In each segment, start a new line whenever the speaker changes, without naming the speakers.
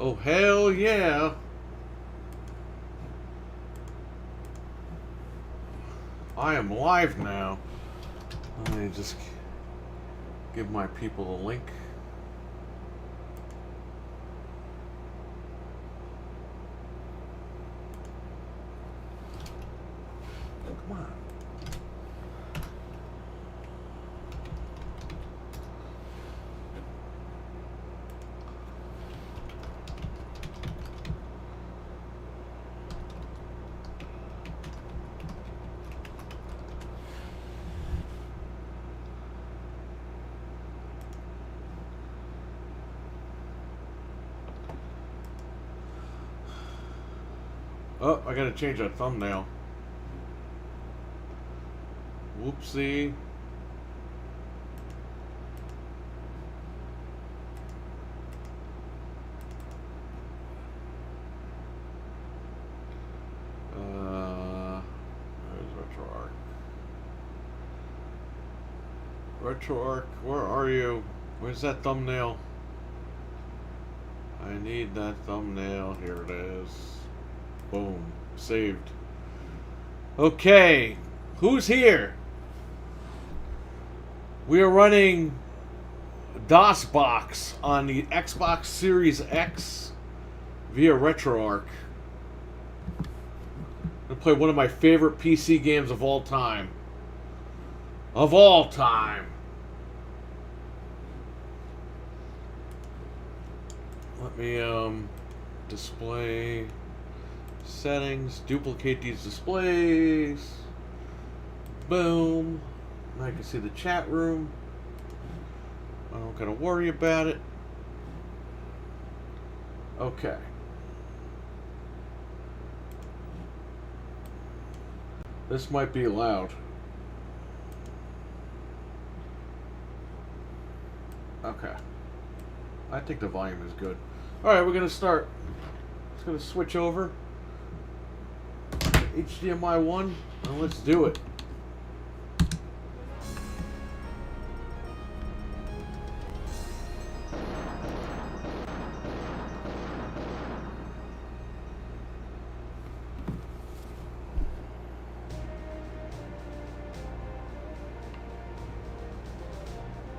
Oh, hell yeah. I am live now. Let me just give my people a link. Come on. Oh, I gotta change that thumbnail. Whoopsie. Where's RetroArch? RetroArch, where are you? Where's that thumbnail? I need that thumbnail. Here it is. Boom. Saved. Okay. Who's here? We are running DOSBox on the Xbox Series X via RetroArch. I'm going to play one of my favorite PC games of all time. Of all time. Let me display settings, duplicate these displays. Boom. I can see the chat room. I don't gotta worry about it. Okay. This might be loud. Okay. I think the volume is good. Alright, we're gonna start. Just gonna switch over. HDMI 1, and let's do it.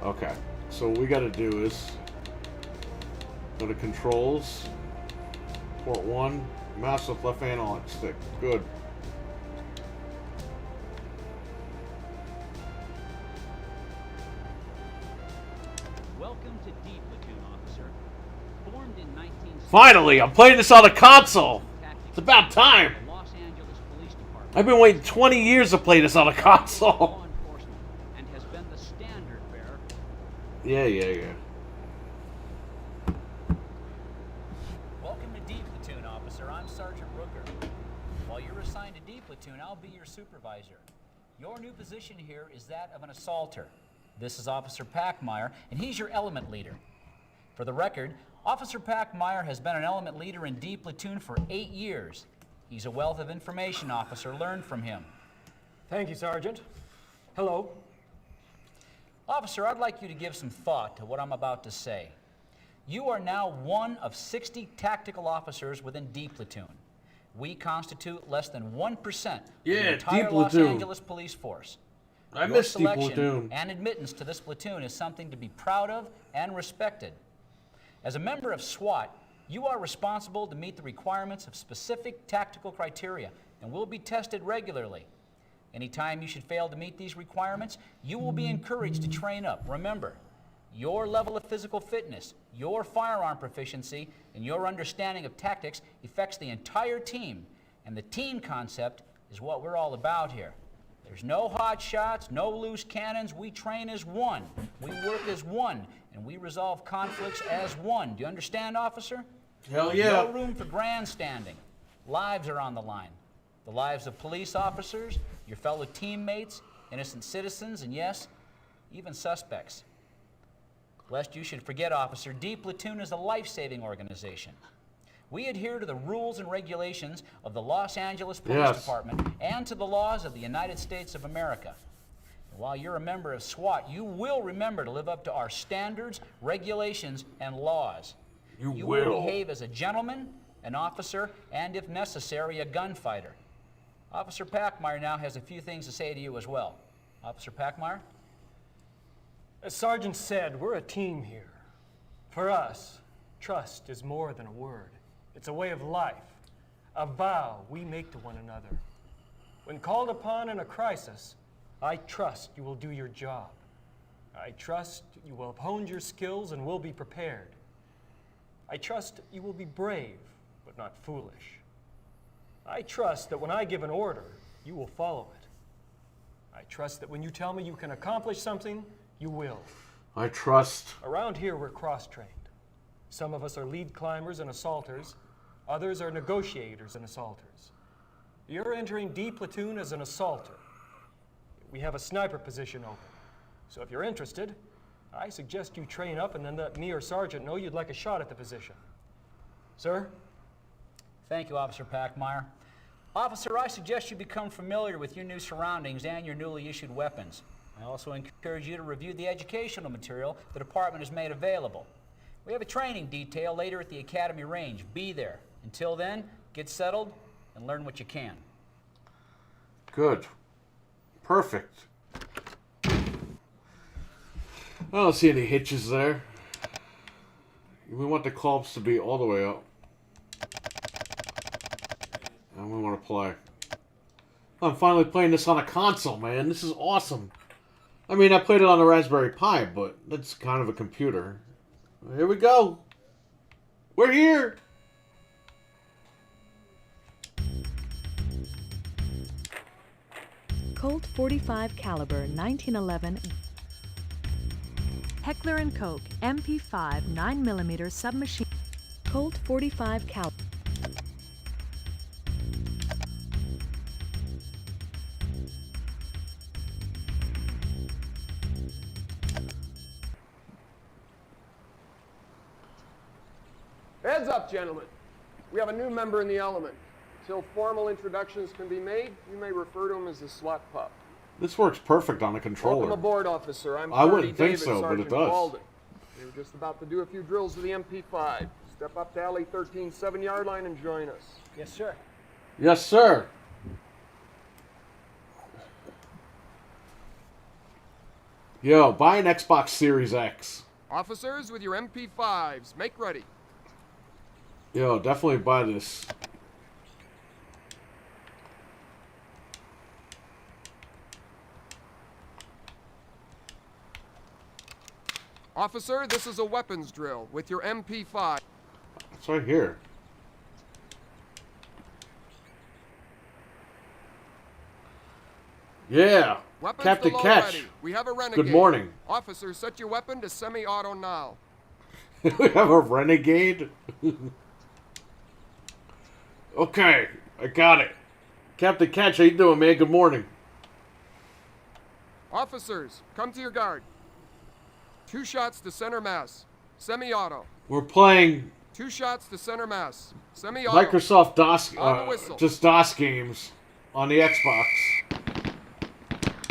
Okay, so what we gotta do is go to controls, port 1, mouse with left analog stick. Good.
Welcome to D Platoon, officer. Formed in 1960.
Finally, I'm playing this on a console. It's about time.
The Los Angeles Police Department.
I've been waiting 20 years to play this on a console.
Law enforcement and has been the standard bearer.
Yeah.
Welcome to D Platoon, officer. I'm Sergeant Rooker. While you're assigned to D Platoon, I'll be your supervisor. Your new position here is that of an assaulter. This is Officer Packmeyer, and he's your element leader. For the record, Officer Packmeyer has been an element leader in D Platoon for 8 years. He's a wealth of information, officer. Learn from him.
Thank you, Sergeant. Hello.
Officer, I'd like you to give some thought to what I'm about to say. You are now one of 60 tactical officers within D Platoon. We constitute less than 1% of the entire
D
Los
Platoon.
Angeles police force.
I
Your
miss D
selection
Platoon.
and admittance to this platoon is something to be proud of and respected. As a member of SWAT, you are responsible to meet the requirements of specific tactical criteria and will be tested regularly. Anytime you should fail to meet these requirements, you will be encouraged to train up. Remember, your level of physical fitness, your firearm proficiency, and your understanding of tactics affects the entire team, and the team concept is what we're all about here. There's no hot shots, no loose cannons. We train as one. We work as one, and we resolve conflicts as one. Do you understand, officer?
Hell
There's
yeah.
no room for grandstanding. Lives are on the line. The lives of police officers, your fellow teammates, innocent citizens, and yes, even suspects. Lest you should forget, officer, D Platoon is a life-saving organization. We adhere to the rules and regulations of the Los Angeles Police Department and to the laws of the United States of America. And while you're a member of SWAT, you will remember to live up to our standards, regulations, and laws. You will behave as a gentleman, an officer, and if necessary, a gunfighter. Officer Packmeyer now has a few things to say to you as well. Officer Packmeyer?
As Sergeant said, we're a team here. For us, trust is more than a word. It's a way of life, a vow we make to one another. When called upon in a crisis, I trust you will do your job. I trust you will have honed your skills and will be prepared. I trust you will be brave, but not foolish. I trust that when I give an order, you will follow it. I trust that when you tell me you can accomplish something, you will.
I trust.
Around here, we're cross-trained. Some of us are lead climbers and assaulters. Others are negotiators and assaulters. You're entering D platoon as an assaulter. We have a sniper position open. So if you're interested, I suggest you train up and then let me or Sergeant know you'd like a shot at the position. Sir?
Thank you, Officer Packmeyer. Officer, I suggest you become familiar with your new surroundings and your newly issued weapons. I also encourage you to review the educational material the department has made available. We have a training detail later at the Academy Range. Be there. Until then, get settled and learn what you can.
Good. Perfect. I don't see any hitches there. We want the clubs to be all the way up. And we want to play. I'm finally playing this on a console, man. This is awesome. I mean, I played it on the Raspberry Pi, but that's kind of a computer. Here we go. We're here.
Colt 45 caliber 1911 Heckler & Koch MP5 9mm submachine. Colt 45 caliber.
Heads up, gentlemen. We have a new member in the element. Until formal introductions can be made, you may refer to him as the SWAT pup.
This works perfect on a controller.
Welcome aboard, officer. I'm
I wouldn't
Hardy
think
David,
so, but it
Sergeant
does.
Walden. We were just about to do a few drills with the MP5. Step up to alley 13, 7-yard line and join us.
Yes, sir.
Yes, sir. Yo, buy an Xbox Series X.
Officers with your MP5s, make ready.
Yo, definitely buy this.
Officer, this is a weapons drill with your MP5.
It's right here. Yeah.
Weapons
Captain
below
Catch.
ready. We have a renegade.
Good morning.
Officer, set your weapon to semi-auto now.
We have a renegade? Okay, I got it. Captain Catch, how you doing, man? Good morning.
Officers, come to your guard. 2 shots to center mass. Semi-auto.
We're playing
2 shots to center mass. Semi-auto.
Microsoft DOS,
On the whistle.
just DOS games on the Xbox.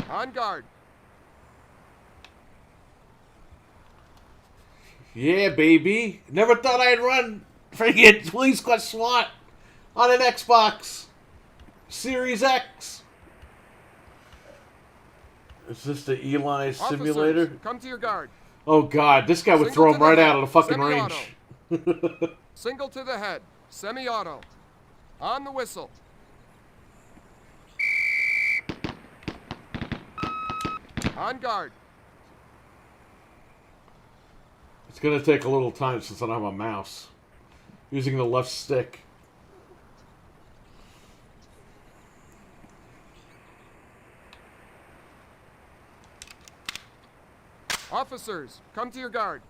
On guard.
Yeah, baby. Never thought I'd run freaking Police Quest SWAT on an Xbox Series X. Is this the Eli simulator?
Officers, come to your guard.
Oh god, this guy would
Single
throw
to
him
the
right
head.
out of the fucking
Semi-auto.
range.
Single to the head. Semi-auto. On the whistle. On guard.
It's gonna take a little time since I don't have a mouse. Using the left stick.
Officers, come to your guard.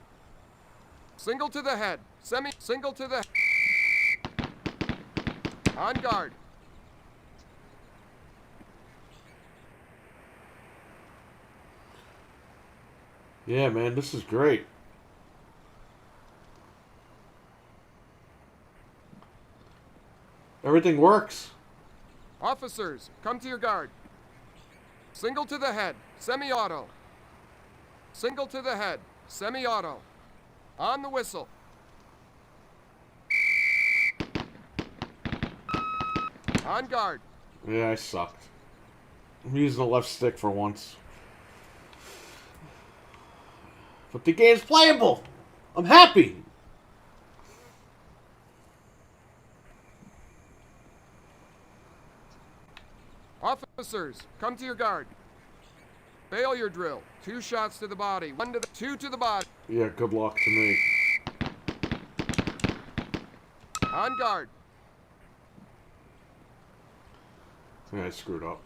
Single to the head. Single to the... On guard.
Yeah, man, this is great. Everything works.
Officers, come to your guard. Single to the head. Semi-auto. Single to the head. Semi-auto. On the whistle. On guard.
Yeah, I sucked. I'm using the left stick for once. But the game's playable. I'm happy.
Officers, come to your guard. Failure drill. 2 shots to the body. 2 to the body.
Yeah, good luck to me.
On guard.
Yeah, I screwed up.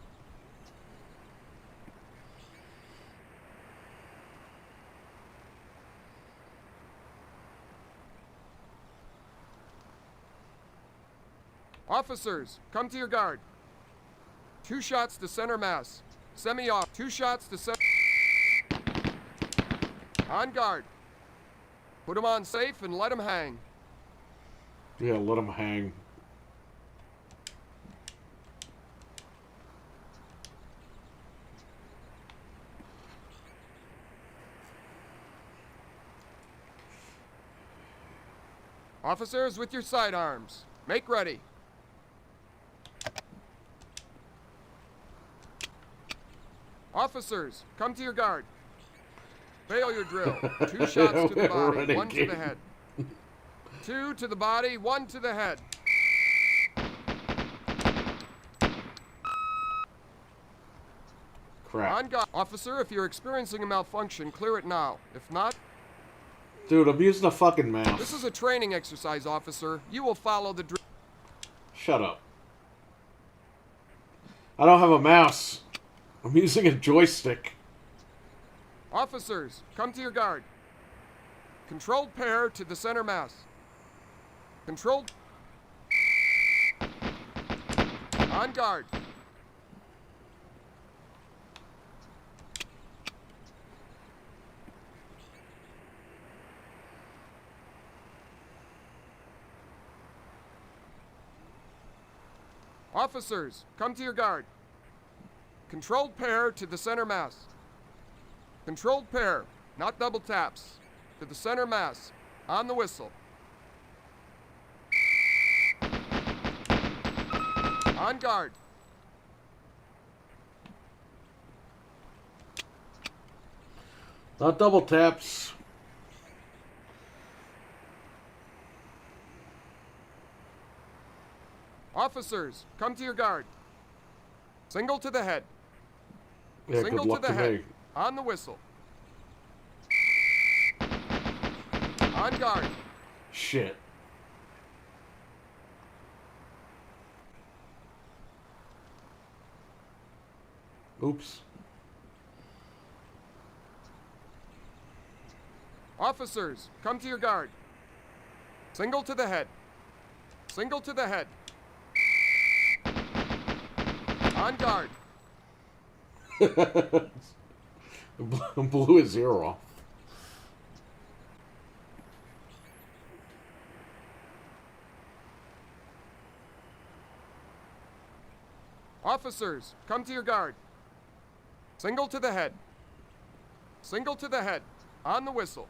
Officers, come to your guard. 2 shots to center mass. Semi-off. 2 shots to center. On guard. Put him on safe and let him hang.
Yeah, let him hang.
Officers with your sidearms. Make ready. Officers, come to your guard. Failure drill. 2 shots to the body, 1 to the head. 2 to the body, 1 to the head.
Crap.
On guard. Officer, if you're experiencing a malfunction, clear it now. If not,
Dude, I'm using a fucking mouse.
this is a training exercise, officer. You will follow the drill.
Shut up. I don't have a mouse. I'm using a joystick.
Officers, come to your guard. Controlled pair to the center mass. Controlled. On guard. Officers, come to your guard. Controlled pair to the center mass. Controlled pair, not double taps. To the center mass. On the whistle. On guard.
Not double taps.
Officers, come to your guard. Single to the head.
Yeah,
Single
good luck
to the
to
head.
me.
On the whistle. On guard.
Shit. Oops.
Officers, come to your guard. Single to the head. Single to the head. On guard.
Blew his ear off.
Officers, come to your guard. Single to the head. Single to the head. On the whistle.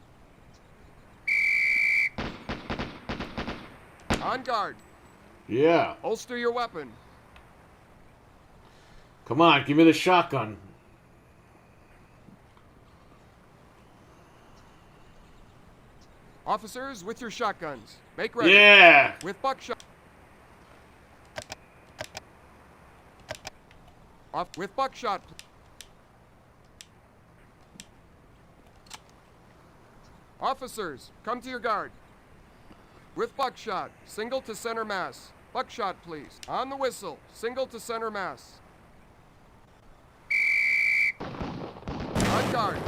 On guard.
Yeah.
Holster your weapon.
Come on, give me the shotgun.
Officers with your shotguns. Make ready.
Yeah.
With buckshot. Off with buckshot. Officers, come to your guard. With buckshot, single to center mass. Buckshot, please. On the whistle, single to center mass. On guard.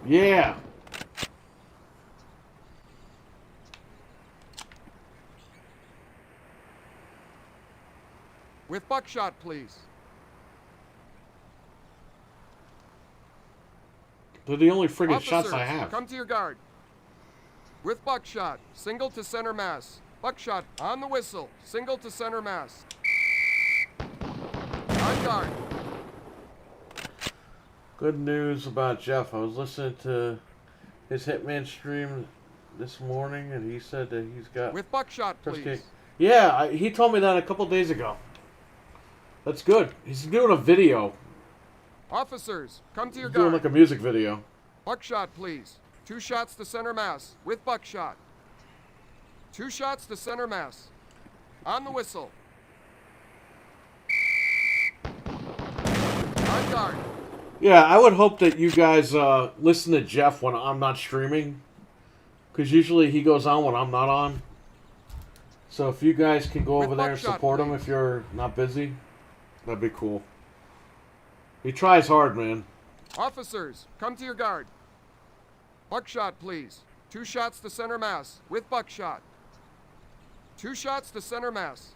Yeah.
With buckshot, please.
They're the only friggin'
Officers,
shots I have.
come to your guard. With buckshot, single to center mass. Buckshot, on the whistle, single to center mass. On guard.
Good news about Jeff. I was listening to his Hitman stream this morning, and he said that he's got...
With buckshot,
first
please.
kick. Yeah, he told me that a couple days ago. That's good. He's doing a video.
Officers, come to your
He's doing
guard.
like a music video.
Buckshot, please. 2 shots to center mass with buckshot. 2 shots to center mass. On the whistle. On guard.
Yeah, I would hope that you guys listen to Jeff when I'm not streaming. Because usually he goes on when I'm not on. So if you guys can go
With
over there and
buckshot,
support him
please.
if you're not busy, that'd be cool. He tries hard, man.
Officers, come to your guard. Buckshot, please. 2 shots to center mass with buckshot. 2 shots to center mass.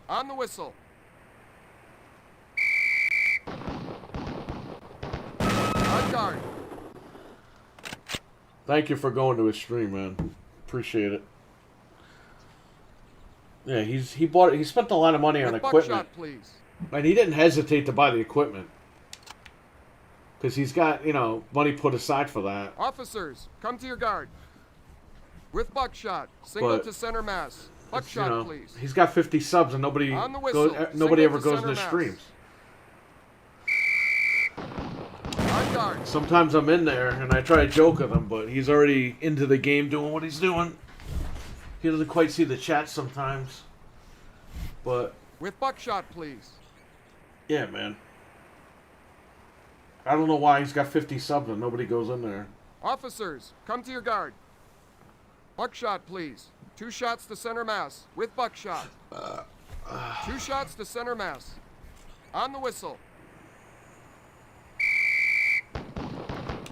On the whistle. On guard.
Thank you for going to his stream, man. Appreciate it. Yeah, he spent a lot of money on
With
equipment.
buckshot, please.
And he didn't hesitate to buy the equipment. Because he's got, money put aside for that.
Officers, come to your guard. With buckshot, single
But
to center mass.
It's,
Buckshot, please.
He's got 50 subs and nobody
On the whistle,
nobody
single
ever
to
goes
center
into
mass.
streams.
On guard.
Sometimes I'm in there and I try to joke with him, but he's already into the game doing what he's doing. He doesn't quite see the chat sometimes. But,
With buckshot, please.
yeah, man. I don't know why he's got 50 subs and nobody goes in there.
Officers, come to your guard. Buckshot, please. 2 shots to center mass with buckshot. 2 shots to center mass. On the whistle.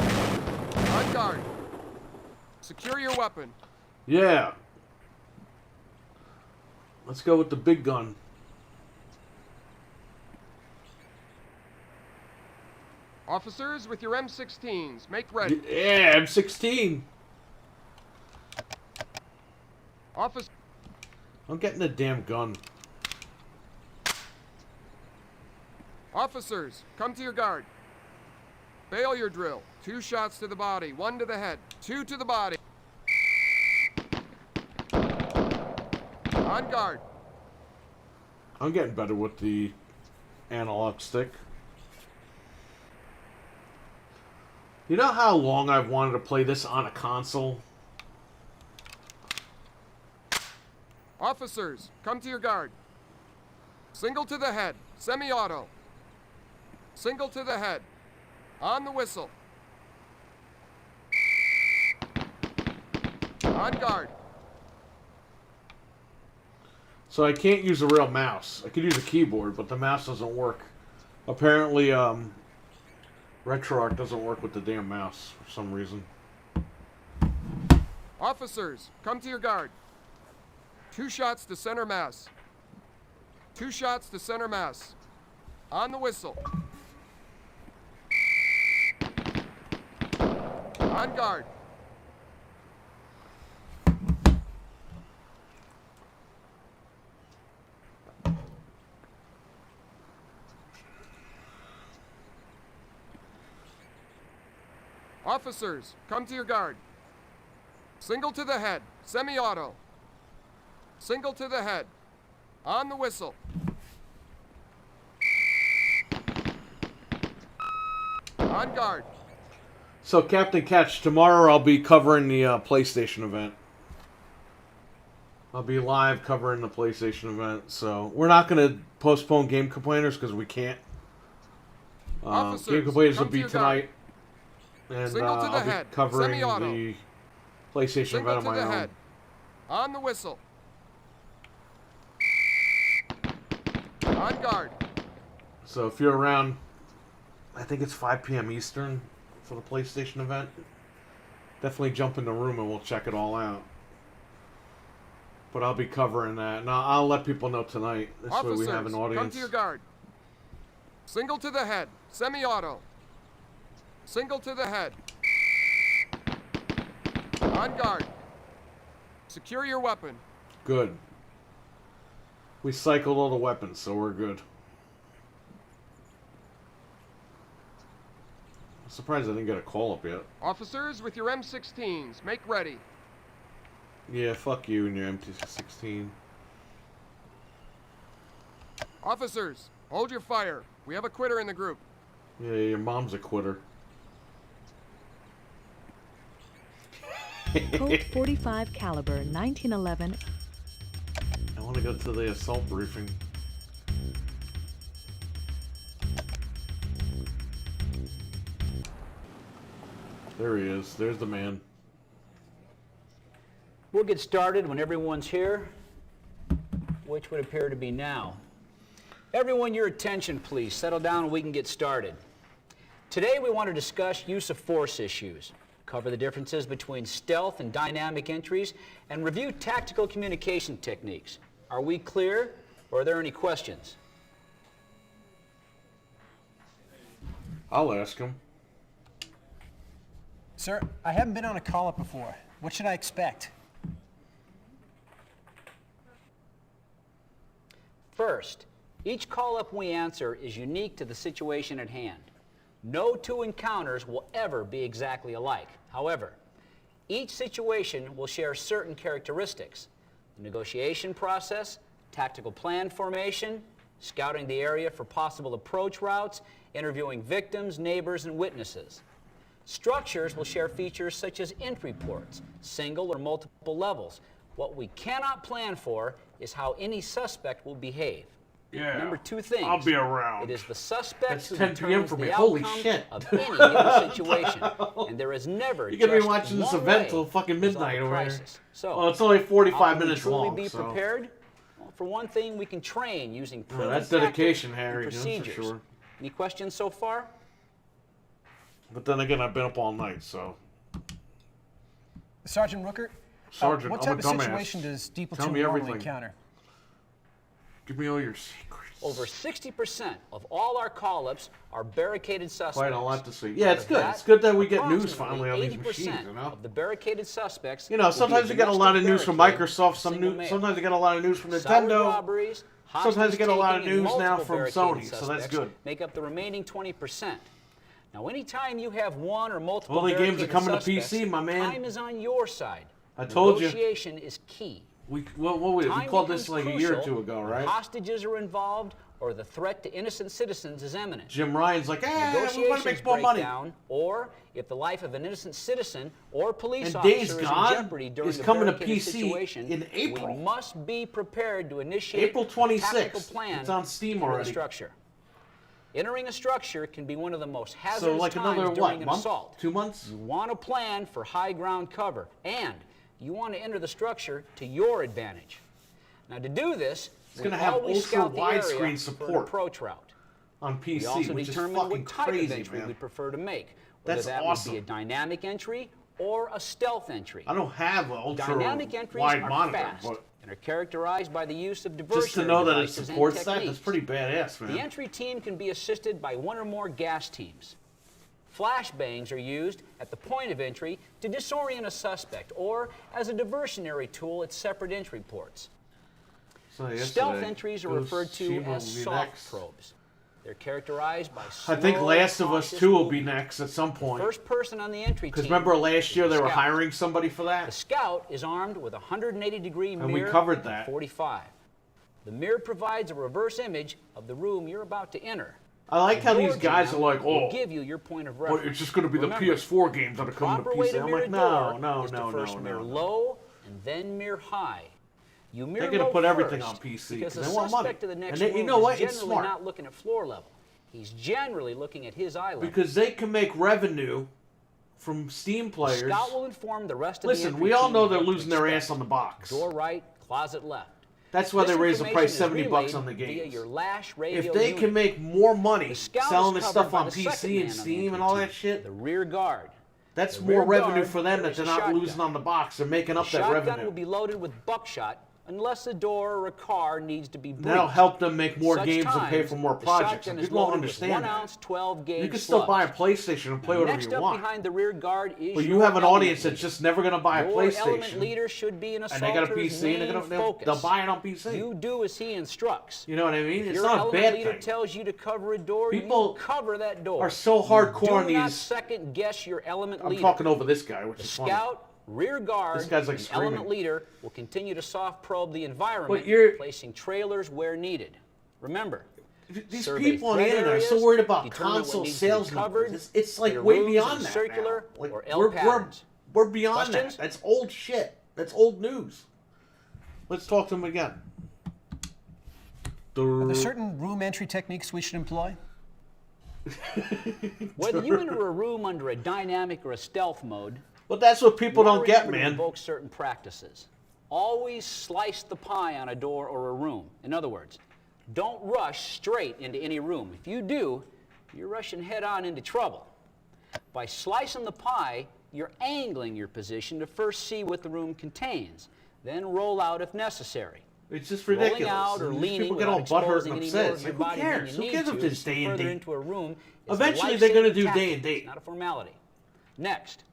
On guard. Secure your weapon.
Yeah. Let's go with the big gun.
Officers with your M16s, make ready.
Yeah, M16.
Officer.
I'm getting the damn gun.
Officers, come to your guard. Failure drill. 2 shots to the body, 1 to the head, 2 to the body. On guard.
I'm getting better with the analog stick. You know how long I've wanted to play this on a console?
Officers, come to your guard. Single to the head, semi-auto. Single to the head. On the whistle. On guard.
So I can't use a real mouse. I could use a keyboard, but the mouse doesn't work. Apparently, RetroArch doesn't work with the damn mouse for some reason.
Officers, come to your guard. 2 shots to center mass. 2 shots to center mass. On the whistle. On guard. Officers, come to your guard. Single to the head, semi-auto. Single to the head. On the whistle. On guard.
So, Captain Catch, tomorrow I'll be covering the PlayStation event. I'll be live covering the PlayStation event. So, we're not going to postpone Game Complainers because we can't.
Officers,
Game Complainers will
come to
be
your guard.
tonight. And
Single to the
I'll be
head,
covering
semi-auto.
the PlayStation
Single
event
to
on my
the
own.
head. On the whistle. On guard.
So if you're around, I think it's 5 p.m. Eastern for the PlayStation event. Definitely jump in the room and we'll check it all out. But I'll be covering that. And I'll let people know tonight. This way
Officers,
we have an
come
audience.
to your guard. Single to the head, semi-auto. Single to the head. On guard. Secure your weapon.
Good. We cycled all the weapons, so we're good. I'm surprised I didn't get a call up yet.
Officers with your M16s, make ready.
Yeah, fuck you and your MT-16.
Officers, Hold your fire. We have a quitter in the group.
Yeah, your mom's a quitter.
Colt 45 caliber 1911.
I want to go to the assault briefing. There he is. There's the man.
We'll get started when everyone's here, which would appear to be now. Everyone, your attention, please. Settle down and we can get started. Today we want to discuss use of force issues, cover the differences between stealth and dynamic entries, and review tactical communication techniques. Are we clear, or are there any questions?
I'll ask him.
Sir, I haven't been on a call-up before. What should I expect?
First, each call-up we answer is unique to the situation at hand. No two encounters will ever be exactly alike. However, each situation will share certain characteristics: the negotiation process, tactical plan formation, scouting the area for possible approach routes, interviewing victims, neighbors, and witnesses. Structures will share features such as entry ports, single or multiple levels. What we cannot plan for is how any suspect will behave.
Yeah.
Remember two things.
I'll be around.
It is the suspect
That's
who
10 p.m.
determines
for me.
the
Holy
outcome
shit.
of any given situation. And there is never
You're going to be
just
watching this
one
event
way
till fucking
to resolve
midnight
a
over here.
crisis. So,
Well, it's only 45
how can we
minutes
truly
long.
be
so.
prepared? Well, for one thing, we can train using proven
that's
tactics
dedication,
and
Harry, that's for
procedures.
sure.
Any questions so far?
But then again, I've been up all night, so.
Sergeant Rooker,
Sergeant,
what
I'm
type
a
of
dumbass.
situation does Deep
Tell
Platoon
me
normally
everything.
encounter?
Give me all your secrets.
Over 60% of all our call-ups are barricaded suspects.
Quite a lot to see. Yeah,
Out
it's
of
good.
that,
It's good that we get news
approximately
finally on these
80%
machines, you know?
of the barricaded suspects.
You know,
will
sometimes
be
you get a lot of news from
domestic
Microsoft,
single male.
sometimes you get a lot of news from
Solid
Nintendo.
robberies,
Sometimes you get a lot of
hostage-taking, and
news now
multiple
from
barricaded
Sony, so that's
suspects
good.
Make up the remaining 20%. Now, anytime you have one or multiple
Only games that
barricaded
come to
suspects,
PC, my man.
time is on your side.
I told you.
Negotiation is key.
We
Time
called this
becomes
like a year or
crucial
two ago,
when
right?
Hostages are involved or the threat to innocent citizens is imminent.
Jim Ryan's like, we want to
Negotiations
make more
break
money.
down, or if the life of an innocent citizen or police
And Days
officer is
Gone
in jeopardy during
is
the
coming to
barricaded
PC
situation,
in April.
we must be prepared to initiate
April
a tactical
26th.
plan
It's on Steam
for the
already.
structure. Entering a structure can be one of the most
So
hazardous
like
times
another,
during
what,
an
month?
assault.
2 months?
You want to plan for high ground cover, and you want to enter the structure to your advantage. Now, to do this,
It's gonna
we
have
always scout the area
ultra-widescreen
for an
support.
approach route.
On
We
PC,
also
which is
determine
fucking
what type
crazy,
of entry
man.
we prefer to make, whether
That's
that
awesome.
would be a dynamic entry or a stealth entry.
I don't have an
Dynamic entries
ultra-wide
are
monitor,
fast
but
and are characterized by the use of diversionary
just to know that it
devices and
supports that,
techniques.
that's pretty badass, man.
The entry team can be assisted by one or more gas teams. Flashbangs are used at the point of entry to disorient a suspect or as a diversionary tool at separate entry ports.
So
Stealth
yesterday,
entries
it
are
was
referred to
Shima
as
will be
soft
next.
probes. They're characterized by
I think
slow,
Last of Us
cautious
2 will be
movement.
next at some point.
First person on the entry
Because
team.
remember last year
is
they
the
were
scout.
hiring somebody for
The
that?
scout is armed with a 180-degree mirror.
And we covered that.
45. The mirror provides a reverse image of the room you're about to enter.
I like how
Door
these guys are
jam
like,
will
oh,
give you your point of
well,
reference.
it's just going to be the
Remember,
PS4 games that are coming to
proper way
PC.
to
I'm
mirror
like,
a
no,
door
no,
is
no,
to first
no,
mirror
no.
low and then mirror high. You mirror
They're gonna
low
put everything
first
on PC,
because
'cause
the
they want money.
suspect to the next
And they- you
room
know what?
is
It's
generally
smart.
not looking at floor level. He's generally looking at his eye level.
Because they can make revenue from Steam
The
players.
scout will inform the rest of the
Listen,
entry
we all
team
know
what
they're
to
losing their
expect.
ass on the box.
Door right, closet left.
That's why
This
they raised the price
information is
$70 on the
relayed via
games.
your lash radio
If they
unit.
can make more money
The scout
selling
is
this
covered
stuff
by
on
the second
PC
man
and
on the
Steam
entry
and all
team,
that shit,
the rear guard.
that's
The
more
rear
revenue
guard
for them that
carries
they're
a
not
shotgun.
losing on the box. They're making
The
up that
shotgun
revenue.
will be loaded with buckshot unless a door or a car needs to be breached.
That'll help them make more
Such
games and pay
times,
for more
the
projects.
shotgun
And
is
people don't
loaded with
understand
1-ounce,
that.
12-gauge
You can still buy a
slugs.
PlayStation and play
Now,
whatever
next
you
up
want.
behind the rear guard is
But
your
you have an
element
audience that's
leader.
just never going to buy a
Your element
PlayStation.
leader should be an
And they got a
assaulter's
PC and
main
they'll
focus.
buy it on PC.
You do as he instructs.
You know what I mean? It's
Your
not a
element
bad
leader
thing.
tells you to cover a door,
People
you cover that door.
are so hardcore on
Do not
these-
second guess your element
I'm
leader.
talking over this guy, which
The
is funny.
scout, rear guard,
This guy's like
and
screaming.
element leader will continue to soft probe the environment,
But you're-
placing trailers where needed. Remember,
these
survey
people on the
threat
internet are so
areas,
worried about
determine what
console
needs to be
sales
covered,
numbers. It's like
clear
way
rooms
beyond
and
that
circular
now. Like,
or L patterns.
we're beyond
Questions?
that. That's old shit. That's old news. Let's talk to him again.
Are there certain room entry techniques we should employ?
Whether you enter a room under a dynamic or a stealth mode,
But that's what people
you
don't
wanna
get,
remember to
man.
invoke certain practices. Always slice the pie on a door or a room. In other words, don't rush straight into any room. If you do, you're rushing head on into trouble. By slicing the pie, you're angling your position to first see what the room contains, then roll out if necessary.
It's just
Rolling
ridiculous.
out or
And these
leaning
people get all
without
butthurt
exposing
and
any more
upset.
of
It's
your
like, who
body
cares?
than
Who
you
cares
need
if
to
this
to
day and
further
date?
into a room is a
Eventually, they're gonna do
life-saving
day and
tactic,
date.
not a formality. Next,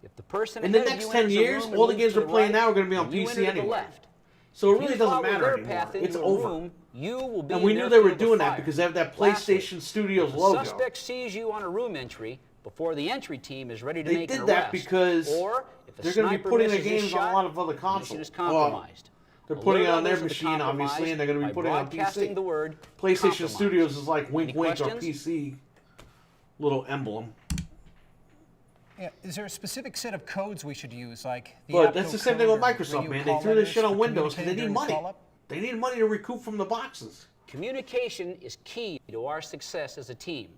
if the person
In the
ahead of
next
you
10
enters a
years,
room and
all the
moves
games
to
we're
the
playing
right,
now are gonna be on
and you
PC
enter to the
anyway.
left.
So it
If
really
you
doesn't
follow
matter
their
anymore.
path
It's
into a
over.
room, you will be
And
in
we
their
knew they were
field of
doing that
fire.
because they have that
Lastly,
PlayStation Studios
if the
logo.
suspect sees you on a room entry before the entry team is ready to
They
make an
did that
arrest,
because
or if a
they're going to be
sniper
putting their
misses his
games on
shot,
a lot of other
the mission
consoles.
is compromised.
They're putting it
Alert
on their
others of the
machine, obviously,
compromise
and they're going to be
by
putting it on
broadcasting
PC.
the word
PlayStation
compromise.
Studios is like wink,
Any
wink, or
questions?
PC little emblem.
Yeah, is there a specific set of codes we should use, like the
But
APCO
that's the same
code
thing with
or
Microsoft,
radio
man. They
call
threw this
letters
shit on
for
Windows because they
communicating
need money.
during the call-up?
They need money to recoup from the boxes.
Communication is key to our success as a team.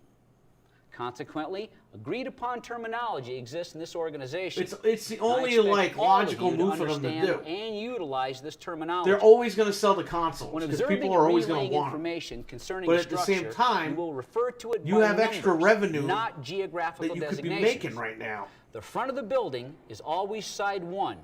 Consequently, agreed upon terminology exists in this organization.
It's the
And I
only
expect
like
all of
logical
you
move for them to
understand
do.
and utilize this terminology.
They're always going to sell the consoles
When
because
observing
people are always
and
going to
relaying
want them.
information concerning
But
a
at the
structure,
same time,
you will refer to it
you
by
have extra
numbers,
revenue
not geographical
that you could be
designations.
making right now.
The front of the building is always side 1,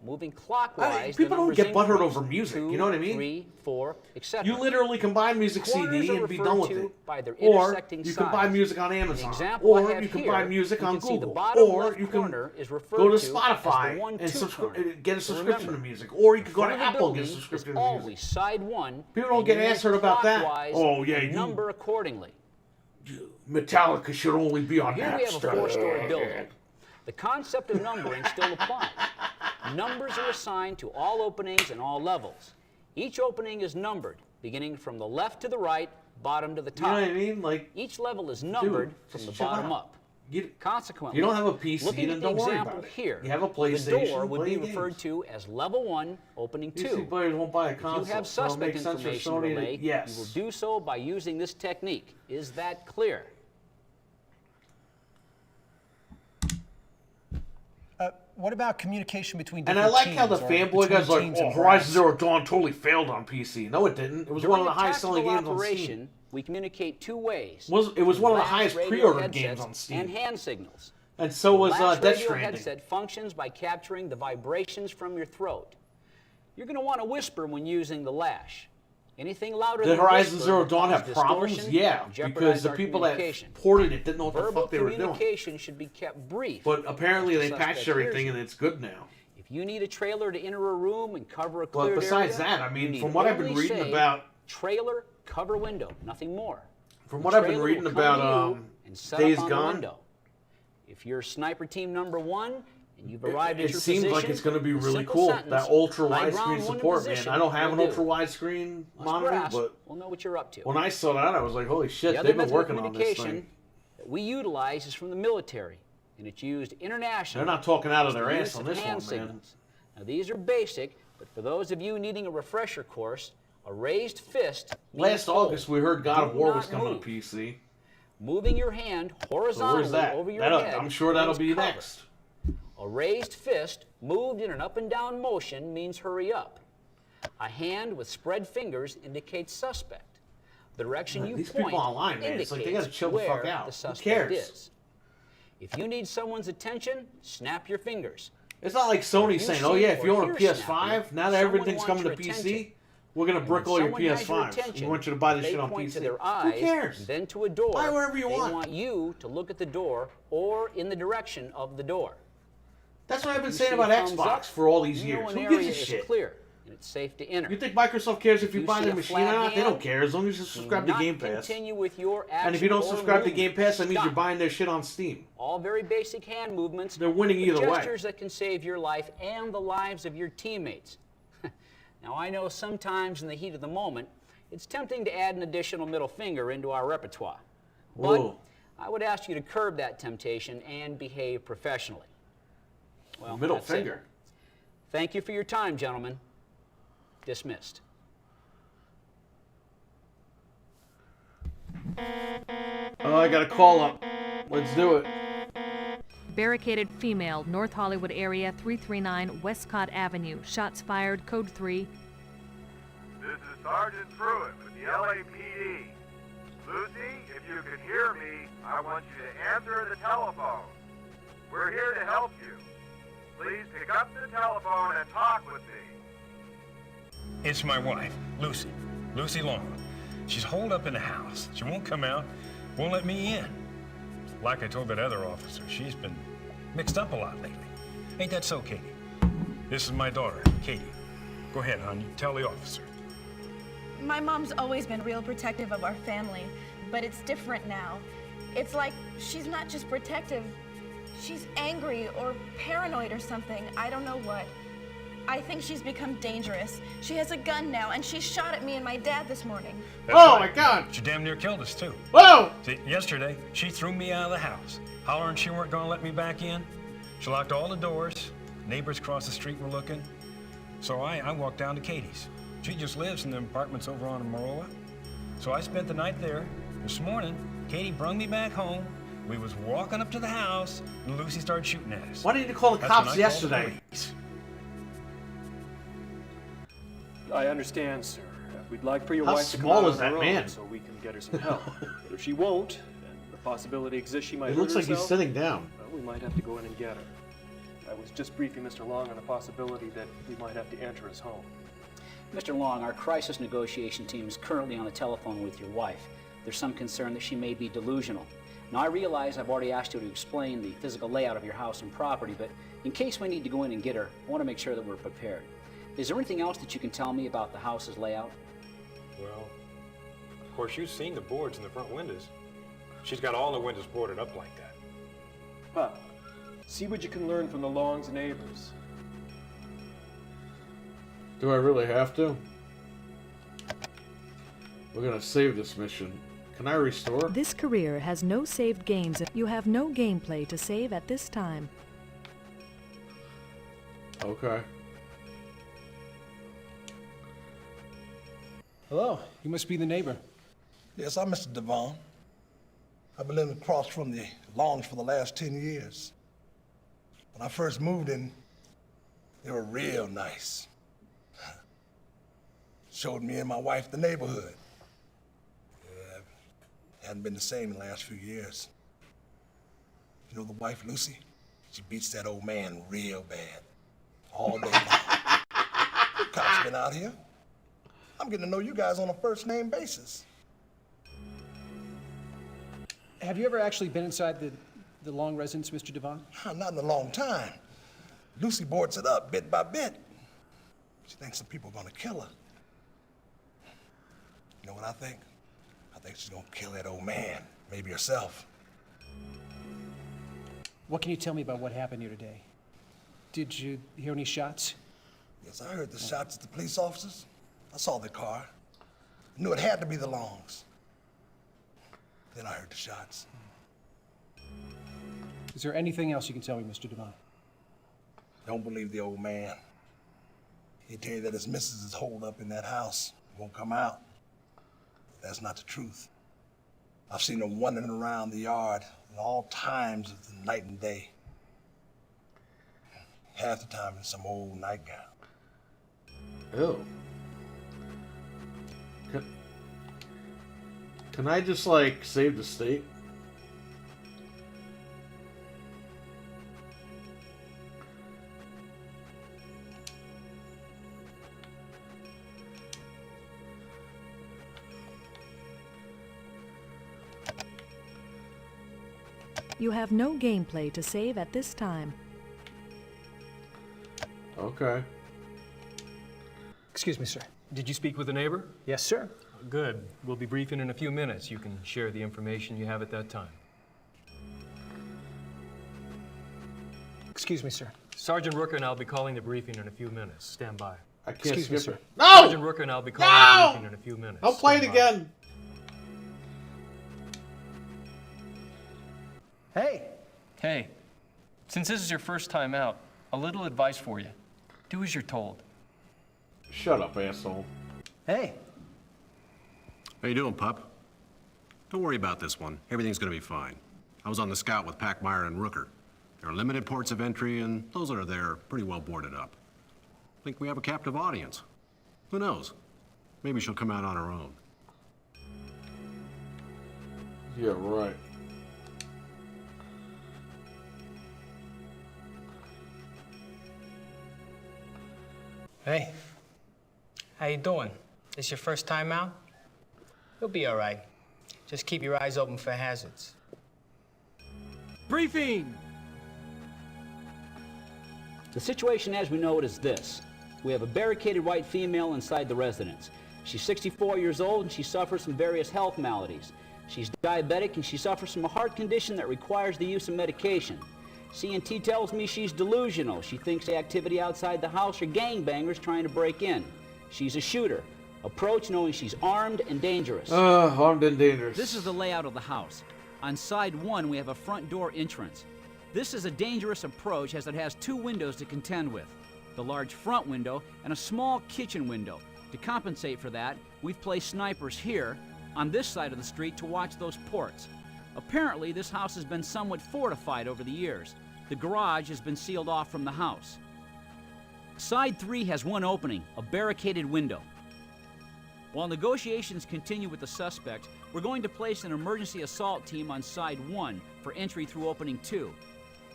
moving clockwise.
People
the
don't
numbers
get butthurt
increase.
over music,
2,
you know what I mean?
3, 4, etc.
You literally can buy music
Corners
CD
are
and be
referred
done with
to
it.
by their
Or
intersecting
you can buy
sides.
music on
The
Amazon.
example I
Or
have
you can
here,
buy music
you
on
can see the
Google.
bottom
Or
left
you can
corner is referred
go to
to as the
Spotify
1-2
and
corner.
get a subscription
Remember,
to music. Or you can go to
front of the
Apple and get a
building
subscription
is
to music.
always side 1.
People don't
and
get
you move
answered about that.
clockwise
Oh, yeah,
and
you-
number accordingly.
Metallica should only be on
Here we have a
Napster.
4-story building. The concept of numbering still applies. Numbers are assigned to all openings and all levels. Each opening is numbered, beginning from the left to the right, bottom to the
You know
top.
what I mean? Like,
Each level is numbered from
just
the
chill
bottom
out.
up.
you,
Consequently,
you don't have a PC,
looking
then
at the
don't worry
example
about it.
here,
You have a
the
PlayStation,
door would
play
be
games.
referred to as level 1, opening
PC
2.
players won't buy a
If
console.
you have
so it
suspect
makes sense for
information
Sony
relay,
to, yes.
you will do so by using this technique. Is that clear?
What about communication between
And
different
I like
teams
how the
or
fanboy
between
guy's like,
teams
oh,
and
Horizon
brands?
Zero Dawn totally failed on PC. No, it didn't. It was
During
one of the
a
highest selling
tactical
games on Steam.
operation, we communicate 2 ways.
It was one of the
Flash
highest
radio
pre-ordered games
headsets
on Steam.
And hand signals.
And so was
The Flash
Death
radio
Stranding.
headset functions by capturing the vibrations from your throat. You're going to want to whisper when using the lash. Anything louder
Did
than a
Horizon
whisper
Zero
will
Dawn
cause
have problems?
distortion
Yeah,
and jeopardize
because the
our
people that
communication.
ported it didn't know what the
Verbal
fuck they were doing.
communication should be kept brief.
But apparently
if
they
the
patched
suspect hears
everything
you.
and it's good now.
If you need a trailer to enter a room and cover a
But
cleared
besides
area,
that, I mean,
you need
from what I've been
only
reading
say,
about-
trailer cover window, nothing more.
From
The
what I've been
trailer
reading
will come to
about
you and set
Days
up on the
Gone,
window. If you're sniper team number 1 and you've arrived at
it
your
seems
position,
like it's going to be
a
really
simple
cool.
sentence,
That ultra
"High ground,
widescreen
one in
support, man.
position,"
I don't have an
will do.
ultra widescreen
Must
monitor,
grasp,
but
we'll know what you're up to.
when I saw that, I was like, holy shit,
The other
they've been
method of
working on this
communication
thing.
that we utilize is from the military, and it's used internationally.
They're not talking out of their
The
ass
use
on
of
this
hand
one, man.
signals. Now these are basic, but for those of you needing a refresher course, a raised fist means
Last
hold.
August, we heard God of
Do
War was
not
coming
move.
to PC.
Moving your hand
So
horizontally
where's that?
over your
That'll-
head.
I'm sure that'll
means
be
cover.
next.
A raised fist moved in an up and down motion means hurry up. A hand with spread fingers indicates suspect. The direction you
These
point
people online, man, it's like they gotta
indicates
chill the fuck
where
out.
the
Who
suspect
cares?
is. If you need someone's attention, snap your fingers.
It's not like Sony
you
saying, oh
see
yeah, if you
or
own a
hear
PS5,
snapping,
now that
someone
everything's
wants
coming to
your
PC,
attention.
we're going to
And
brick
when
all your
someone has your
PS5s. We
attention,
want you to buy this
they
shit on
point
PC.
to their
Who
eyes,
cares?
then to a door.
Buy wherever you
they
want.
you to look at the door or in the direction of the door.
That's what I've been
You
saying
see
about
a thumbs
Xbox
up,
for all these
you know
years.
an
Who
area
gives a
is
shit?
clear and it's safe to enter.
You think Microsoft cares if you
you
buy
see
their
a
machine
flat
or not? They
hand,
don't care as long as you subscribe to
not
Game Pass.
continue with your action
And if you don't
or
subscribe to
movement.
Game Pass, that means you're
Stop.
buying their shit on Steam.
All very basic hand movements.
They're winning
but
either way.
gestures that can save your life and the lives of your teammates. Now, I know sometimes in the heat of the moment, it's tempting to add an additional middle finger into our repertoire.
Whoa.
But I would ask you to curb that temptation and behave professionally. Well,
Middle
that's it.
finger.
Thank you for your time, gentlemen. Dismissed.
Oh, I got a call up. Let's do it.
Barricaded female, North Hollywood area, 339 Westcott Avenue. Shots fired, code 3.
This is Sergeant Pruitt with the LAPD. Lucy, if you can hear me, I want you to answer the telephone. We're here to help you. Please pick up the telephone and talk with me.
It's my wife, Lucy. Lucy Long. She's holed up in the house. She won't come out, won't let me in. Like I told that other officer, she's been mixed up a lot lately. Ain't that so, Katie? This is my daughter, Katie. Go ahead, hon. You tell the officer.
My mom's always been real protective of our family, but it's different now. It's like she's not just protective, she's angry or paranoid or something. I don't know what. I think she's become dangerous. She has a gun now, and she shot at me and my dad this morning.
That's
Oh
right.
my God!
She damn near killed us, too.
Whoa!
See, yesterday, she threw me out of the house, hollering she weren't gonna let me back in. She locked all the doors. Neighbors across the street were looking. So I walked down to Katie's. She just lives in the apartments over on Maroa. So I spent the night there. This morning, Katie brung me back home. We was walking up to the house, and Lucy started shooting at us.
Why didn't you call the
That's when
cops
I called the
yesterday?
police.
I understand, sir. We'd like for your
How
wife to come
small
out
is
on her
that
own
man?
so we can get her some help. But if she won't, and the possibility exists she might
It
hurt
looks like he's
herself,
sitting down.
well, we might have to go in and get her. I was just briefing Mr. Long on the possibility that we might have to enter his home.
Mr. Long, our crisis negotiation team is currently on the telephone with your wife. There's some concern that she may be delusional. Now, I realize I've already asked you to explain the physical layout of your house and property, but in case we need to go in and get her, I want to make sure that we're prepared. Is there anything else that you can tell me about the house's layout?
Well, of course, you've seen the boards in the front windows. She's got all the windows boarded up like that.
Pop, see what you can learn from the Long's neighbors.
Do I really have to? We're gonna save this mission. Can I restore?
This career has no saved games. You have no gameplay to save at this time.
Okay.
Hello, you must be the neighbor.
Yes, I'm Mr. Devon. I've been living across from the Longs for the last 10 years. When I first moved in, they were real nice. Showed me and my wife the neighborhood. Yeah, hadn't been the same in the last few years. You know the wife, Lucy? She beats that old man real bad. All day long. Cops been out here. I'm getting to know you guys on a first-name basis.
Have you ever actually been inside the Long residence, Mr. Devon?
Not in a long time. Lucy boards it up bit by bit. She thinks some people are gonna kill her. You know what I think? I think she's gonna kill that old man, maybe herself.
What can you tell me about what happened here today? Did you hear any shots?
Yes, I heard the shots at the police officers. I saw the car. I knew it had to be the Longs. Then I heard the shots.
Is there anything else you can tell me, Mr. Devon?
Don't believe the old man. He'd tell you that his missus is holed up in that house, won't come out. That's not the truth. I've seen her wandering around the yard at all times of the night and day. Half the time in some old nightgown.
Ew. Can I just, like, save the state?
You have no gameplay to save at this time.
Okay.
Excuse me, sir.
Did you speak with the neighbor?
Yes, sir.
Good. We'll be briefing in a few minutes. You can share the information you have at that time.
Excuse me, sir.
Sergeant Rooker and I'll be calling the briefing in a few minutes. Stand by.
I can't
Excuse me,
skip
sir.
it. No!
Sergeant Rooker and I'll be calling
No!
the briefing in a few minutes.
I'll play it
Stand by.
again.
Hey, since this is your first time out, a little advice for you. Do as you're told.
Shut up, asshole.
Hey.
How you doing, pup? Don't worry about this one. Everything's gonna be fine. I was on the scout with Packmeyer and Rooker. There are limited ports of entry, and those that are there are pretty well boarded up. Think we have a captive audience. Who knows? Maybe she'll come out on her own.
Yeah, right.
Hey. How you doing? This your first time out? You'll be all right. Just keep your eyes open for hazards.
Briefing!
The situation as we know it is this. We have a barricaded white female inside the residence. She's 64 years old and she suffers from various health maladies. She's diabetic and she suffers from a heart condition that requires the use of medication. CNT tells me she's delusional. She thinks the activity outside the house are gangbangers trying to break in. She's a shooter. Approach knowing she's armed and dangerous.
Armed and dangerous.
This is the layout of the house. On side 1, we have a front door entrance. This is a dangerous approach as it has 2 windows to contend with. The large front window and a small kitchen window. To compensate for that, we've placed snipers here, on this side of the street, to watch those ports. Apparently, this house has been somewhat fortified over the years. The garage has been sealed off from the house. Side 3 has one opening, a barricaded window. While negotiations continue with the suspect, we're going to place an emergency assault team on side 1 for entry through opening 2.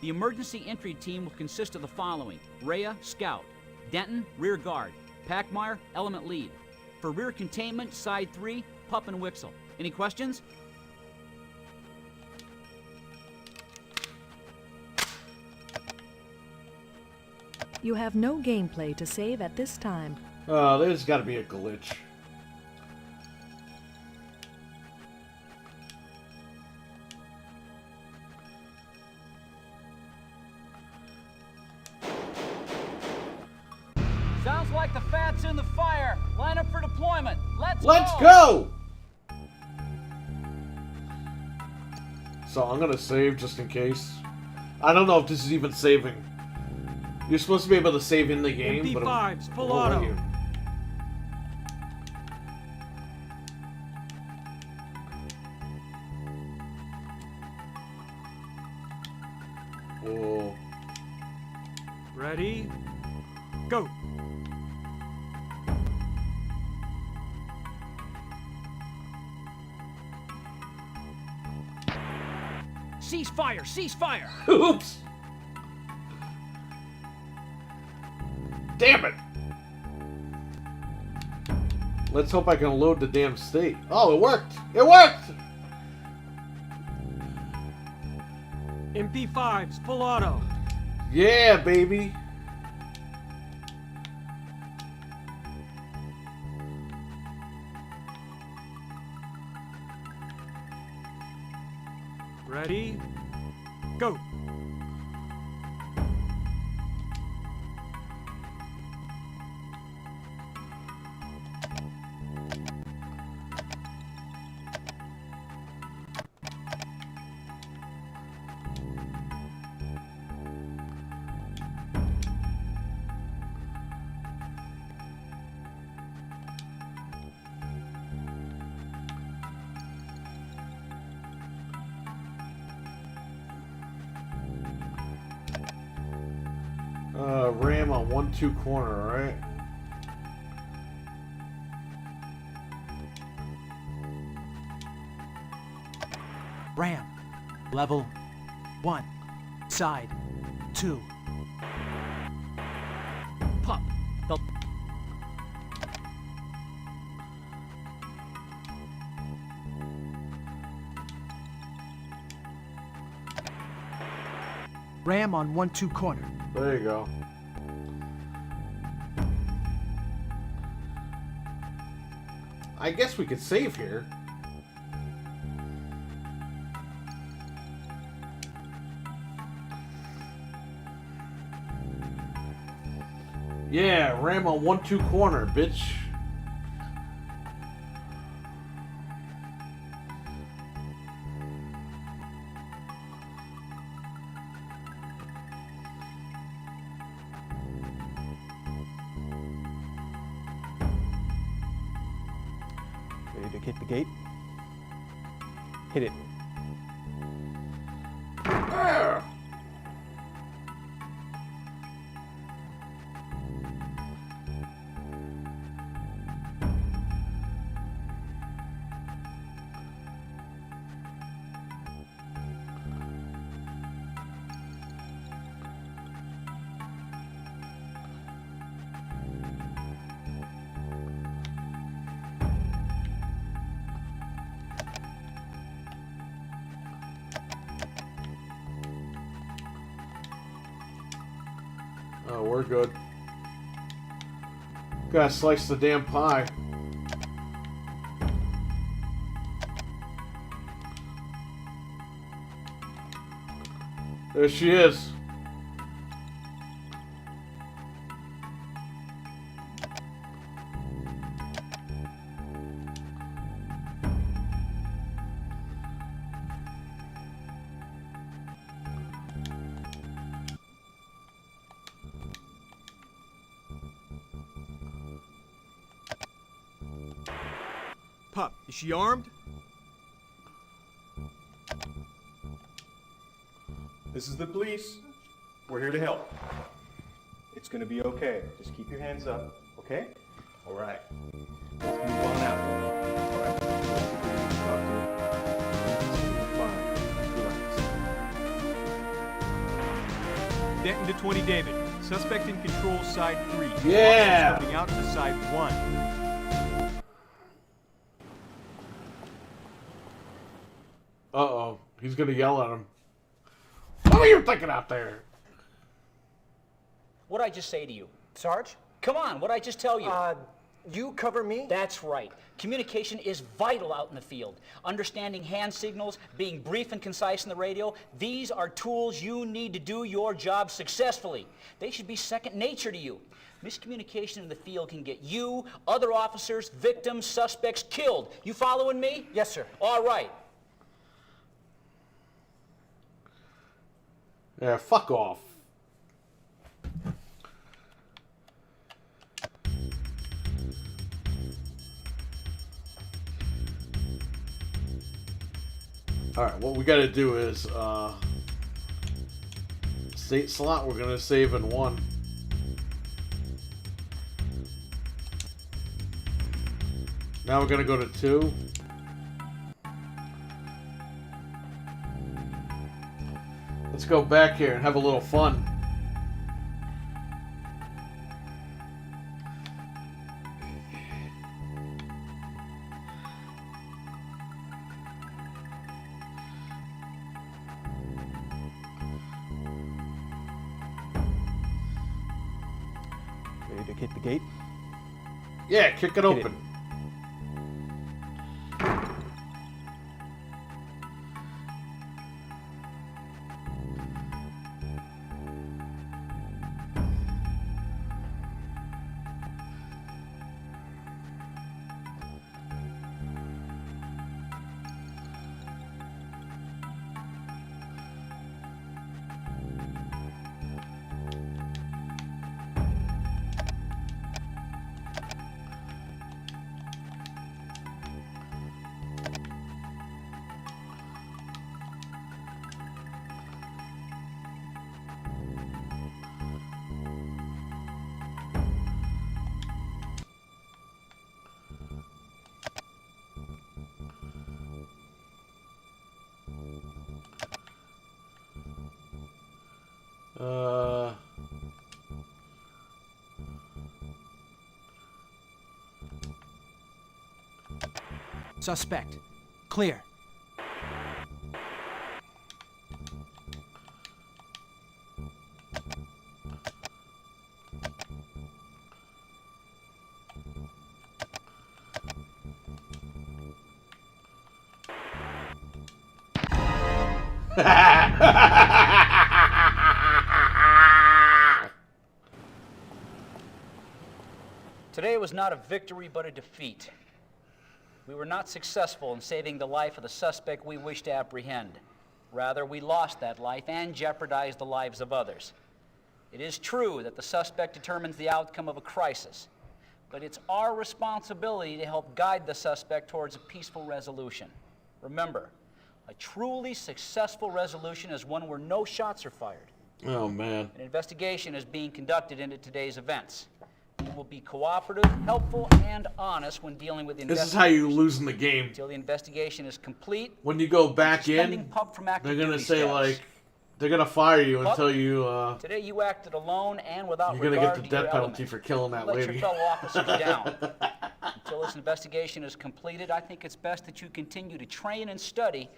The emergency entry team will consist of the following: Rhea, scout; Denton, rear guard; Packmeyer, element lead. For rear containment, side 3, Pup and Wixel. Any questions?
You have no gameplay to save at this time.
There's got to be a glitch.
Sounds like the fat's in the fire. Line up for deployment. Let's
go! So I'm gonna save just in case. I don't know if this is even saving. You're supposed to be able to save in the game, but
MP5s, full
I'm over
auto.
here. Oh.
Ready? Go!
Cease fire! Cease fire!
Oops! Damn it! Let's hope I can load the damn state. Oh, it worked! It worked!
MP5s, full auto.
Yeah, baby!
Ready? Go!
Ram on 1-2 corner, right?
Ram. Level 1. Side 2.
Pup. The
Ram on 1-2 corner.
There you go. I guess we could save here. Yeah, ram on 1-2 corner, bitch.
Ready to hit the gate? Hit it.
Oh, we're good. Gotta slice the damn pie. There she is.
Pup, is she armed?
This is the police. We're here to help. It's gonna be okay. Just keep your hands up, okay? All right. Let's move on out. All right. Talk to you. Fine. Relax.
Denton to 20 David. Suspect in control, side 3.
Yeah!
Officers coming out to side 1.
Uh-oh. He's gonna yell at him. What are you thinking out there?
What'd I just say to you?
Sarge?
Come on, what'd I just tell you?
You cover me?
That's right. Communication is vital out in the field. Understanding hand signals, being brief and concise in the radio, these are tools you need to do your job successfully. They should be second nature to you. Miscommunication in the field can get you, other officers, victims, suspects killed. You following me?
Yes, sir.
All right.
Yeah, fuck off. Alright, what we gotta do is, state slot, we're gonna save in 1. Now we're gonna go to 2. Let's go back here and have a little fun.
Ready to hit the gate?
Yeah, kick it open.
Suspect. Clear.
Today was not a victory, but a defeat. We were not successful in saving the life of the suspect we wished to apprehend. Rather, we lost that life and jeopardized the lives of others. It is true that the suspect determines the outcome of a crisis, but it's our responsibility to help guide the suspect towards a peaceful resolution. Remember, a truly successful resolution is one where no shots are fired.
Oh, man.
An investigation is being conducted into today's events. You will be cooperative, helpful, and honest when dealing with the
This is how you lose in the game.
Until the investigation is complete.
When you go back in,
Suspending Pup from active
they're gonna
duty
say
status.
like, they're gonna fire you
Pup,
until you.
Today you acted alone and without
You're gonna
regard
get the
to your
death penalty
element.
for killing that
Let
lady.
your fellow officers down. Until this investigation is completed, I think it's best that you continue to train and study,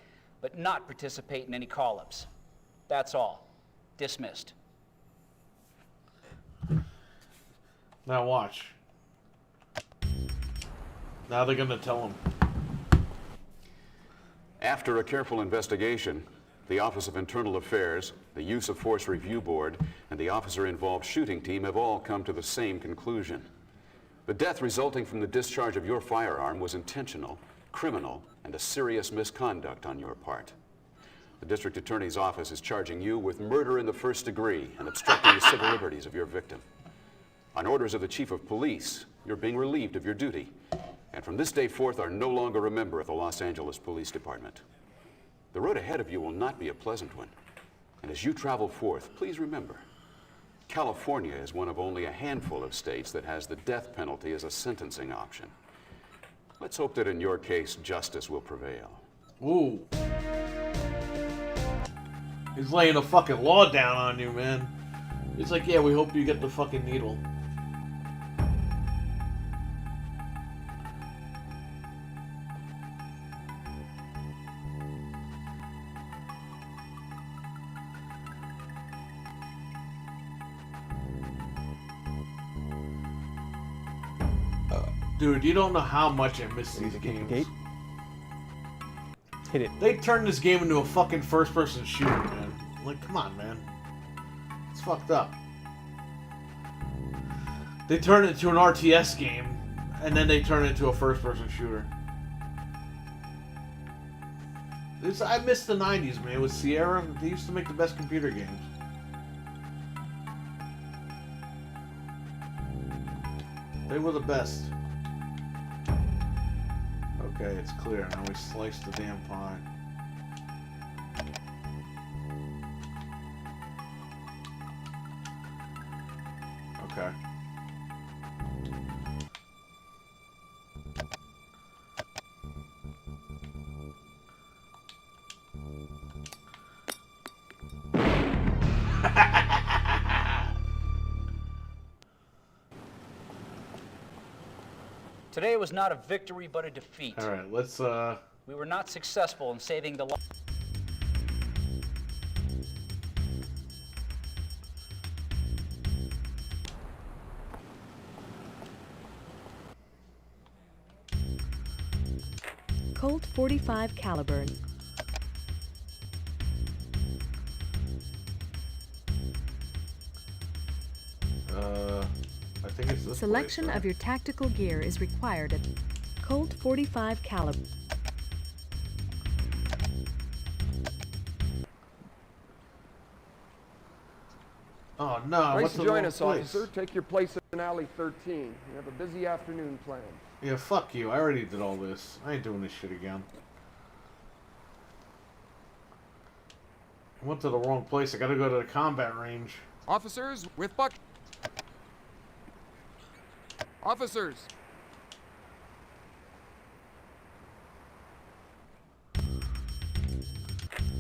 but not participate in any call-ups. That's all. Dismissed.
Now watch. Now they're gonna tell him.
After a careful investigation, the Office of Internal Affairs, the Use of Force Review Board, and the officer-involved shooting team have all come to the same conclusion. The death resulting from the discharge of your firearm was intentional, criminal, and a serious misconduct on your part. The District Attorney's Office is charging you with murder in the first degree and obstructing the civil liberties of your victim. On orders of the Chief of Police, you're being relieved of your duty, and from this day forth are no longer a member of the Los Angeles Police Department. The road ahead of you will not be a pleasant one, and as you travel forth, please remember, California is one of only a handful of states that has the death penalty as a sentencing option. Let's hope that in your case, justice will prevail.
Ooh. He's laying a fucking law down on you, man. He's like, yeah, we hope you get the fucking needle. Dude, you don't know how much I miss these games.
Hit it.
They turned this game into a fucking first-person shooter, man. Like, come on, man. It's fucked up. They turned it into an RTS game, and then they turned it into a first-person shooter. I miss the 90s, man. With Sierra, they used to make the best computer games. They were the best. Okay, it's clear. Now we slice the damn pie. Okay.
Today was not a victory, but a defeat.
All right, let's
We were not successful in saving the life.
Colt .45 caliber.
I think it's this
Selection
place, right?
of your tactical gear is required at Colt .45 caliber.
Oh no! I
Nice
went
to
the
join
wrong
us,
place.
officer. Take your place in alley 13. We have a busy afternoon planned.
Yeah, fuck you. I already did all this. I ain't doing this shit again. I went to the wrong place. I gotta go to the combat range.
Officers with buck. Officers.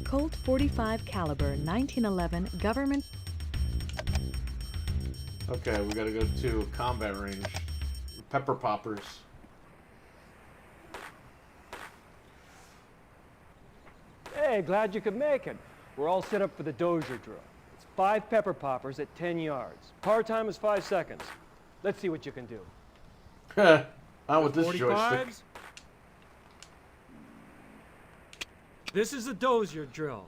Colt .45 caliber 1911 government.
Okay, we gotta go to combat range. Pepper poppers.
Hey, glad you could make it. We're all set up for the Dozier drill. It's 5 pepper poppers at 10 yards. Power time is 5 seconds. Let's see what you can do.
Not with this joystick.
45s. This is the Dozier drill.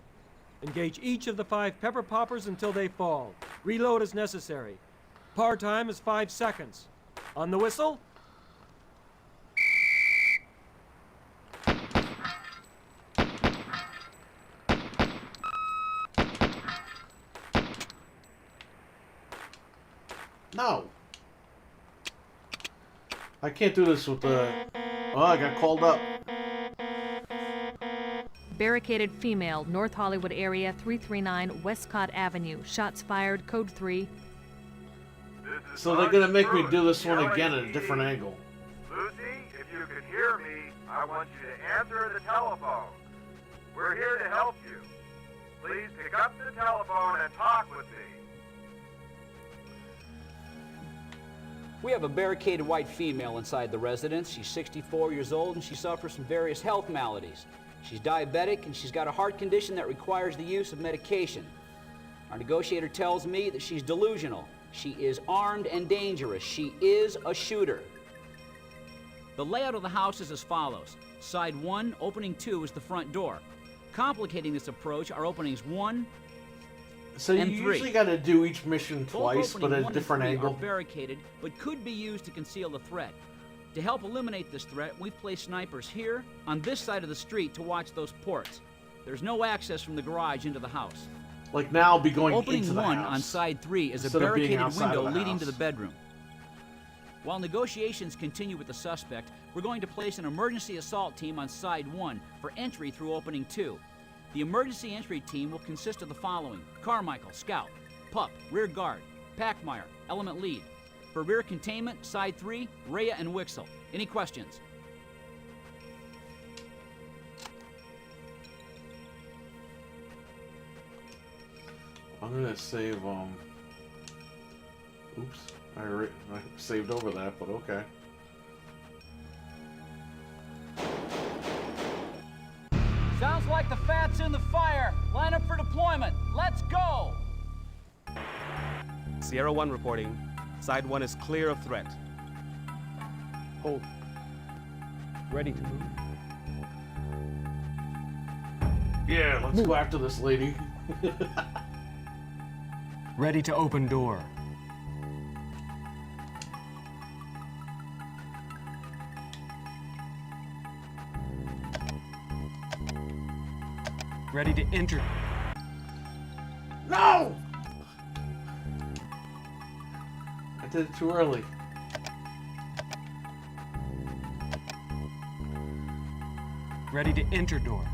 Engage each of the 5 pepper poppers until they fall. Reload as necessary. Power time is 5 seconds. On the whistle?
No. I can't do this with the... Oh, I got called up.
Barricaded female, North Hollywood area, 339 Westcott Avenue. Shots fired, code 3.
So they're gonna make me do this one again at a different angle.
Lucy, if you can hear me, I want you to answer the telephone. We're here to help you. Please pick up the telephone and talk with me.
We have a barricaded white female inside the residence. She's 64 years old and she suffers from various health maladies. She's diabetic and she's got a heart condition that requires the use of medication. Our negotiator tells me that she's delusional. She is armed and dangerous. She is a shooter. The layout of the house is as follows. Side 1, opening 2 is the front door. Complicating this approach are openings 1
So you
and 3.
usually got to do each mission twice,
Both
but at
opening
a
1
different
and 3
angle.
are barricaded, but could be used to conceal the threat. To help eliminate this threat, we've placed snipers here, on this side of the street, to watch those ports. There's no access from the garage into the house.
Like now, I'll be going
Opening
into the
1
house
on side 3 is a
instead of being
barricaded
outside
window
of the
leading
house.
to the bedroom. While negotiations continue with the suspect, we're going to place an emergency assault team on side 1 for entry through opening 2. The emergency entry team will consist of the following: Carmichael, scout; Pup, rear guard; Packmeyer, element lead. For rear containment, side 3, Rhea and Wixel. Any questions?
I'm gonna save, oops, I saved over that, but okay.
Sounds like the fat's in the fire. Line up for deployment. Let's go!
Sierra 1 reporting. Side 1 is clear of threat.
Hold. Ready to move.
Yeah, let's go after this lady.
Ready to open door. Ready to enter.
No! I did it too early.
Ready to enter door.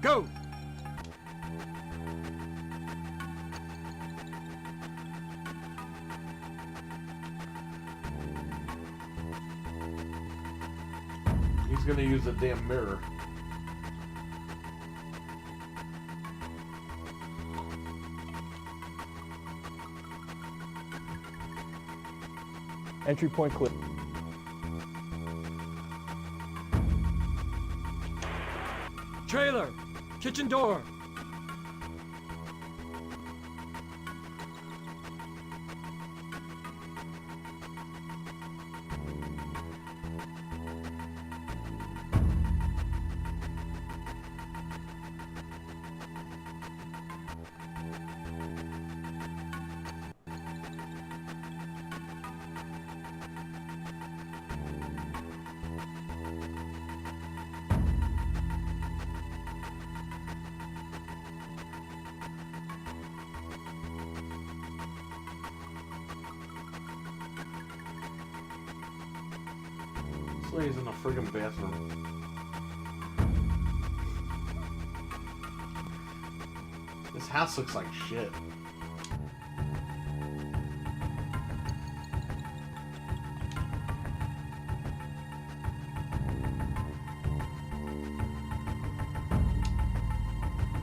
Go!
He's gonna use the damn mirror.
Entry point clear. Trailer! Kitchen door!
This lady's in the friggin' bathroom. This house looks like shit.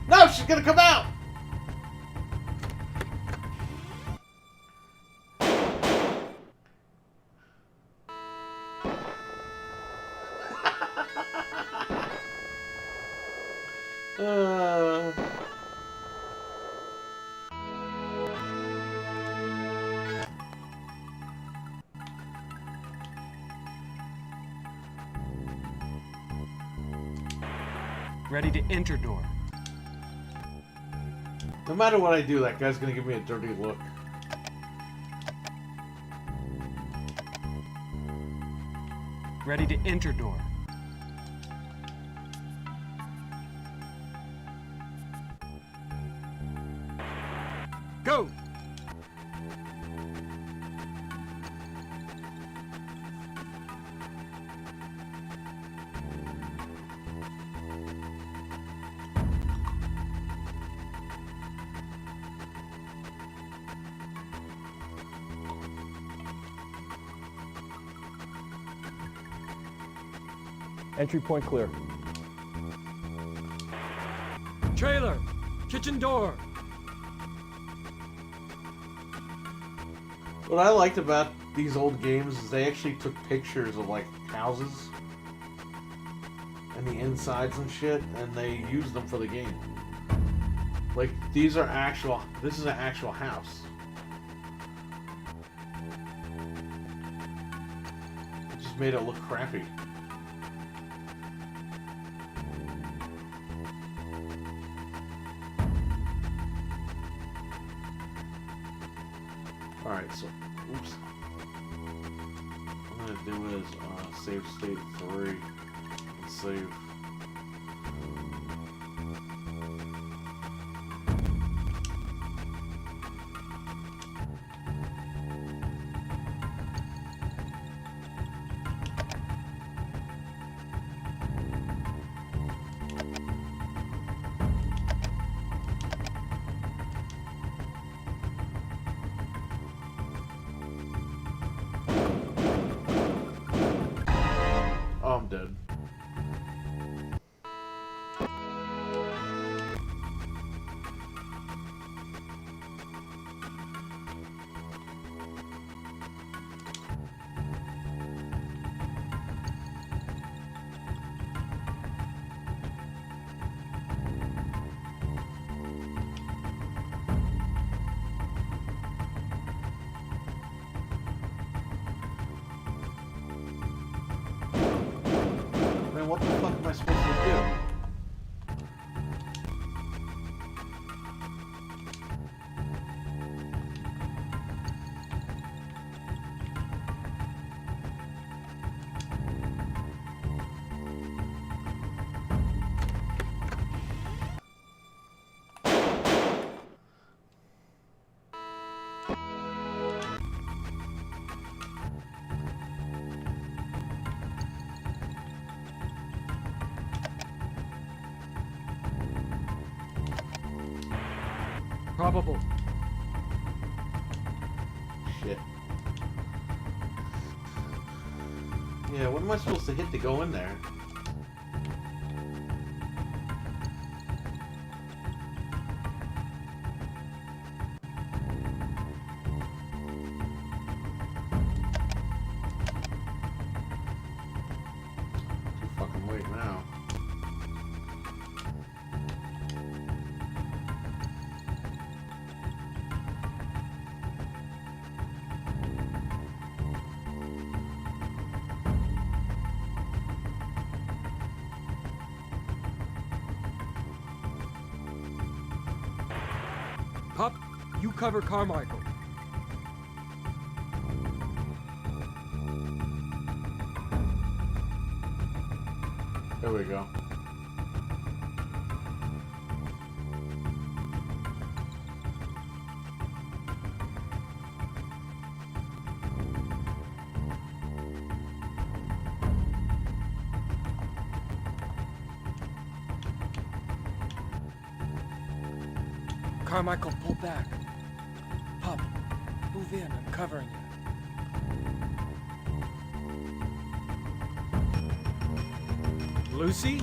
No, she's gonna come out!
Ready to enter door.
No matter what I do, that guy's gonna give me a dirty look.
Ready to enter door. Go!
Entry point clear.
Trailer! Kitchen door!
What I liked about these old games is they actually took pictures of like houses and the insides and shit, and they used them for the game. Like these are actual. This is an actual house. It just made it look crappy. Alright, so, oops. What I'm gonna do is, save state 3, and save. Oh, I'm dead. Man, what the fuck am I supposed to do?
Probable.
Shit. Yeah, what am I supposed to hit to go in there? Too fucking late now.
Pup, you cover Carmichael.
There we go.
Carmichael, pull back. Pup, move in. I'm covering you. Lucy?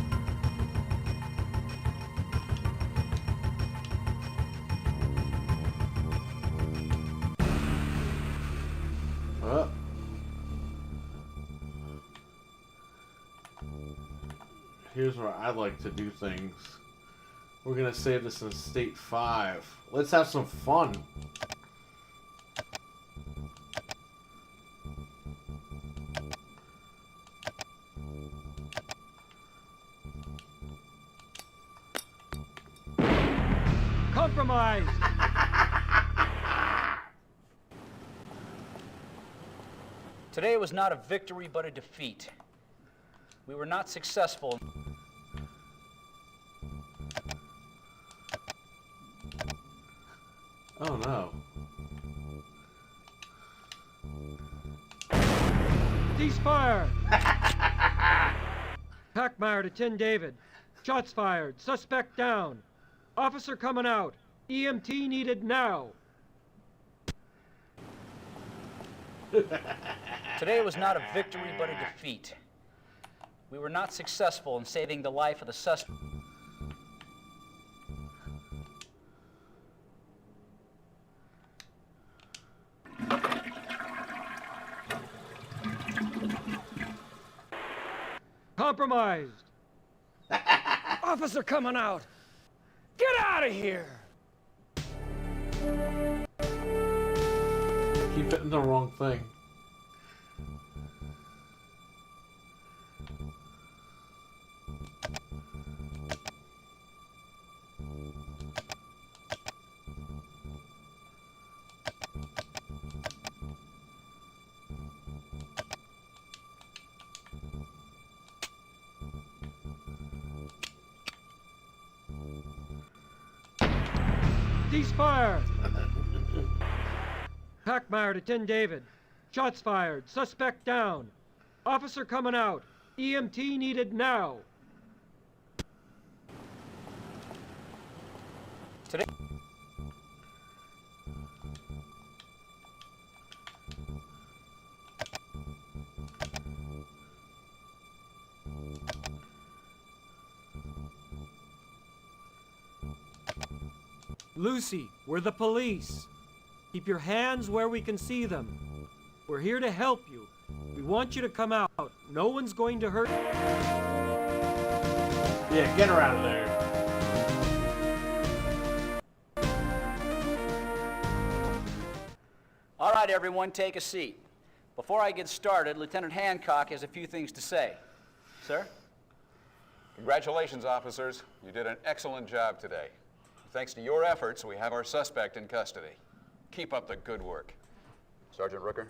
Here's where I like to do things. We're gonna save this in state 5. Let's have some fun.
Come! Compromise!
Today was not a victory, but a defeat. We were not successful.
Oh no.
Ceasefire! Packmeyer to 10 David. Shots fired. Suspect down. Officer coming out. EMT needed now.
Today was not a victory, but a defeat. We were not successful in saving the life of the suspect.
Compromised. Officer coming out. Get out of here.
Keep hitting the wrong thing.
Ceasefire! Packmeyer to 10 David. Shots fired. Suspect down. Officer coming out. EMT needed now.
Today.
Lucy, we're the police. Keep your hands where we can see them. We're here to help you. We want you to come out. No one's going to hurt.
Yeah, get her out of there.
All right, everyone, take a seat. Before I get started, Lieutenant Hancock has a few things to say. Sir?
Congratulations, officers. You did an excellent job today. Thanks to your efforts, we have our suspect in custody. Keep up the good work. Sergeant Rooker?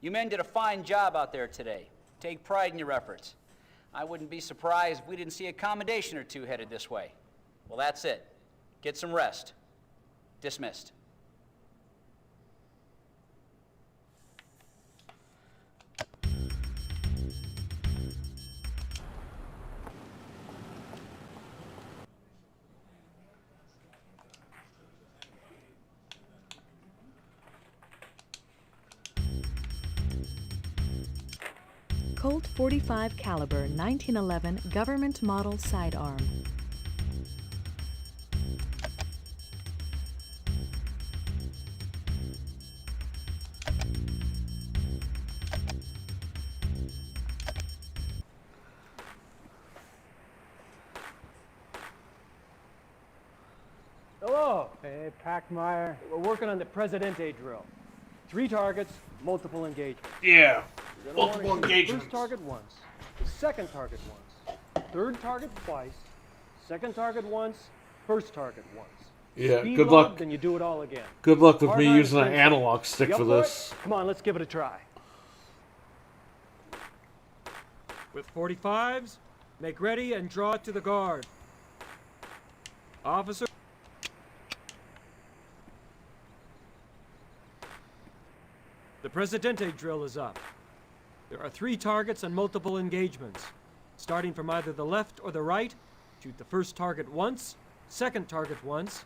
You men did a fine job out there today. Take pride in your efforts. I wouldn't be surprised if we didn't see a commendation or two headed this way. Well, that's it. Get some rest. Dismissed.
Colt .45 caliber 1911 government model sidearm.
Hello. Hey, Packmeyer. We're working on the Presidente drill. 3 targets, multiple engagements.
Yeah.
You're gonna
Multiple
wanna shoot
engagements.
The first target once, the second target once, third target twice, second target once, first target once.
Yeah,
Speed
good
load,
luck.
Then you do it all again.
Good luck with
Hard
me
time
using an
is
analog stick
You
for
up
this.
it? Come on, let's give it a try. With 45s, make ready and draw to the guard. Officer. The Presidente drill is up. There are 3 targets and multiple engagements. Starting from either the left or the right, shoot the first target once, second target once,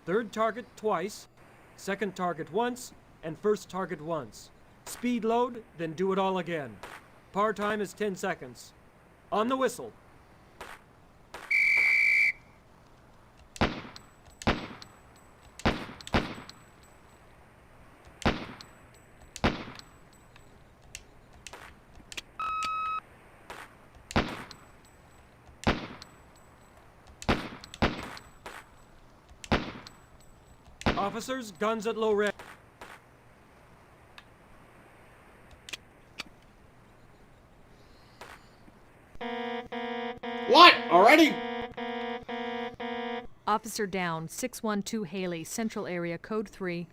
third target twice, second target once, and first target once. Speed load, then do it all again. Par time is 10 seconds. On the whistle. Officers, guns at low ready.
What? Already?
Officer down, 612 Haley, Central Area, Code 3.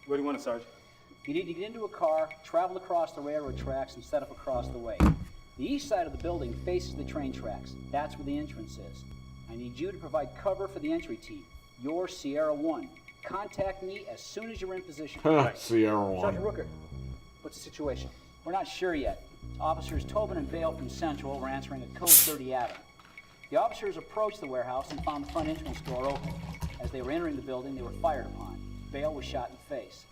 What do you want, Sarge?
You need to get into a car, travel across the railroad tracks, and set up across the way. The east side of the building faces the train tracks. That's where the entrance is. I need you to provide cover for the entry team. You're Sierra 1. Contact me as soon as you're in position.
Sierra 1.
Sergeant Rooker, what's the situation? We're not sure yet. Officers Tobin and Bale from Central were answering at Code 30 Avenue. The officers approached the warehouse and found the front entrance door open. As they were entering the building, they were fired upon. Bale was shot in the face.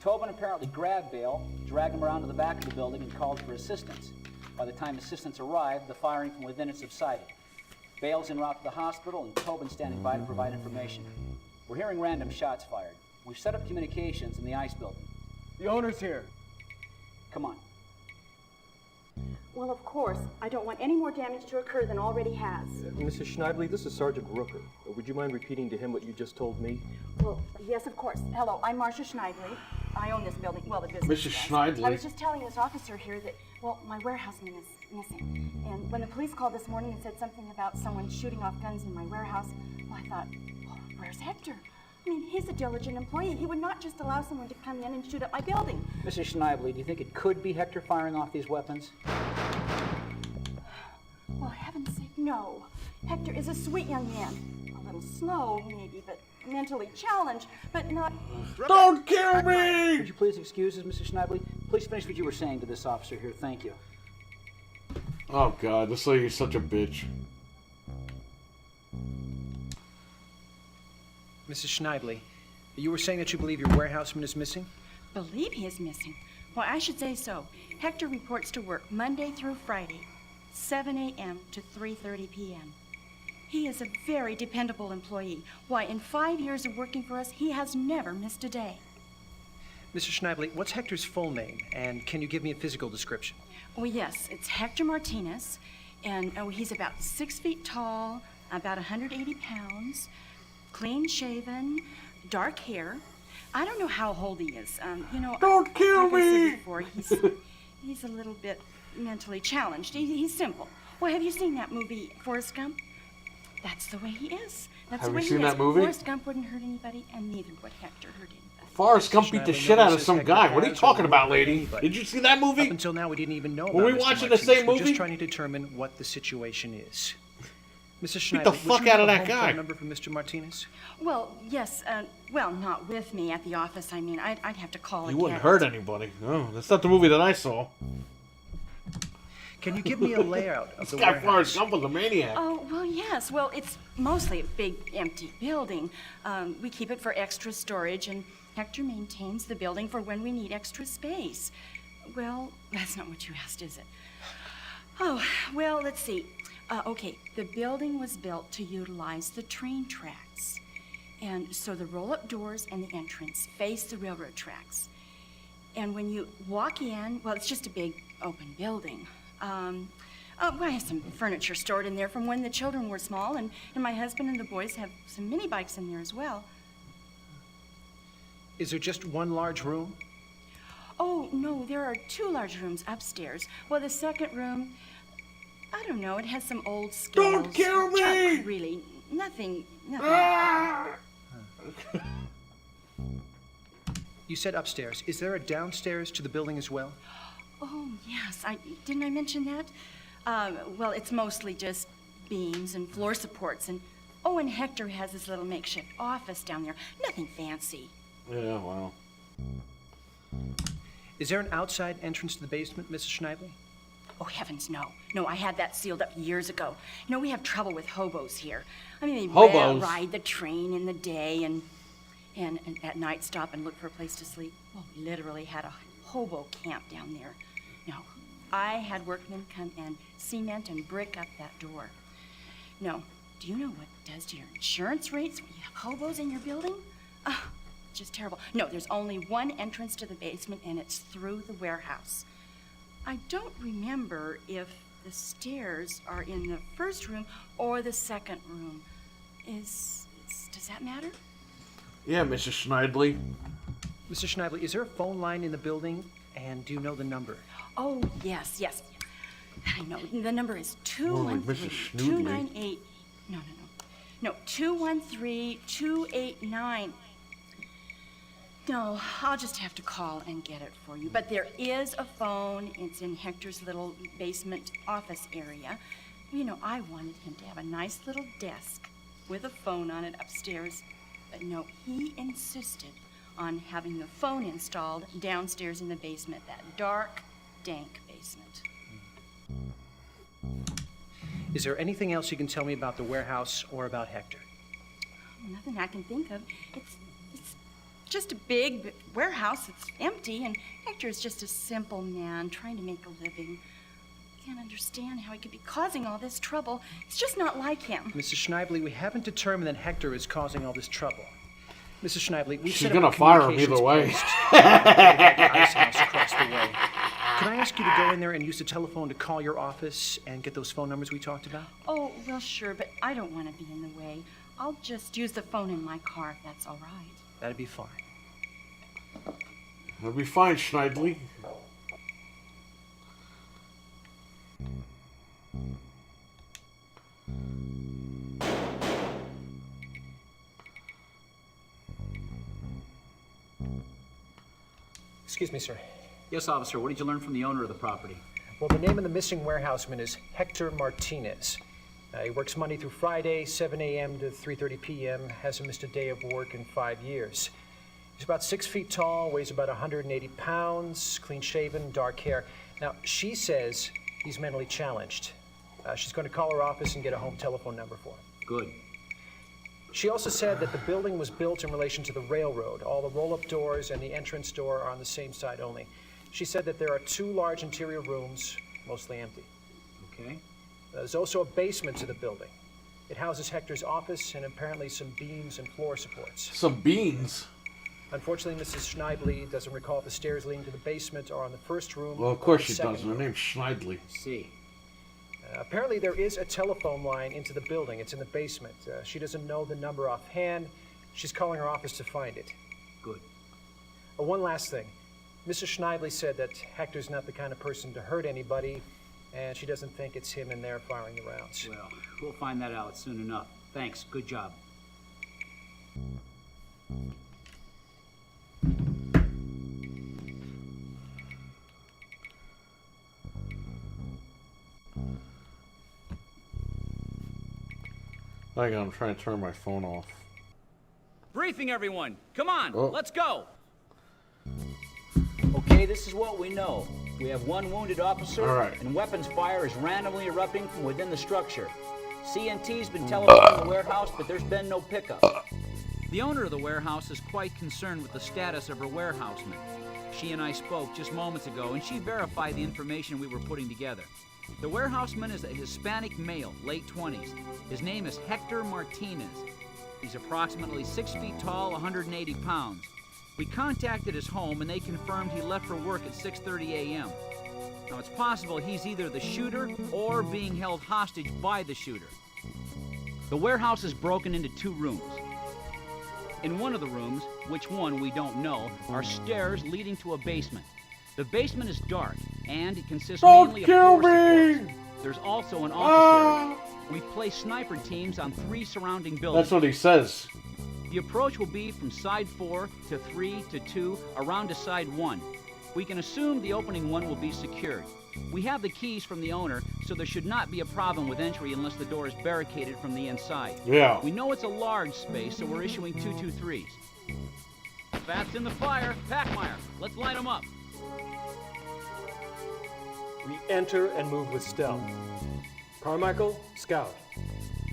Tobin apparently grabbed Bale, dragged him around to the back of the building, and called for assistance. By the time assistance arrived, the firing from within had subsided. Bale's en route to the hospital, and Tobin's standing by to provide information. We're hearing random shots fired. We've set up communications in the ice building.
The owner's here.
Come on.
Well, of course. I don't want any more damage to occur than already has.
Mrs. Schneidley, this is Sergeant Rooker. Would you mind repeating to him what you just told me?
Well, yes, of course. Hello, I'm Marcia Schneidley. I own this building. Well, the business.
Mrs. Schneidley.
I was just telling this officer here that, well, my warehouseman is missing. And when the police called this morning and said something about someone shooting off guns in my warehouse, well, I thought, oh, where's Hector? I mean, he's a diligent employee. He would not just allow someone to come in and shoot up my building.
Mrs. Schneidley, do you think it could be Hector firing off these weapons?
Well, heaven's sake, no. Hector is a sweet young man. A little slow, maybe, but mentally challenged, but not...
Don't kill me!
Would you please excuse us, Mrs. Schneidley? Please finish what you were saying to this officer here. Thank you.
Oh, God, this lady's such a bitch.
Mrs. Schneidley, you were saying that you believe your warehouseman is missing?
Believe he is missing? Why, I should say so. Hector reports to work Monday through Friday, 7 a.m. to 3:30 p.m. He is a very dependable employee. Why, in 5 years of working for us, he has never missed a day.
Mrs. Schneidley, what's Hector's full name, and can you give me a physical description?
Oh, yes, it's Hector Martinez, and he's about 6 feet tall, about 180 pounds, clean-shaven, dark hair. I don't know how old he is.
Don't kill
like I said
me!
before, he's a little bit mentally challenged. He's simple. Well, have you seen that movie, Forrest Gump? That's the way he is. That's
Have
the way
you seen
he is.
that movie?
Forrest Gump wouldn't hurt anybody, and neither would Hector hurt anybody.
Forrest Gump beat the shit out of some guy. What are you talking about, lady? Did you see that movie?
Up until now, we didn't even know
Were
about
we
Mr.
watching the
Martinez.
same
We're
movie?
just trying to determine what the situation is. Mrs.
Beat the
Schneidley,
fuck
would you
out
have
of
a
that
home
guy.
phone number for Mr. Martinez?
Well, yes. Well, not with me at the office. I mean, I'd have to call
You
again.
wouldn't hurt anybody. No, that's not the movie that I saw.
Can you give me a layout of the
This guy
warehouse?
Forrest Gump was a maniac.
Oh, well, yes. Well, it's mostly a big, empty building. We keep it for extra storage, and Hector maintains the building for when we need extra space. Well, that's not what you asked, is it? Oh, well, let's see. Okay, the building was built to utilize the train tracks. And so the roll-up doors and the entrance face the railroad tracks. And when you walk in, well, it's just a big open building. I have some furniture stored in there from when the children were small, and my husband and the boys have some mini bikes in there as well.
Is there just one large room?
Oh, no, there are 2 large rooms upstairs. Well, the second room, I don't know, it has some old scales.
Don't kill me!
Junk, really. Nothing.
You said upstairs. Is there a downstairs to the building as well?
Oh, yes. Didn't I mention that? Well, it's mostly just beams and floor supports. And Hector has his little makeshift office down there. Nothing fancy.
Yeah, well.
Is there an outside entrance to the basement, Mrs. Schneidley?
Oh, heavens, no. No, I had that sealed up years ago. You know, we have trouble with hobos here. I mean, they
Hobos?
ride the train in the day and at night stop and look for a place to sleep. Well, we literally had a hobo camp down there. No, I had workmen come and cement and brick up that door. No, do you know what it does to your insurance rates when you have hobos in your building? Oh, just terrible. No, there's only one entrance to the basement, and it's through the warehouse. I don't remember if the stairs are in the first room or the second room. Does that matter?
Yeah, Mrs. Schneidley.
Mrs. Schneidley, is there a phone line in the building, and do you know the number?
Oh, yes. I know. The number is
More like Mrs.
213-298. No. No, 213-289. No, I'll just have to call and get it for you. But there is a phone. It's in Hector's little basement office area. You know, I wanted him to have a nice little desk with a phone on it upstairs. But no, he insisted on having the phone installed downstairs in the basement, that dark, dank basement.
Is there anything else you can tell me about the warehouse or about Hector?
Nothing I can think of. It's just a big warehouse. It's empty, and Hector's just a simple man trying to make a living. I can't understand how he could be causing all this trouble. It's just not like him.
Mrs. Schneibly, we haven't determined that Hector is causing all this trouble. Mrs. Schneibly, we've
She's
set
gonna
up a
fire him either way.
communications post at the ice house across the way. Can I ask you to go in there and use the telephone to call your office and get those phone numbers we talked about?
Oh, well, sure, but I don't want to be in the way. I'll just use the phone in my car if that's all right.
That'd be fine.
That'll be fine, Schneidley.
Excuse me, sir.
Yes, officer. What did you learn from the owner of the property?
Well, the name of the missing warehouseman is Hector Martinez. He works Monday through Friday, 7 a.m. to 3:30 p.m., hasn't missed a day of work in 5 years. He's about 6 feet tall, weighs about 180 pounds, clean-shaven, dark hair. Now, she says he's mentally challenged. She's going to call her office and get a home telephone number for him.
Good.
She also said that the building was built in relation to the railroad. All the roll-up doors and the entrance door are on the same side only. She said that there are 2 large interior rooms, mostly empty.
Okay.
There's also a basement to the building. It houses Hector's office and apparently some beams and floor supports.
Some beams?
Unfortunately, Mrs. Schneibly doesn't recall if the stairs leading to the basement are on the first room.
Well, of course she doesn't. Her name's Schneidley.
See.
Apparently, there is a telephone line into the building. It's in the basement. She doesn't know the number offhand. She's calling her office to find it.
Good.
One last thing. Mrs. Schneidley said that Hector's not the kind of person to hurt anybody, and she doesn't think it's him in there firing the rounds.
Well, we'll find that out soon enough. Thanks. Good job.
Hang on, I'm trying to turn my phone off.
Briefing, everyone. Come on, let's go.
Okay, this is what we know. We have 1 wounded officer,
All right.
and weapons fire is randomly erupting from within the structure. CNT's been telephoning the warehouse, but there's been no pickup.
The owner of the warehouse is quite concerned with the status of her warehouseman. She and I spoke just moments ago, and she verified the information we were putting together. The warehouseman is a Hispanic male, late 20s. His name is Hector Martinez. He's approximately 6 feet tall, 180 pounds. We contacted his home, and they confirmed he left for work at 6:30 a.m. Now, it's possible he's either the shooter or being held hostage by the shooter. The warehouse is broken into 2 rooms. In one of the rooms, which one we don't know, are stairs leading to a basement. The basement is dark, and it consists mainly of floor supports. There's also an office area. We've placed sniper teams on 3 surrounding buildings.
That's what he says.
The approach will be from side 4 to 3 to 2, around to side 1. We can assume the opening 1 will be secured. We have the keys from the owner, so there should not be a problem with entry unless the door is barricaded from the inside.
Yeah.
We know it's a large space, so we're issuing 223s. Fats in the fire. Packmeyer, let's line them up.
We enter and move with stealth. Carmichael, scout.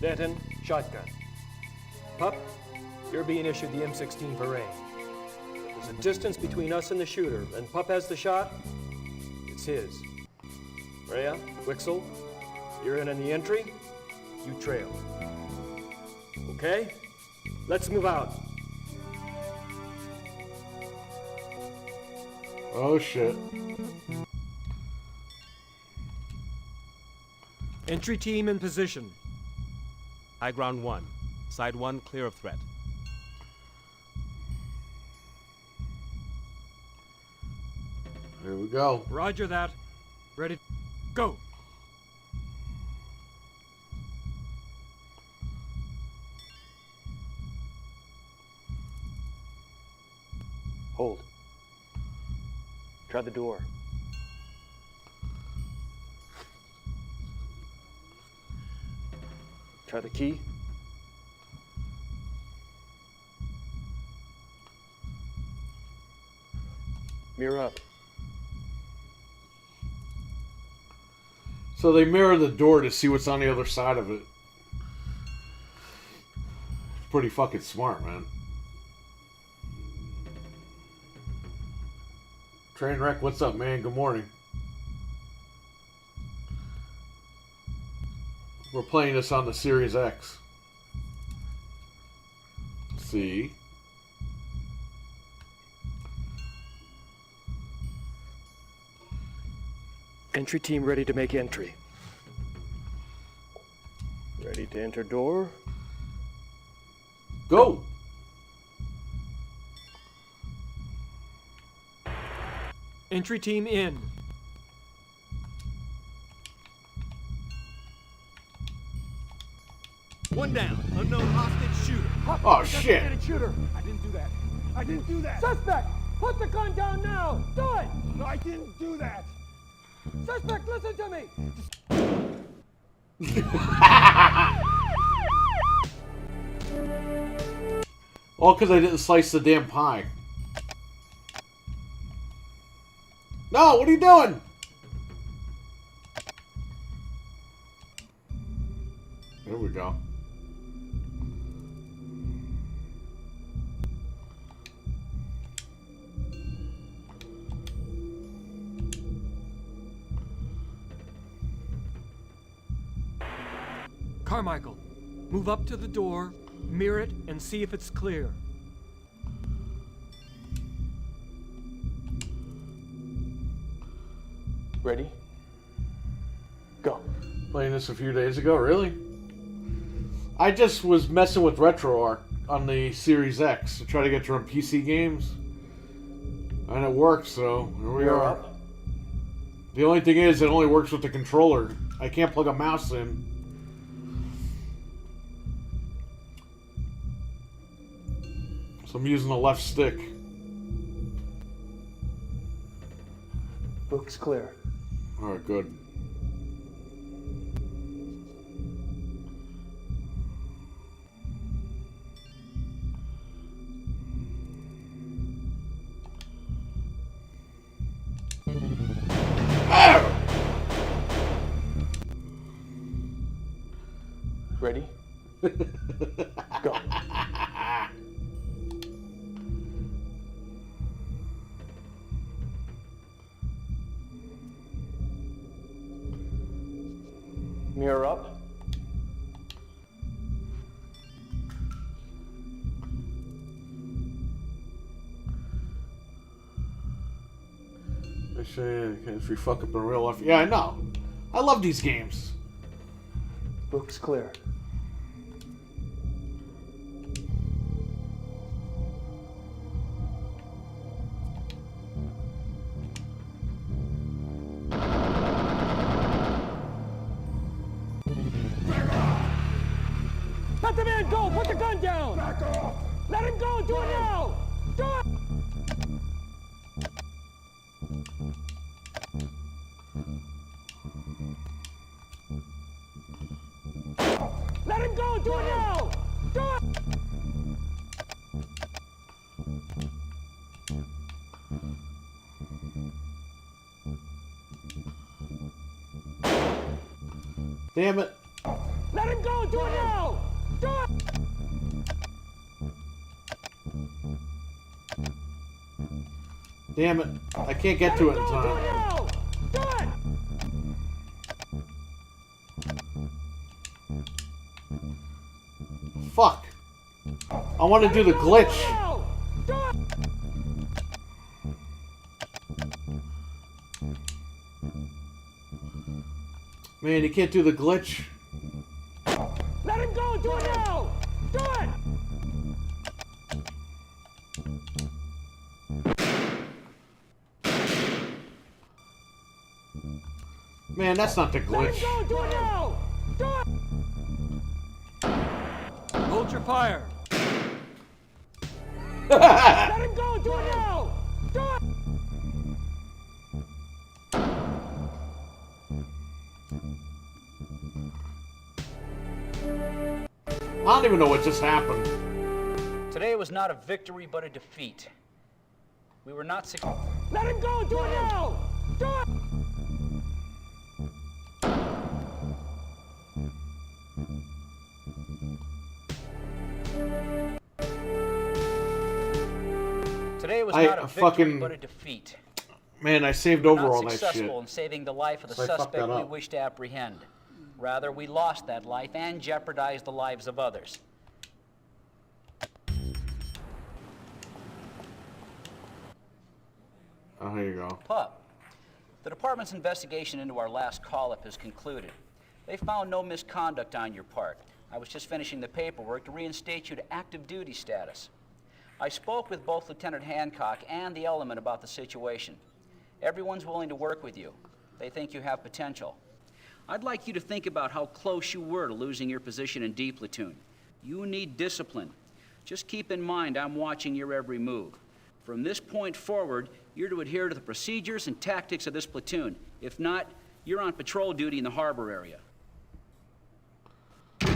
Denton, shotgun. Pup, you're being issued the M16 for aim. There's a distance between us and the shooter, and Pup has the shot. It's his. Rhea, Wixel, you're in on the entry. You trail. Okay? Let's move out.
Oh, shit.
Entry team in position. High ground 1. Side 1 clear of threat.
Here we go.
Roger that. Ready. Go.
Try the door. Try the key. Mirror up.
So they mirror the door to see what's on the other side of it. Pretty fucking smart, man. Trainwreck, what's up, man? Good morning. We're playing this on the Series X. See?
Entry team ready to make entry. Ready to enter door.
Go!
Entry team in.
One down. Unknown hostage shooter.
Oh, shit.
Shooter. I didn't do that. I didn't do that.
Suspect! Put the gun down now! Do it!
No, I didn't do that.
Suspect, listen to me!
All because I didn't slice the damn pie. No, what are you doing? There we go.
Carmichael, move up to the door, mirror it, and see if it's clear. Ready? Go.
Playing this a few days ago, really? I just was messing with RetroArch on the Series X to try to get to run PC games. And it worked, so here we
Mirror
are.
up.
The only thing is, it only works with the controller. I can't plug a mouse in. So I'm using the left stick.
Looks clear.
Alright, good.
Ready? Go. Mirror up.
I say if we fuck up in real life. Yeah, I know. I love these games.
Looks clear. Let the man go! Put the gun down! Back off! Let him go! Do it now! Do it! Let him go! Do it now! Do it!
Damn it.
Let him go! Do it now! Do it!
Damn it. I can't get to it in time.
Now! Do it!
Fuck. I want to do the glitch.
Now! Do it!
Man, you can't do the glitch.
Let him go! Do it now! Do it!
Man, that's not the
Let
glitch.
him go! Do it now! Do it! Hold your fire! Let him go! Do it now! Do it!
I don't even know what just happened.
Today was not a victory, but a defeat. We were not successful.
Let him go! Do it now! Do it!
Today was not a victory, but a defeat.
Man, I saved
We were
over
not
all that shit.
successful in saving the life of the
So I fucked
suspect
that
we
up.
wish to apprehend. Rather, we lost that life and jeopardized the lives of others.
Oh, here you go.
Pup, the department's investigation into our last call-up has concluded. They found no misconduct on your part. I was just finishing the paperwork to reinstate you to active duty status. I spoke with both Lieutenant Hancock and the element about the situation. Everyone's willing to work with you. They think you have potential. I'd like you to think about how close you were to losing your position in D platoon. You need discipline. Just keep in mind I'm watching your every move. From this point forward, you're to adhere to the procedures and tactics of this platoon. If not, you're on patrol duty in the harbor area.
The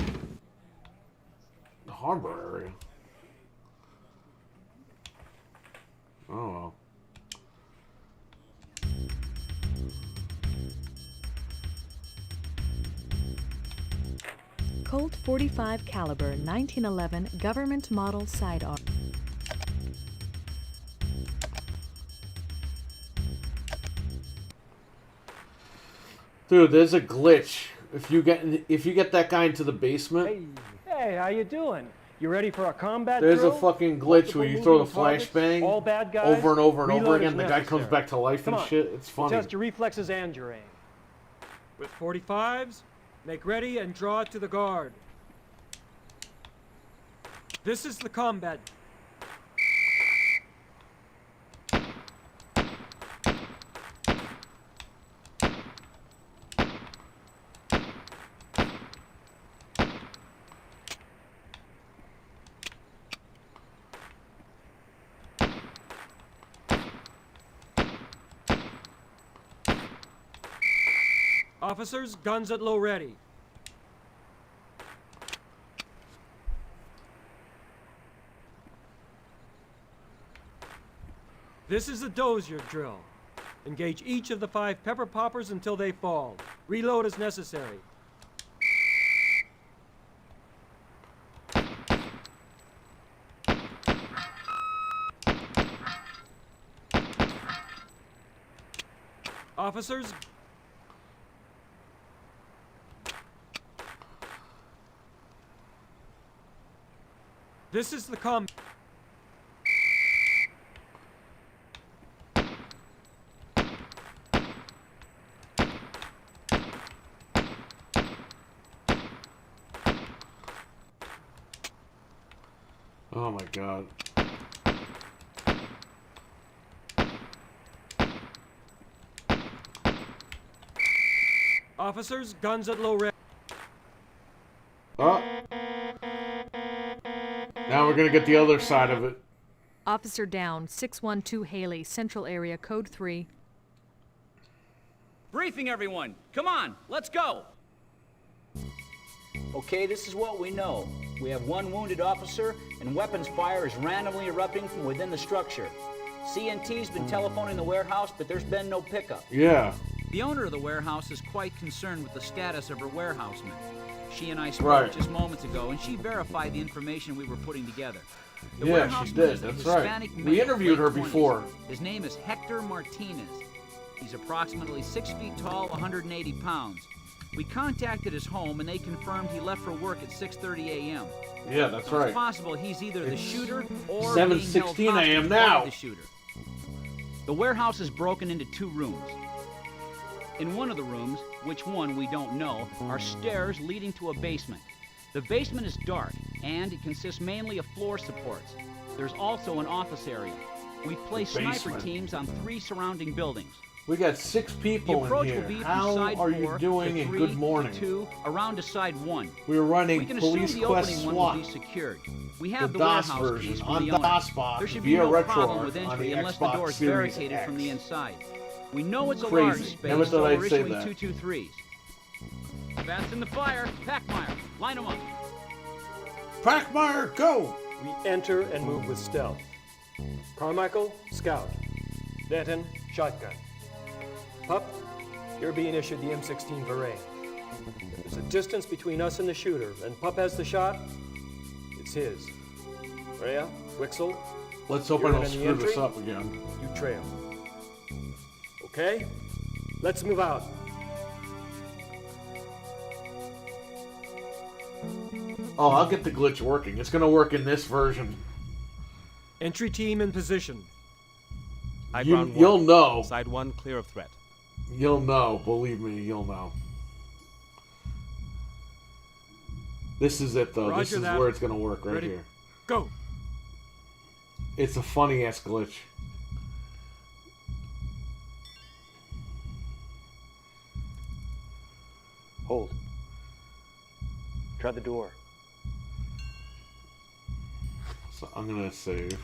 harbor area. Oh well.
Colt .45 caliber 1911 government model sidearm.
Dude, there's a glitch. If you get that guy into the basement,
Hey, how you doing? You ready for a combat
there's
drill?
a fucking glitch where you throw the flashbang
all bad guys,
over and over and over
reload
again.
as
The guy comes
necessary.
back to life
Come
and
on.
shit. It's
We'll
funny.
test your reflexes and your aim.
With 45s, make ready and draw to the guard. This is the combat. Officers, guns at low ready. This is the dozier drill. Engage each of the 5 pepper poppers until they fall. Reload as necessary. Officers, this is the
Oh my god.
Officers, guns at low ready.
Oh. Now we're gonna get the other side of it.
Officer down, 612 Haley, Central Area, Code 3.
Briefing, everyone. Come on, let's go.
Okay, this is what we know. We have 1 wounded officer, and weapons fire is randomly erupting from within the structure. CNT's been telephoning the warehouse, but there's been no pickup.
Yeah.
The owner of the warehouse is quite concerned with the status of her warehouseman. She and I spoke
Right.
just moments ago, and she verified the information we were putting together. The
Yeah,
warehouseman
she did.
is a
That's right.
Hispanic
We
male,
interviewed her
late 20s.
before.
His name is Hector Martinez. He's approximately 6 feet tall, 180 pounds. We contacted his home, and they confirmed he left for work at 6:30 a.m.
Yeah, that's
So
right.
It's possible he's either the shooter or
7:16
being held
a.m.
hostage
now.
by the shooter. The warehouse is broken into 2 rooms. In one of the rooms, which one we don't know, are stairs leading to a basement. The basement is dark, and it consists mainly of floor supports. There's also an office area. We've placed
The
sniper
basement.
teams on 3 surrounding buildings.
We got 6
The
people
approach
in
will be
here.
from
How
side
are
4
you doing?
to
And
3
good morning.
to 2, around to side 1.
We're running
We can
Police
assume the
Quest
opening one
SWAT.
will be secured. We have
The
the
DOS
warehouse
version
keys
on
from the owner.
DOSBox
There should be
via
no problem
RetroArch
with
on
entry
the
unless the
Xbox
door is
Series
barricaded from
X.
the inside. We know it's a
Crazy.
large space,
Never
so
thought I'd
we're
say
issuing
that.
223s. Fast in the fire. Packmeyer, line them up.
Packmeyer, go!
We enter and move with stealth. Carmichael, scout. Denton, shotgun. Pup, you're being issued the M16 Beret. There's a distance between us and the shooter, and Pup has the shot. It's his. Rhea, Wixel.
Let's hope I
you're
don't
in the
screw this
entry.
up again.
You trail. Okay? Let's move out.
Oh, I'll get the glitch working. It's gonna work in this version.
Entry team in position.
High ground one.
You'll know.
Side 1 clear of threat.
You'll know. Believe me, you'll know. This is it, though.
Roger
this is
that.
where it's gonna work right
Ready.
here.
Go.
It's a funny-ass glitch.
Hold. Try the door.
So I'm gonna save.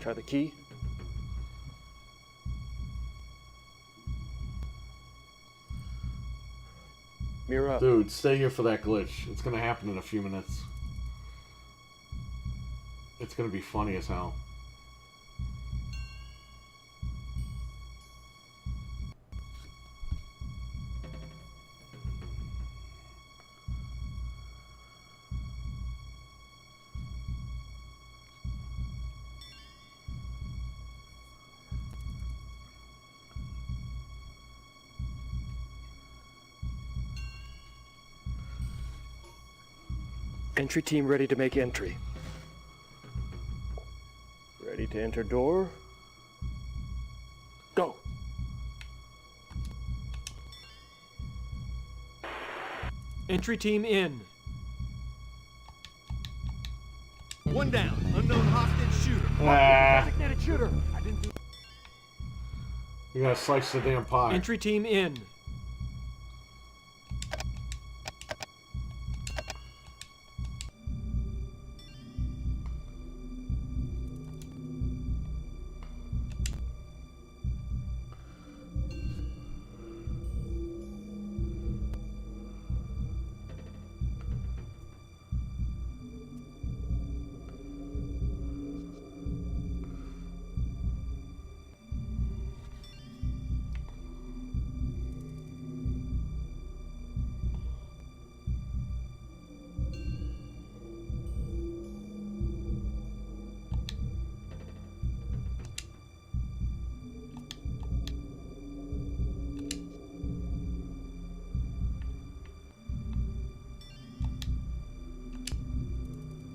Try the key. Mirror up.
Dude, stay here for that glitch. It's gonna happen in a few minutes. It's gonna be funny as hell.
Entry team ready to make entry. Ready to enter door. Go.
Entry team in.
One down. Unknown hostage shooter.
Ah.
Designated shooter. I didn't do.
You gotta slice the damn pie.
Entry team in.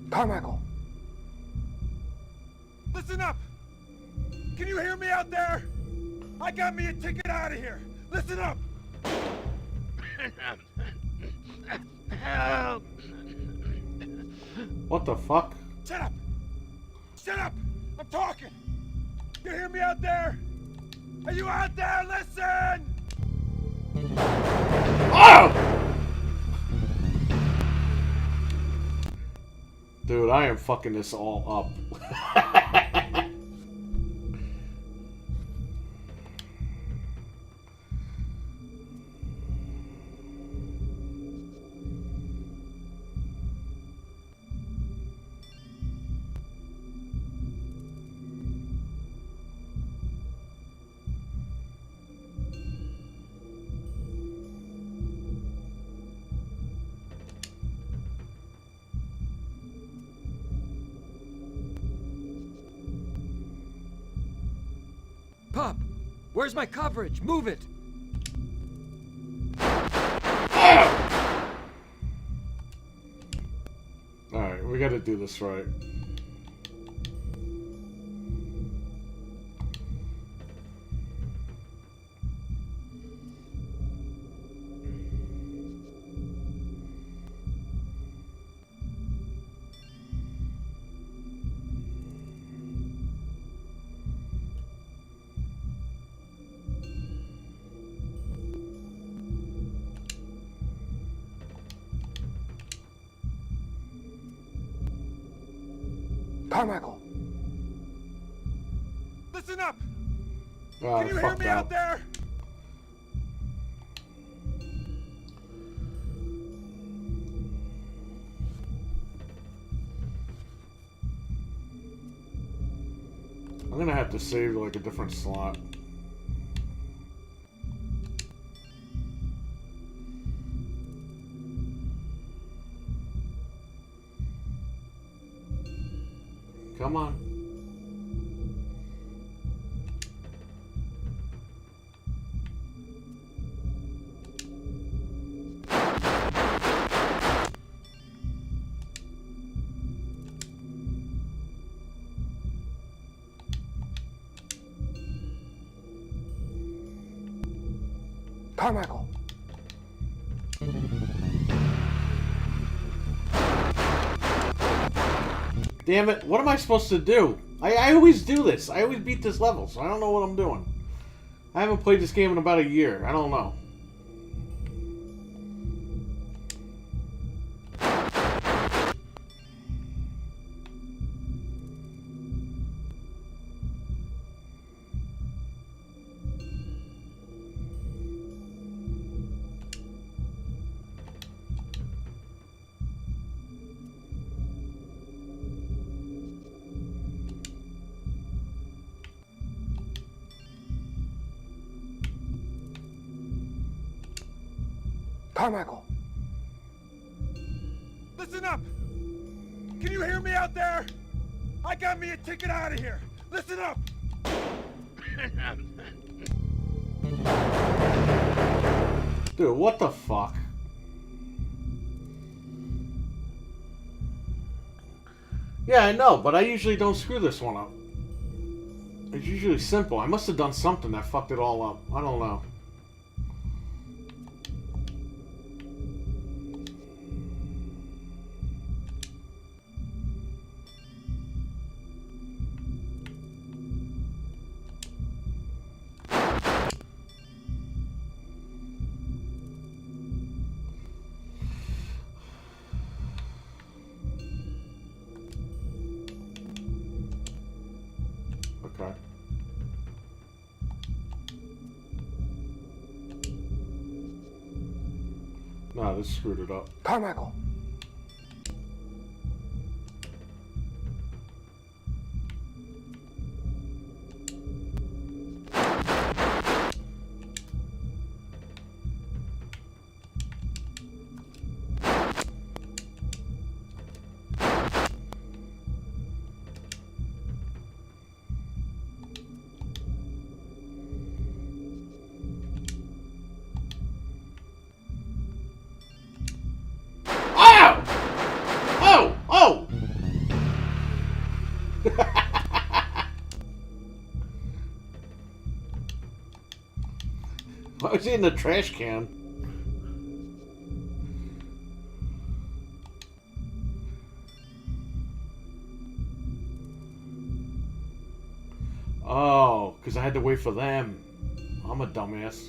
Carmichael.
Listen up! Can you hear me out there? I got me a ticket out of here. Listen up! Help!
What the fuck?
Shut up! Shut up! I'm talking! You hear me out there? Are you out there? Listen!
Oh! Dude, I am fucking this all up.
Pup, where's my coverage? Move it.
Alright, we gotta do this right.
Carmichael.
Listen up!
Oh,
Can you hear
fuck
me
that.
out there?
I'm gonna have to save like a different slot. Come on.
Carmichael.
Damn it, what am I supposed to do? I always do this. I always beat this level, so I don't know what I'm doing. I haven't played this game in about a year. I don't know.
Carmichael. Listen up! Can you hear me out there? I got me a ticket out of here. Listen up!
Dude, what the fuck? Yeah, I know, but I usually don't screw this one up. It's usually simple. I must have done something that fucked it all up. I don't know. Okay. No, this screwed it up.
Carmichael.
Why was he in the trash can? Oh, because I had to wait for them. I'm a dumbass.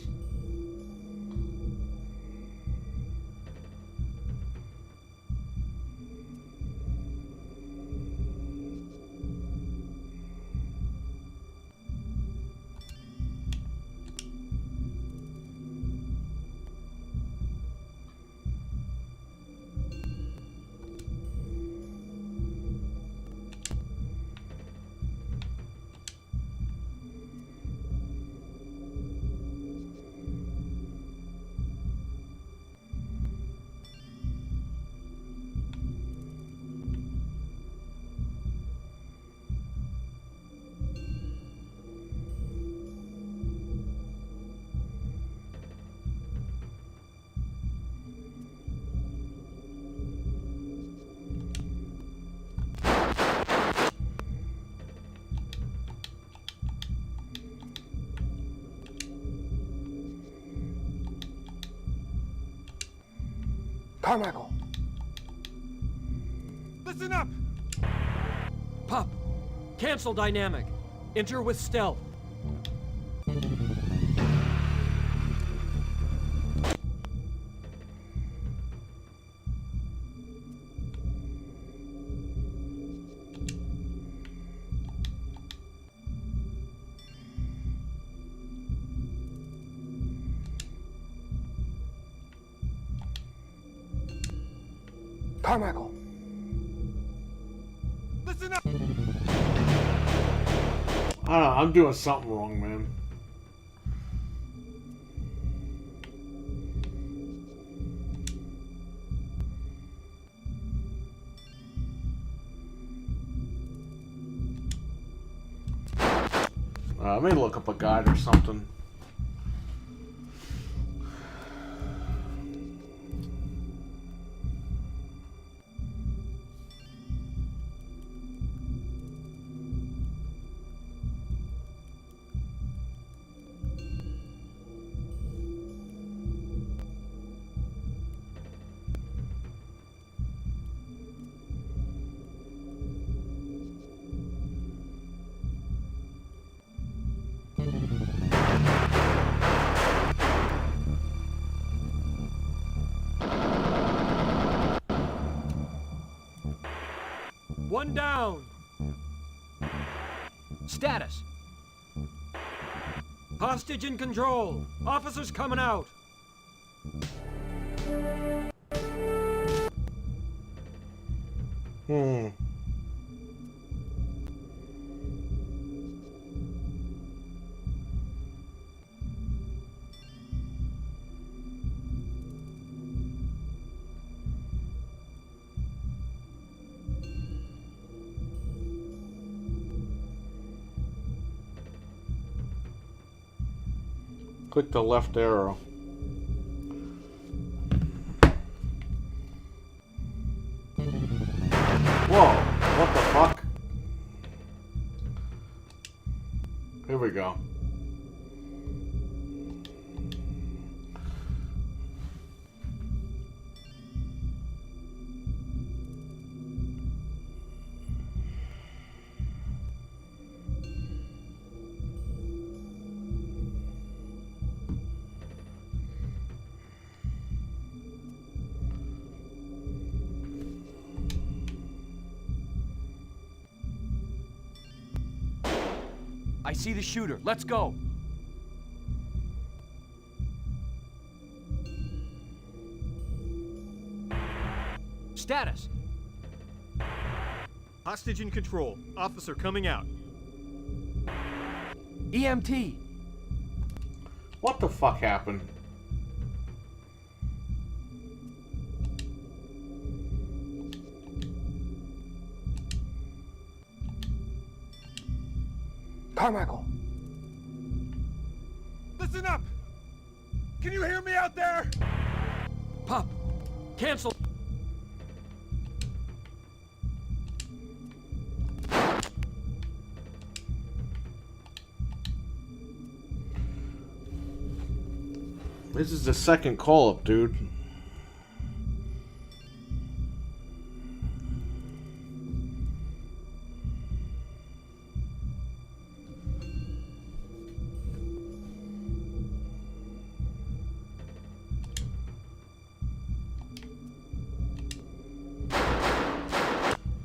Carmichael. Listen up!
Pup, cancel dynamic. Enter with stealth.
Carmichael. Listen up!
I don't know, I'm doing something wrong, man. Let me look up a guide or something.
One down.
Status.
Hostage in control. Officers coming out.
Click the left arrow. Whoa, what the fuck? Here we go.
I see the shooter. Let's go. Status.
Hostage in control. Officer coming out.
EMT.
What the fuck happened?
Carmichael. Listen up! Can you hear me out there?
Pop, cancel.
This is the second call-up, dude.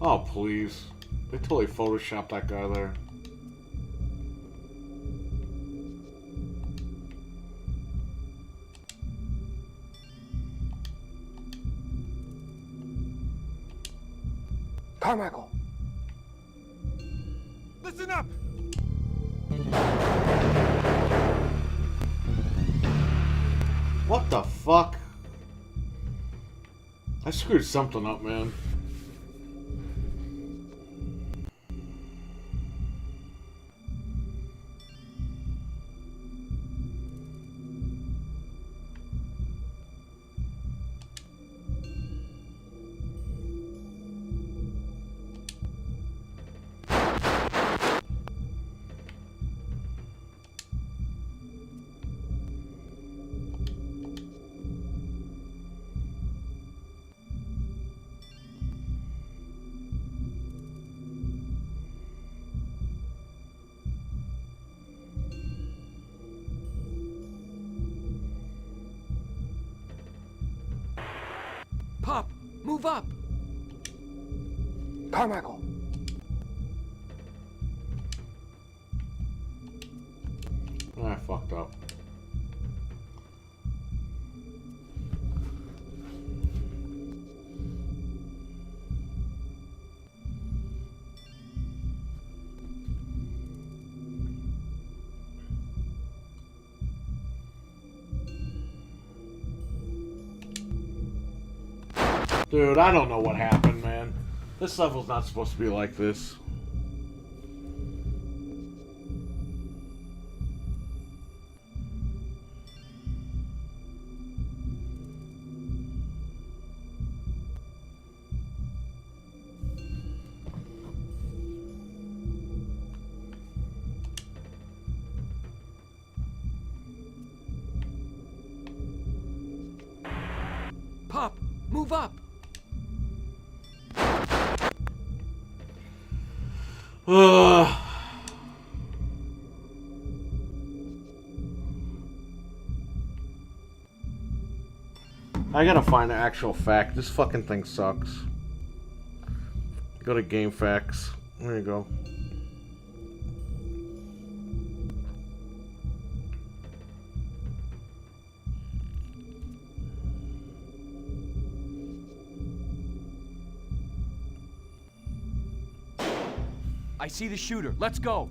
Oh, please. They totally photoshopped that guy there.
Carmichael. Listen up!
What the fuck? I screwed something up, man.
Pop, move up.
Carmichael.
I fucked up. Dude, I don't know what happened, man. This level's not supposed to be like this.
Pop, move up.
I gotta find an actual fact. This fucking thing sucks. Go to game facts. There you go.
I see the shooter. Let's go.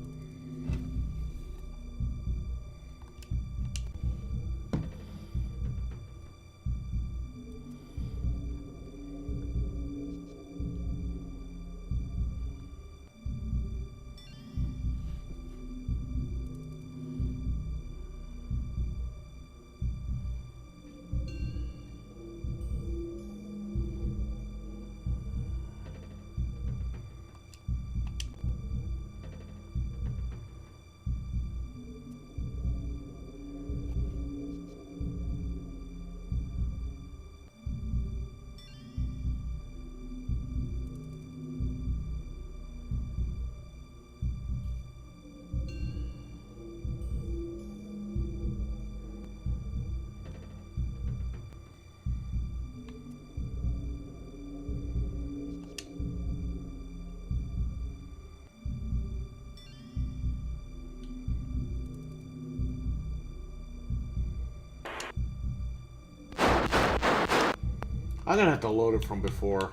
I'm gonna have to load it from before.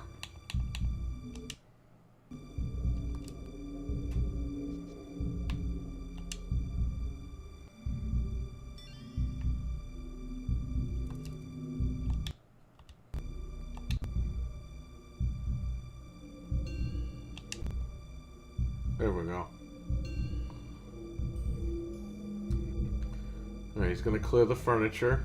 There we go. Alright, he's gonna clear the furniture.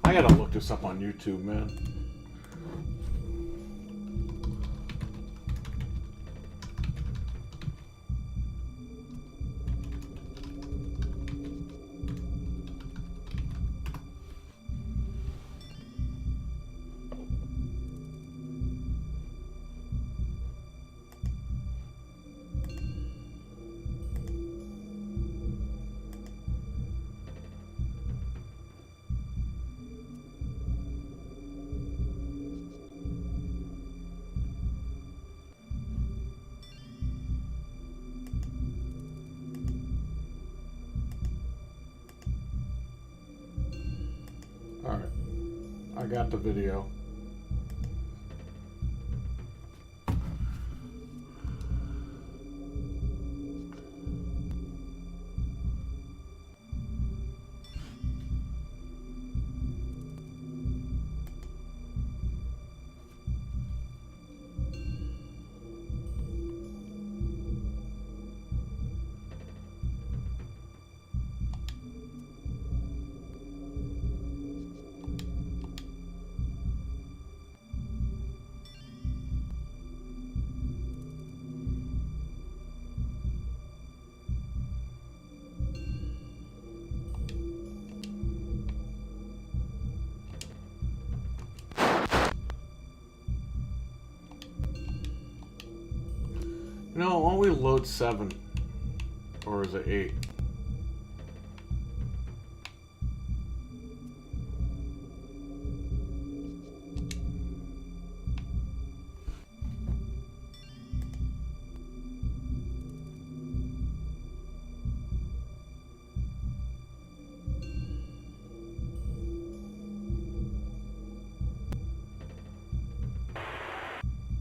I gotta look this up on YouTube, man. Alright. I got the video. No, why don't we load 7? Or is it 8?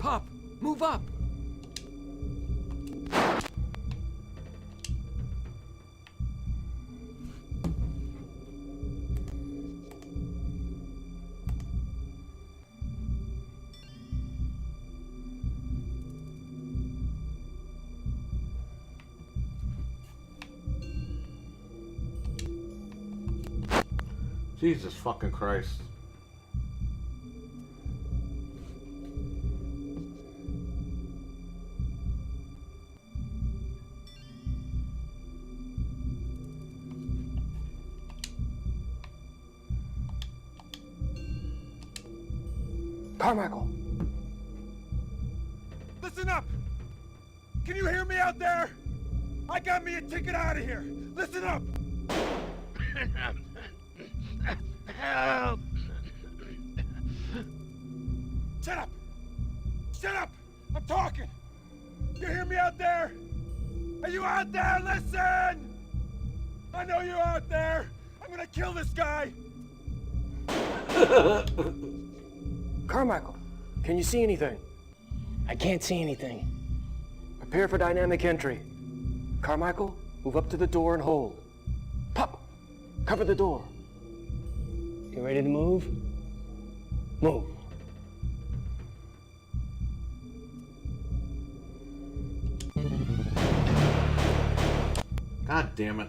Pop, move up!
Jesus fucking Christ.
Carmichael! Listen up! Can you hear me out there? I got me a ticket out of here! Listen up!
Help!
Shut up! Shut up! I'm talking! You hear me out there? Are you out there? Listen! I know you're out there! I'm gonna kill this guy!
Carmichael, can you see anything?
I can't see anything.
Prepare for dynamic entry. Carmichael, move up to the door and hold. Pup, cover the door.
You ready to move? Move.
God damn it.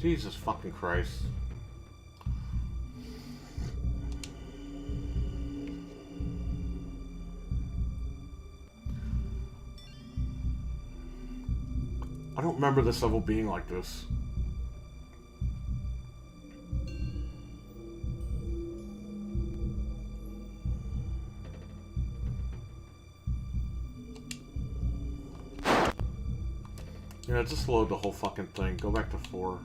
Jesus fucking Christ. I don't remember this level being like this. Yeah, just load the whole fucking thing. Go back to 4.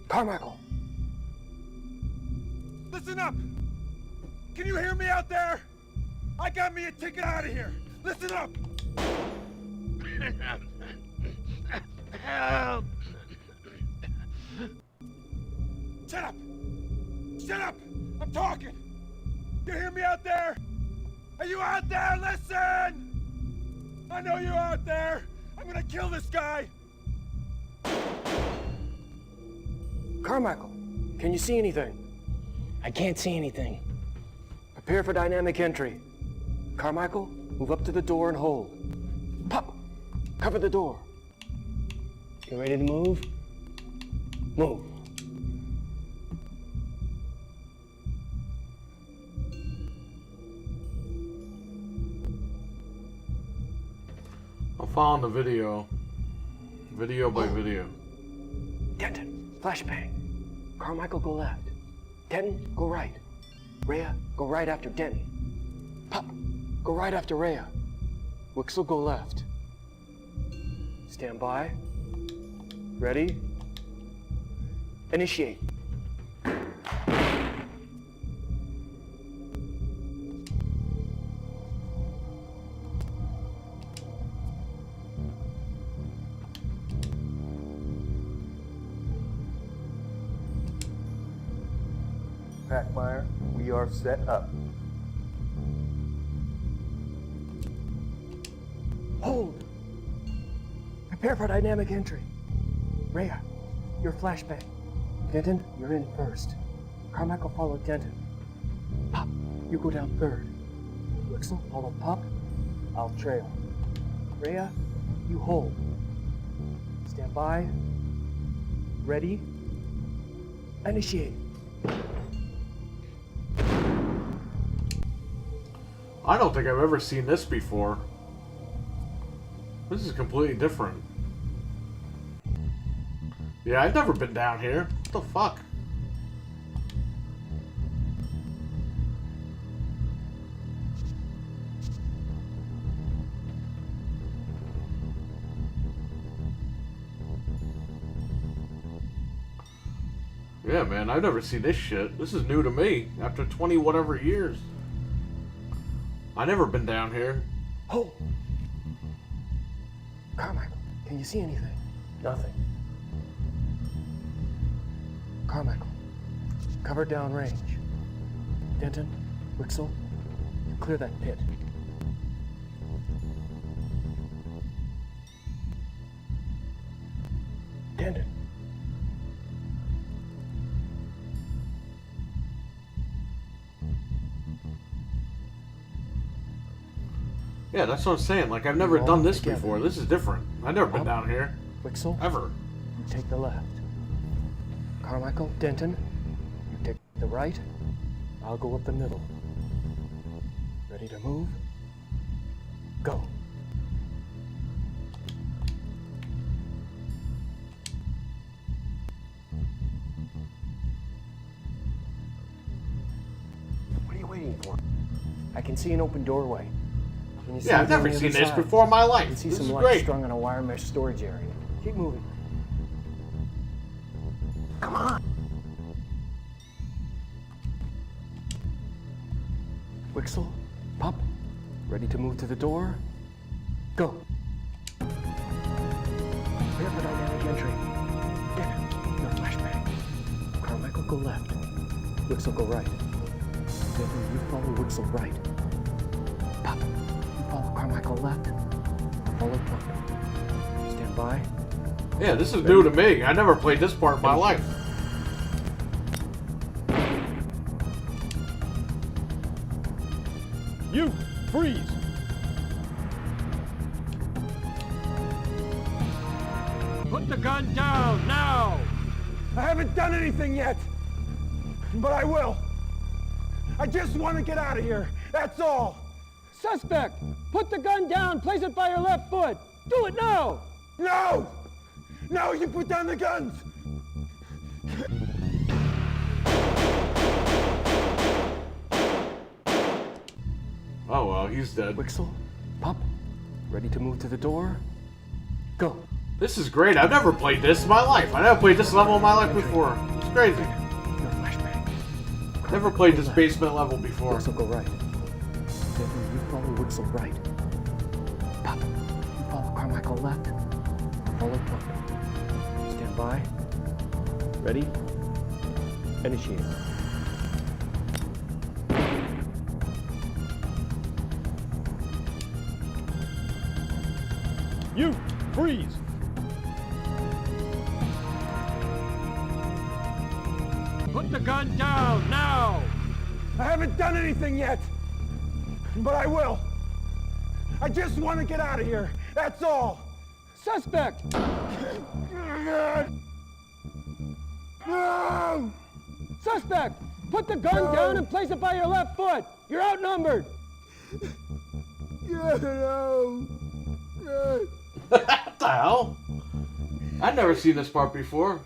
Carmichael! Listen up! Can you hear me out there? I got me a ticket out of here! Listen up!
Help!
Shut up! Shut up! I'm talking! You hear me out there? Are you out there? Listen! I know you're out there! I'm gonna kill this guy!
Carmichael, can you see anything?
I can't see anything.
Prepare for dynamic entry. Carmichael, move up to the door and hold. Pup, cover the door.
You ready to move? Move.
I'm following the video. Video by video.
Denton, flashbang. Carmichael, go left. Denton, go right. Rhea, go right after Denton. Pup, go right after Rhea. Wix'll go left. Stand by. Ready? Initiate.
Packmeyer, we are set up.
Hold! Prepare for dynamic entry. Rhea, you're flashbang. Denton, you're in first. Carmichael follow Denton. Pop, you go down third. Wixel, follow Pop. I'll trail. Rhea, you hold. Stand by. Ready? Initiate.
I don't think I've ever seen this before. This is completely different. Yeah, I've never been down here. What the fuck? Yeah, man, I've never seen this shit. This is new to me after 20 whatever years. I've never been down here.
Hold! Carmichael, can you see anything? Nothing. Carmichael, cover down range. Denton, Wixel, you clear that pit. Denton.
Yeah, that's what I'm saying. Like, I've never done this before. This is different. I've never been down here.
Wixel,
ever.
You take the left. Carmichael, Denton, you take the right. I'll go up the middle. Ready to move? Go.
What are you waiting for?
I can see an open doorway. Can you see
Yeah, I've
anything
never
on the
seen
other
this
side?
before in my life.
I can see
This
some
is
lights
great.
strung on a wire mesh storage area. Keep moving. Come on. Wixel, Pop, ready to move to the door? Go. Prepare for dynamic entry. Denton, your flashbang. Carmichael, go left. Wixel, go right. Denton, you follow Wixel right. Pop, you follow Carmichael left. Follow Pop. Stand by.
Yeah, this is new to me. I never played this part in my life.
You, freeze!
Put the gun down, now!
I haven't done anything yet, but I will. I just want to get out of here, that's all.
Suspect! Put the gun down! Place it by your left foot! Do it now!
No! No, you put down the guns!
Oh, well, he's dead.
Wixel, Pop, ready to move to the door? Go.
This is great. I've never played this in my life. I never played this level in my life before. It's crazy.
Your flashbang.
Never played this basement level before.
Wixel, go right. Denton, you follow Wixel right. Pop, you follow Carmichael left. Follow Pop. Stand by. Ready? Initiate.
You, freeze!
Put the gun down, now!
I haven't done anything yet, but I will. I just want to get out of here, that's all.
Suspect!
No!
Suspect! Put the gun down and place it by your left foot! You're outnumbered!
No!
What the hell? I've never seen this part before.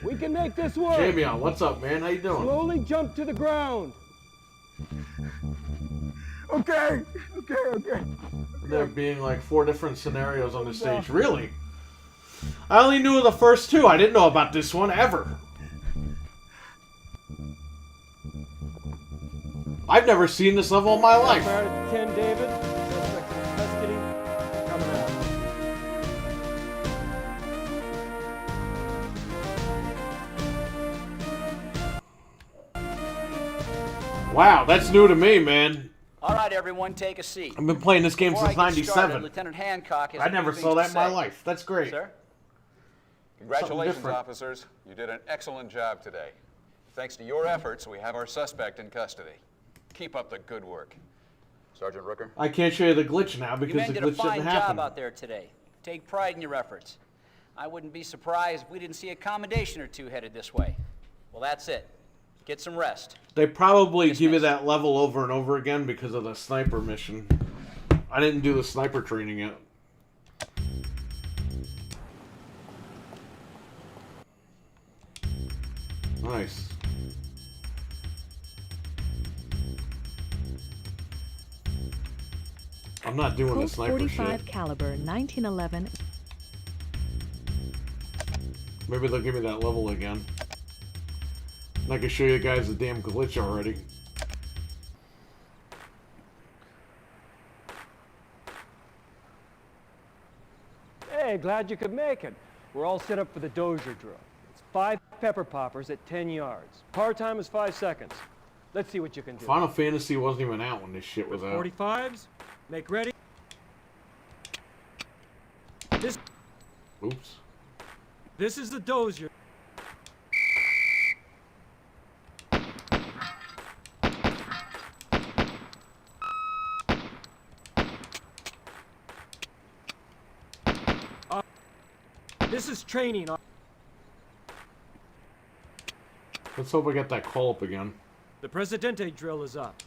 We can make this work.
Jamie, what's up, man? How you doing?
Slowly jump to the ground.
Okay.
There being like 4 different scenarios on the stage. Really? I only knew of the first 2. I didn't know about this one ever. I've never seen this level in my life.
Fired at 10, David. Suspect in custody. Coming out.
Wow, that's new to me, man.
All right, everyone, take a seat.
I've been playing this game
Before
since
I get started,
'97.
Lieutenant Hancock has
I
a
never
few
saw
things
that in
to
my
say.
life. That's great.
Sir?
Congratulations,
different.
officers. You did an excellent job today. Thanks to your efforts, we have our suspect in custody. Keep up the good work. Sergeant Rooker?
I can't show you the glitch now
You
because
men
the
did a
glitch
fine
didn't
job
happen.
out there today. Take pride in your efforts. I wouldn't be surprised if we didn't see a commendation or 2 headed this way. Well, that's it. Get some rest.
They probably give you that level over and over again because of the sniper mission. I didn't do the sniper training yet. Nice. I'm not doing the
Colt
sniper
45
shit.
caliber 1911.
Maybe they'll give me that level again. And I can show you guys the damn glitch already.
Hey, glad you could make it. We're all set up for the Dozier drill. It's 5 pepper poppers at 10 yards. Par time is 5 seconds. Let's see what you can do.
Final Fantasy wasn't even out when this shit was out.
45s. Make ready.
Oops.
This is the Dozier. This is training.
Let's hope I get that call up again.
The Presidente drill is up.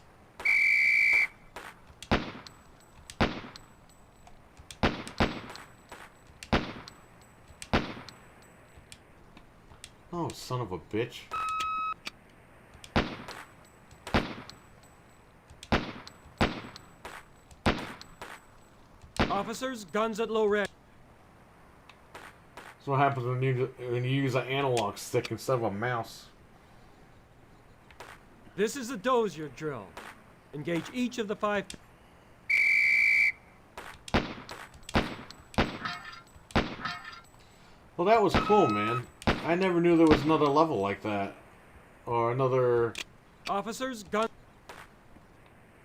Oh, son of a bitch.
Officers, guns at low ready.
That's what happens when you use an analog stick instead of a mouse.
This is the Dozier drill. Engage each of the 5.
Well, that was cool, man. I never knew there was another level like that. Or another
Officers, gun.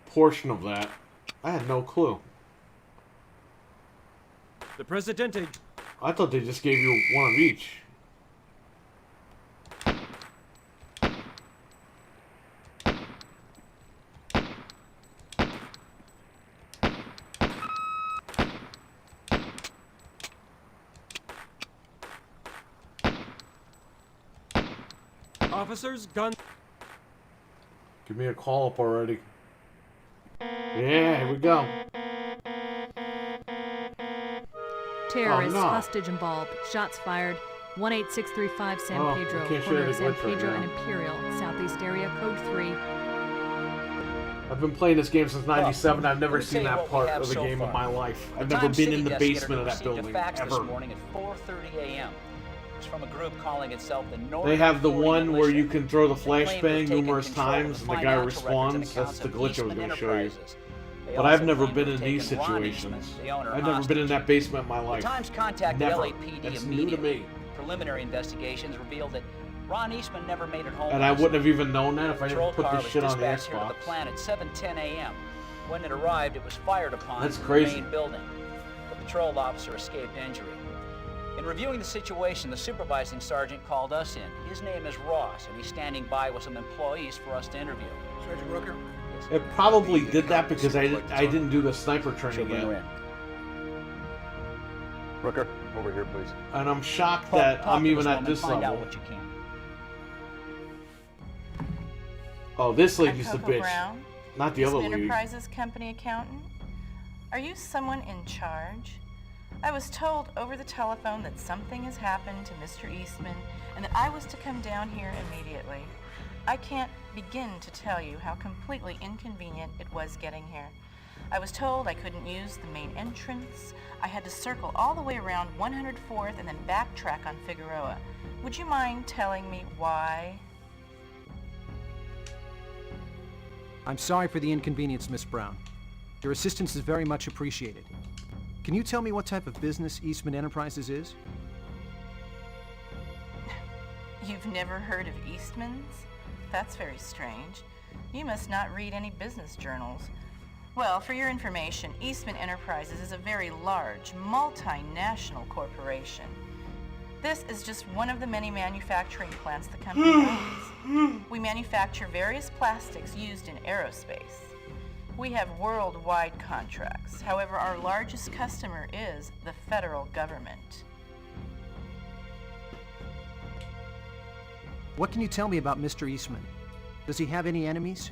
portion of that. I had no clue.
The Presidente.
I thought they just gave you one of each.
Officers, gun.
Give me a call up already. Yeah, here we go.
Terrorist
Oh, no.
hostage involved. Shots fired. 18635 San
Oh, I
Pedro,
can't show
corner
you
of
the
San
glitch right
Pedro
now.
and Imperial, Southeast area, code 3.
I've been playing this game since '97. I've never
Let me
seen
tell you
that
what
part
we have
of the
so
game in
far.
my life. I've
The
never
Times
been
City
in the
investigator
basement of that
received
building,
a fax this
ever.
morning at 4:30 a.m. It's from a group calling itself the North.
They have the
40
one where you can throw the
They claim to have
flashbang
taken
numerous
control of
times
the
and the guy
financial records and
responds. That's
accounts
the
of
glitch I was
Eastman
going to show you.
Enterprises. They
But
also
I've never
claim
been
to
in
have
these
taken Ron
situations.
Eastman, the owner,
I've never been in that basement in my
The
life.
Times contacted
Never.
LAPD
That's new
immediately.
to me.
Preliminary investigations revealed that Ron Eastman never made it home.
And I
last
wouldn't
night.
have even known that if I
Patrol
didn't put
car
this
was
shit on the
dispatched here to
Xbox.
the plant at 7:10 a.m. When it arrived, it was fired upon
That's
from
crazy.
the main building. The patrol officer escaped injury. In reviewing the situation, the supervising sergeant called us in. His name is Ross, and he's standing by with some employees for us to interview.
Sergeant Rooker?
It probably did that because I didn't do the sniper training
bring her
yet.
Rooker, over here, please.
And I'm shocked
Talk
that
to
I'm even
this
at
woman,
this
find out
level.
what you can.
Oh, this lady's the
Coco
bitch.
Brown,
Not the other
Eastman
lady.
Enterprises company accountant. Are you someone in charge? I was told over the telephone that something has happened to Mr. Eastman and that I was to come down here immediately. I can't begin to tell you how completely inconvenient it was getting here. I was told I couldn't use the main entrance. I had to circle all the way around 104th and then backtrack on Figueroa. Would you mind telling me why?
I'm sorry for the inconvenience, Miss Brown. Your assistance is very much appreciated. Can you tell me what type of business Eastman Enterprises is?
You've never heard of Eastman's? That's very strange. You must not read any business journals. Well, for your information, Eastman Enterprises is a very large, multinational corporation. This is just one of the many manufacturing plants the company owns. We manufacture various plastics used in aerospace. We have worldwide contracts. However, our largest customer is the federal government.
What can you tell me about Mr. Eastman? Does he have any enemies?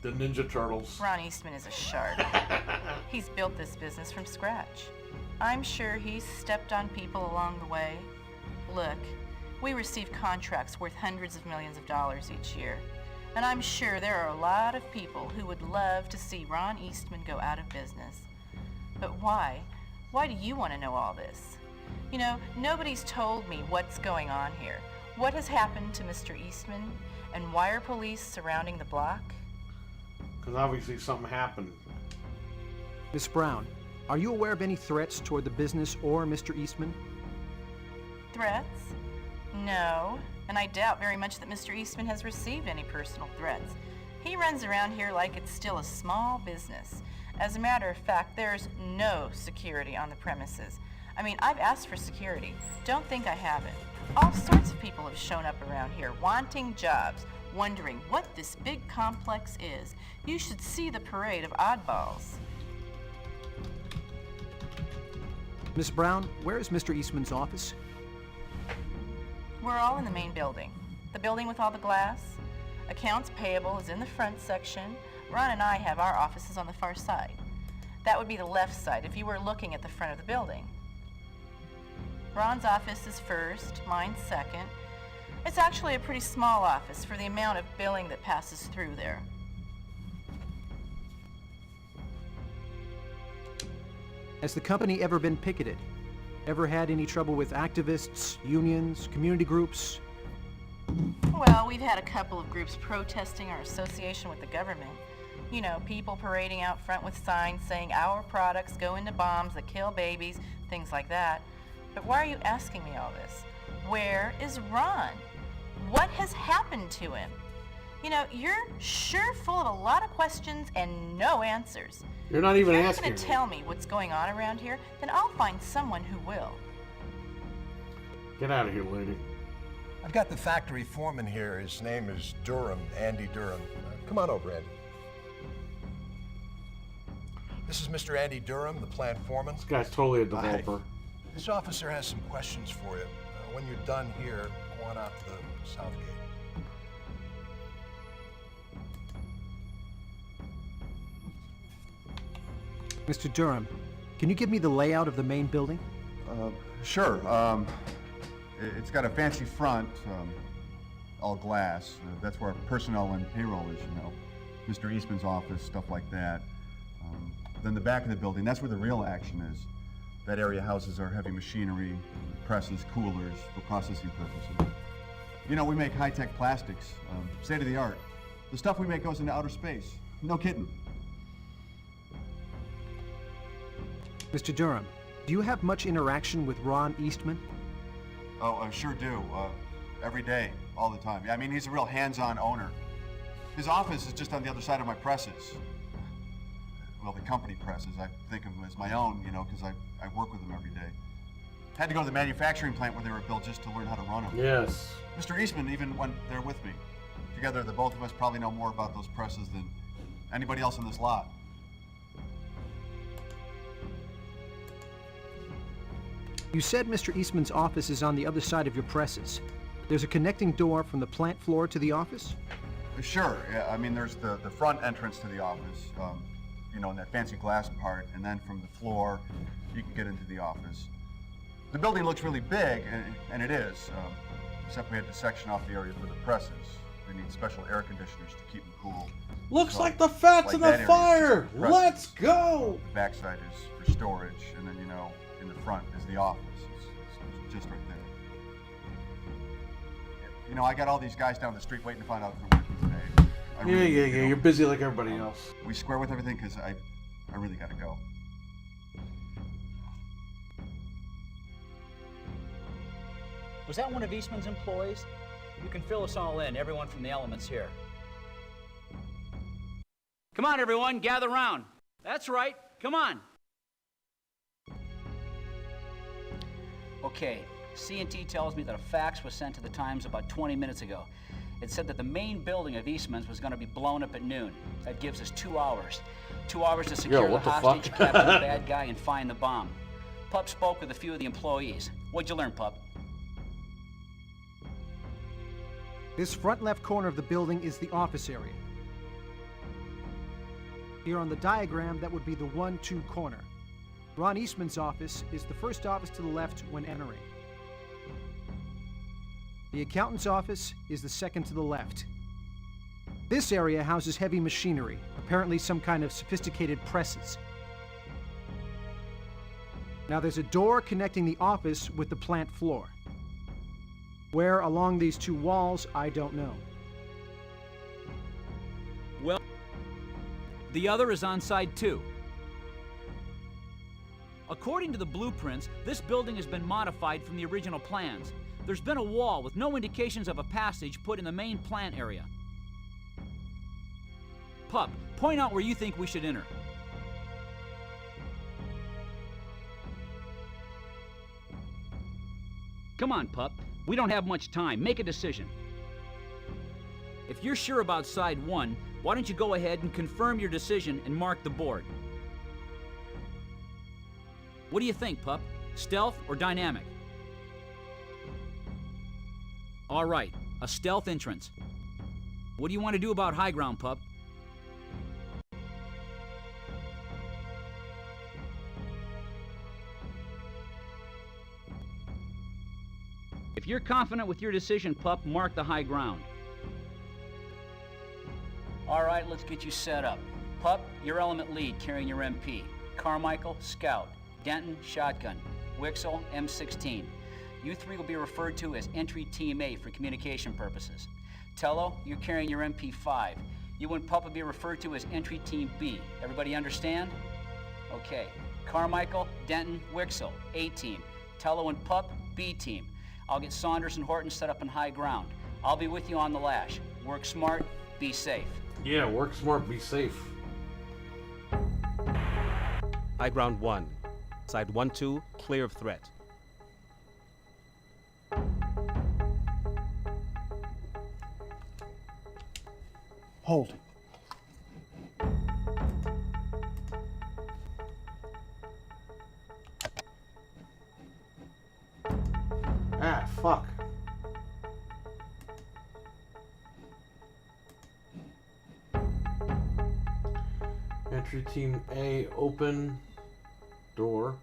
The Ninja Turtles.
Ron Eastman is a shark. He's built this business from scratch. I'm sure he's stepped on people along the way. Look, we receive contracts worth hundreds of millions of dollars each year. And I'm sure there are a lot of people who would love to see Ron Eastman go out of business. But why? Why do you want to know all this? You know, nobody's told me what's going on here. What has happened to Mr. Eastman? And why are police surrounding the block?
Because obviously something happened.
Miss Brown, are you aware of any threats toward the business or Mr. Eastman?
Threats? No. And I doubt very much that Mr. Eastman has received any personal threats. He runs around here like it's still a small business. As a matter of fact, there's no security on the premises. I mean, I've asked for security. Don't think I haven't. All sorts of people have shown up around here wanting jobs, wondering what this big complex is. You should see the parade of oddballs.
Miss Brown, where is Mr. Eastman's office?
We're all in the main building. The building with all the glass. Accounts payable is in the front section. Ron and I have our offices on the far side. That would be the left side if you were looking at the front of the building. Ron's office is first, mine's second. It's actually a pretty small office for the amount of billing that passes through there.
Has the company ever been picketed? Ever had any trouble with activists, unions, community groups?
Well, we've had a couple of groups protesting our association with the government. You know, people parading out front with signs saying our products go into bombs that kill babies, things like that. But why are you asking me all this? Where is Ron? What has happened to him? You know, you're sure full of a lot of questions and no answers.
You're not even
asking. If
asking
you're not going to tell me what's going on around here, then I'll find someone who will.
Get out of here, lady.
I've got the factory foreman here. His name is Durham, Andy Durham. Come on over, Andy. This is Mr. Andy Durham, the plant foreman.
This guy's totally a developer.
This officer has some questions for you. When you're done here, go on out to the south gate.
Mr. Durham, can you give me the layout of the main building?
Sure. It's got a fancy front, all glass. That's where personnel and payroll is, you know. Mr. Eastman's office, stuff like that. Then the back of the building, that's where the real action is. That area houses our heavy machinery, presses, coolers for processing purposes. You know, we make high-tech plastics, state of the art. The stuff we make goes into outer space. No kidding.
Mr. Durham, do you have much interaction with Ron Eastman?
Oh, I sure do. Every day, all the time. I mean, he's a real hands-on owner. His office is just on the other side of my presses. Well, the company presses. I think of them as my own, you know, because I work with them every day. Had to go to the manufacturing plant where they were built just to learn how to run them.
Yes.
Mr. Eastman even went there with me. Together, the both of us probably know more about those presses than anybody else in this lot.
You said Mr. Eastman's office is on the other side of your presses. There's a connecting door from the plant floor to the office?
Sure. Yeah, I mean, there's the front entrance to the office. you know, in that fancy glass part, and then from the floor, you can get into the office. The building looks really big, and it is, except we had to section off the area for the presses. They need special air conditioners to keep them cool.
Looks
So,
like the fat's
like
in
that
the
area is
fire.
just the presses.
Let's go.
The backside is for storage, and then, you know, in the front is the office. It's just right there. You know, I got all these guys down the street waiting to find out if they're working today.
Yeah. You're busy like everybody else.
We square with everything because I really gotta go.
Was that one of Eastman's employees? You can fill us all in, everyone from the elements here. Come on, everyone, gather round. That's right, come on. Okay, C&T tells me that a fax was sent to the Times about 20 minutes ago. It said that the main building of Eastman's was going to be blown up at noon. That gives us 2 hours. 2 hours to secure the
what the
hostage,
fuck?
capture the bad guy, and find the bomb. Pup spoke with a few of the employees. What'd you learn, Pup?
This front left corner of the building is the office area. Here on the diagram, that would be the 1-2 corner. Ron Eastman's office is the first office to the left when entering. The accountant's office is the second to the left. This area houses heavy machinery, apparently some kind of sophisticated presses. Now there's a door connecting the office with the plant floor. Where along these 2 walls, I don't know.
Well, the other is on side 2. According to the blueprints, this building has been modified from the original plans. There's been a wall with no indications of a passage put in the main plant area. Pup, point out where you think we should enter. Come on, Pup. We don't have much time. Make a decision. If you're sure about side 1, why don't you go ahead and confirm your decision and mark the board? What do you think, Pup? Stealth or dynamic? All right, a stealth entrance. What do you want to do about high ground, Pup? If you're confident with your decision, Pup, mark the high ground.
All right, let's get you set up. Pup, your element lead carrying your MP. Carmichael, scout. Denton, shotgun. Wixel, M16. You 3 will be referred to as Entry Team A for communication purposes. Tello, you're carrying your MP5. You and Pup will be referred to as Entry Team B. Everybody understand? Okay. Carmichael, Denton, Wixel, A team. Tello and Pup, B team. I'll get Saunders and Horton set up in high ground. I'll be with you on the lash. Work smart, be safe.
Yeah, work smart, be safe.
High ground 1. Side 1-2, clear of threat.
Hold.
Ah, fuck. Entry Team A, open door.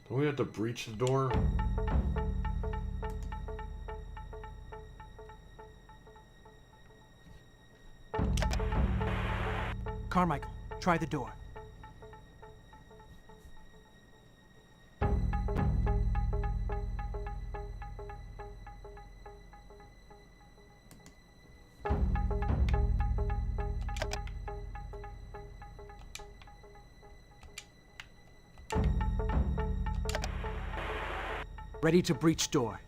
Don't we have to breach the door?
Carmichael, try the door. Ready to breach door.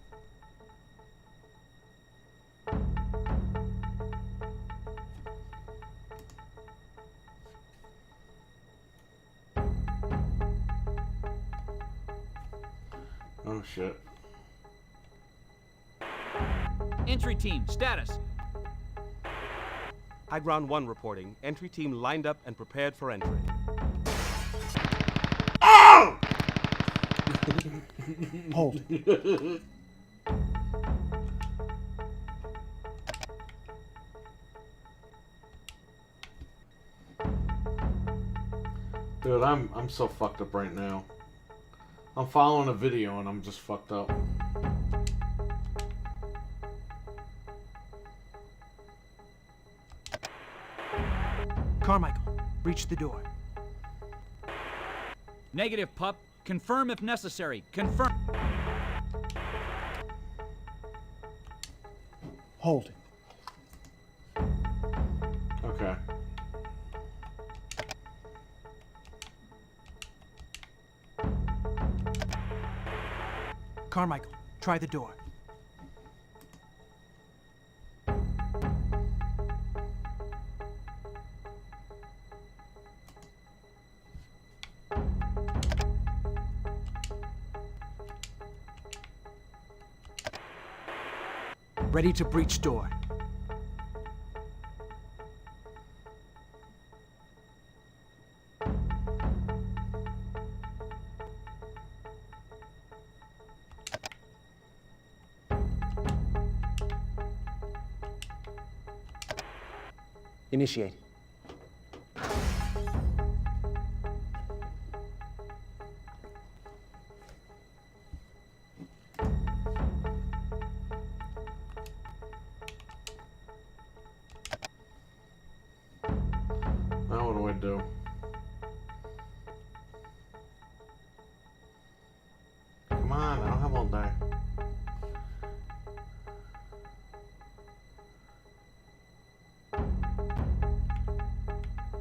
Oh shit.
Entry team, status.
High ground 1 reporting. Entry team lined up and prepared for entry.
Oh!
Hold.
Dude, I'm so fucked up right now. I'm following a video and I'm just fucked up.
Carmichael, breach the door.
Negative, pup. Confirm if necessary. Confirm.
Hold it.
Okay.
Carmichael, try the door. Ready to breach door. Initiate.
Now what do I do? Come on, I don't have all day.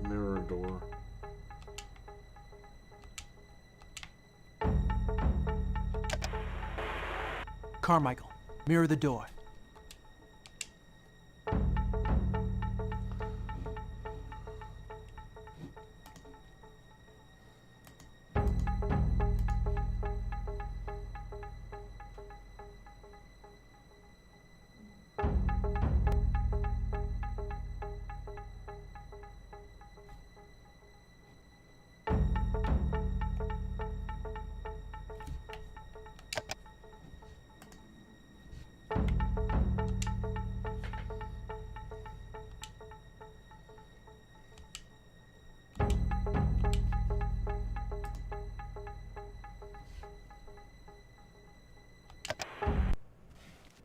Mirror door.
Carmichael, mirror the door.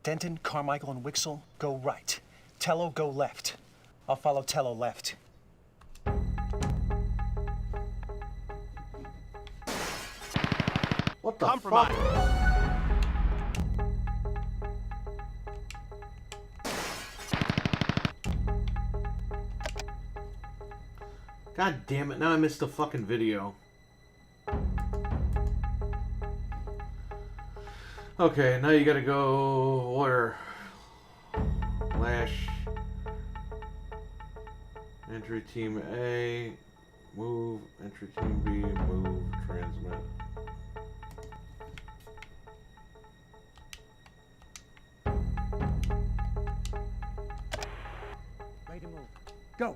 Denton, Carmichael, and Wixel, go right. Tello, go left. I'll follow Tello left.
What the
Compromise.
God damn it, now I missed the fucking video. Okay, now you gotta go where? Lash. Entry team A. Move. Entry team B. Move. Transmit.
Ready to move. Go.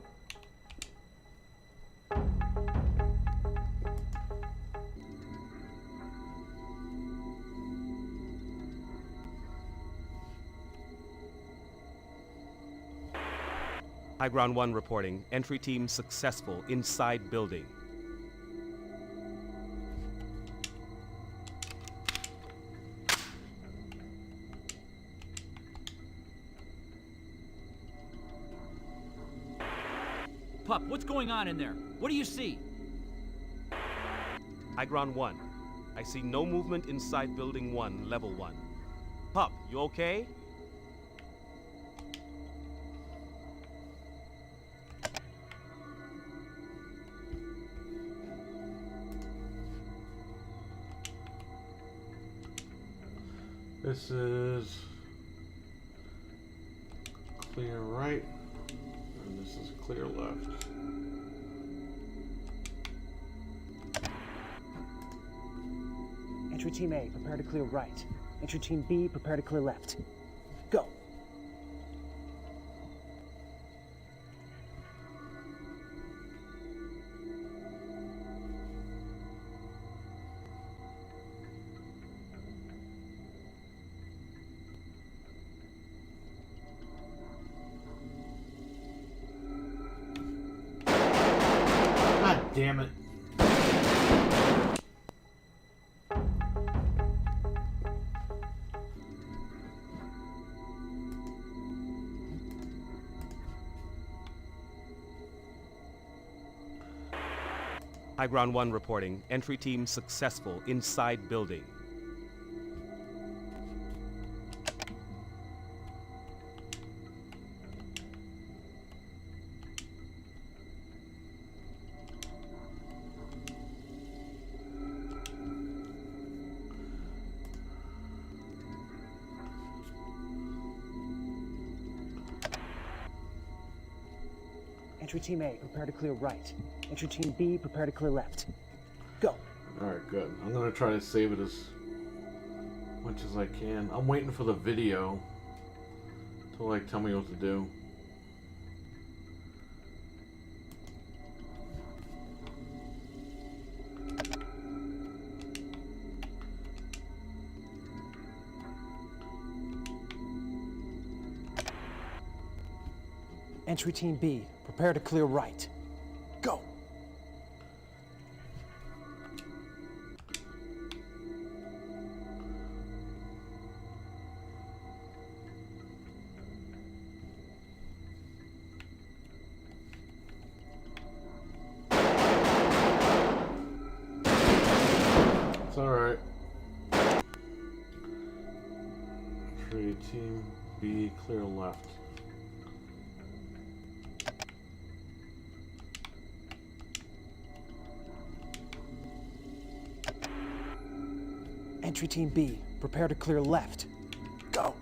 High Ground 1 reporting. Entry team successful inside building.
Pup, what's going on in there? What do you see?
High Ground 1. I see no movement inside building 1, level 1. Pup, you okay?
This is clear right, and this is clear left.
Entry team A, prepare to clear right. Entry team B, prepare to clear left. Go.
God damn it.
High Ground 1 reporting. Entry team successful. Inside building.
Entry Team A, prepare to clear right. Entry Team B, prepare to clear left. Go.
Alright, good. I'm gonna try to save it as much as I can. I'm waiting for the video to like tell me what to do.
Entry Team B, prepare to clear right. Go.
It's alright. Entry Team B, clear left.
Entry Team B, prepare to clear left. Go.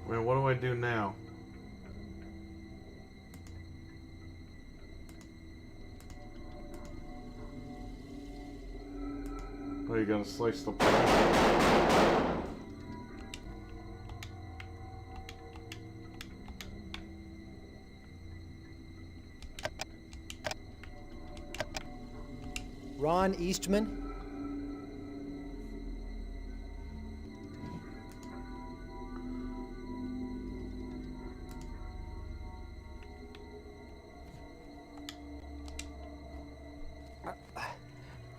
Wait, what do I do now? Oh, you gotta slice the pie.
Ron Eastman.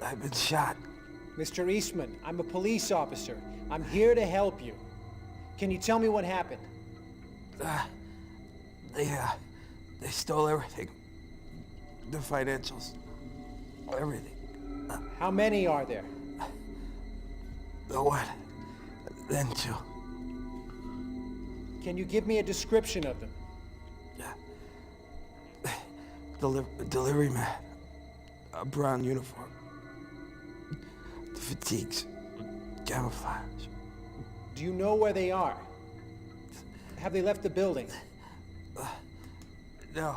I've been shot.
Mr. Eastman, I'm a police officer. I'm here to help you. Can you tell me what happened?
They stole everything. The financials. Everything.
How many are there?
The one. Then two.
Can you give me a description of them?
Delivery man. A brown uniform. The fatigues. Camouflage.
Do you know where they are? Have they left the building?
No.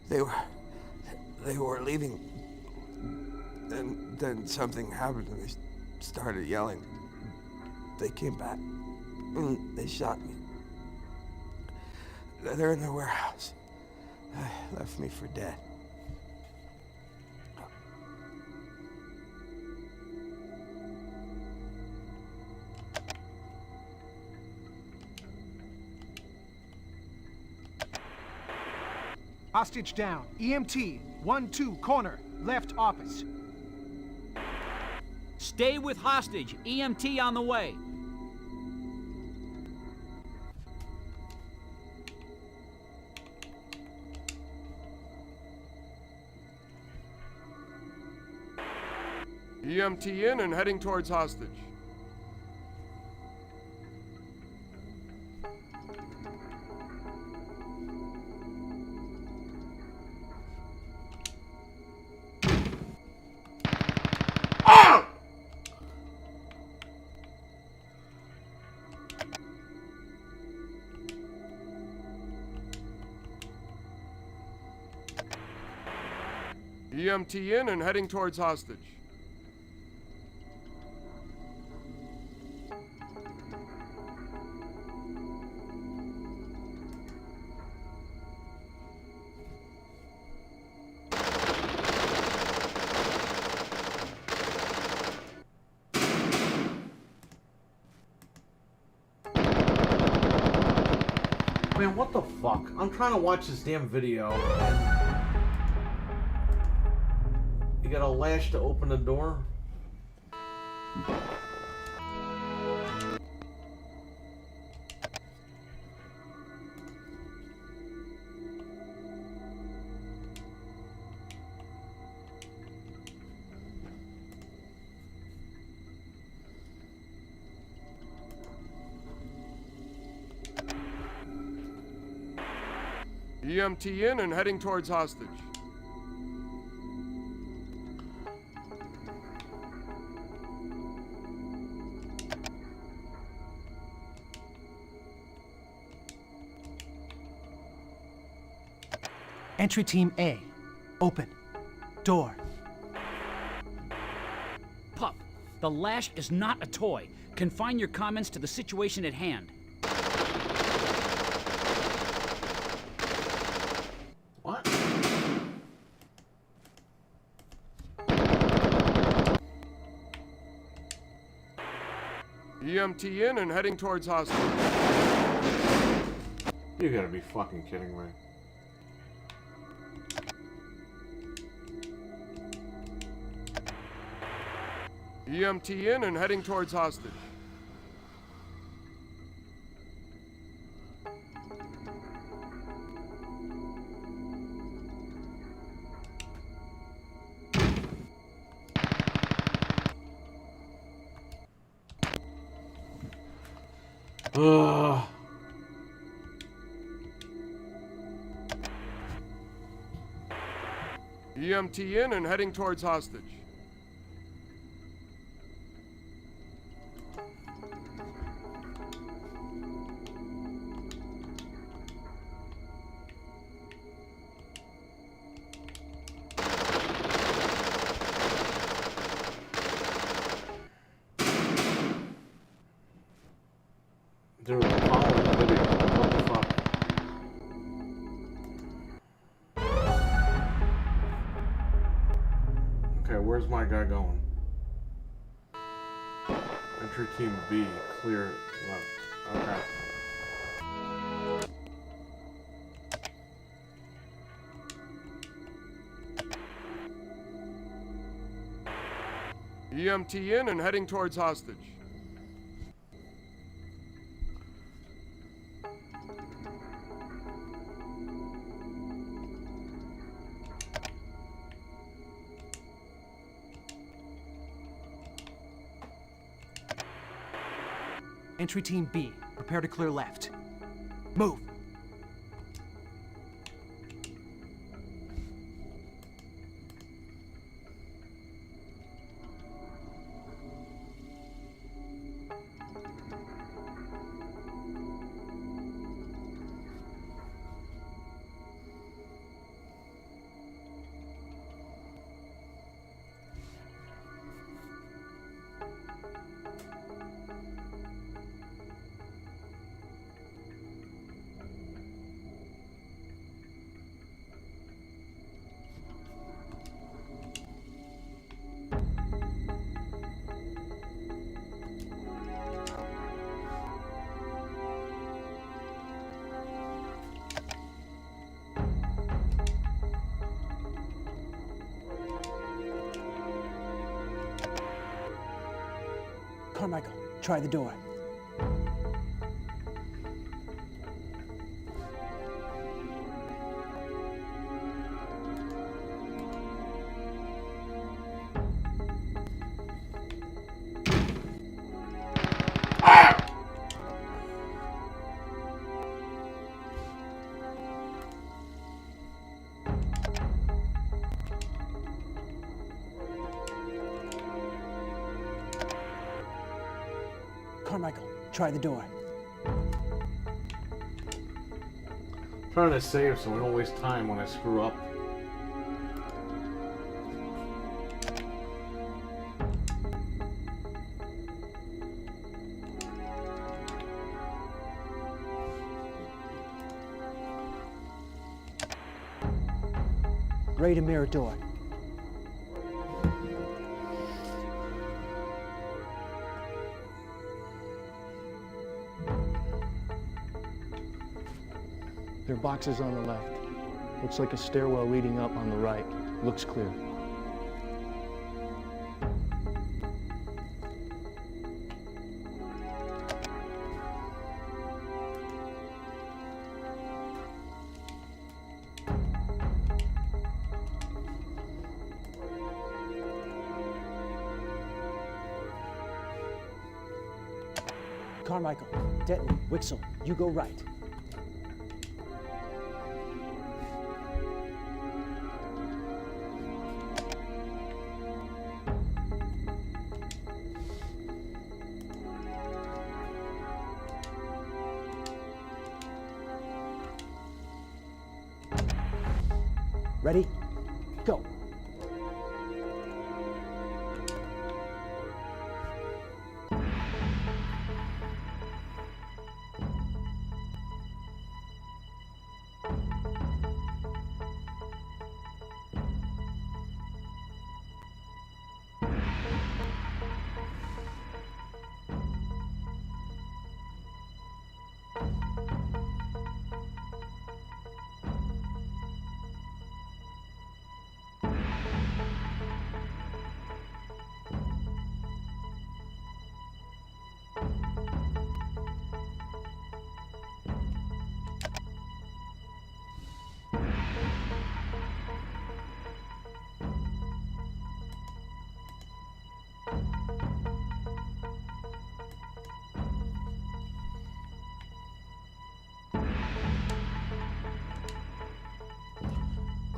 They were leaving. Then something happened and they started yelling. They came back. And they shot me. They're in the warehouse. Left me for dead.
Hostage down. EMT, 1-2, corner, left office.
Stay with hostage. EMT on the way.
EMT in and heading towards hostage. EMT in and heading towards hostage.
Man, what the fuck? I'm trying to watch this damn video. You got a lash to open the door?
EMT in and heading towards hostage.
Entry Team A. Open. Door.
Pup, the lash is not a toy. Confine your comments to the situation at hand.
What?
EMT in and heading towards hostage.
You gotta be fucking kidding me.
EMT in and heading towards hostage.
Ugh.
EMT in and heading towards hostage.
Dude, I'm following the video. What the fuck? Okay, where's my guy going? Entry Team B, clear left. Okay.
EMT in and heading towards hostage.
Entry Team B. Prepare to clear left. Move. Carmichael, try the door. Carmichael, try the door.
Trying to save so we don't waste time when I screw up.
Ready to mirror door.
Boxes on the left. Looks like a stairwell leading up on the right. Looks clear.
Carmichael, Denton, Wixel, you go right. Ready? Go.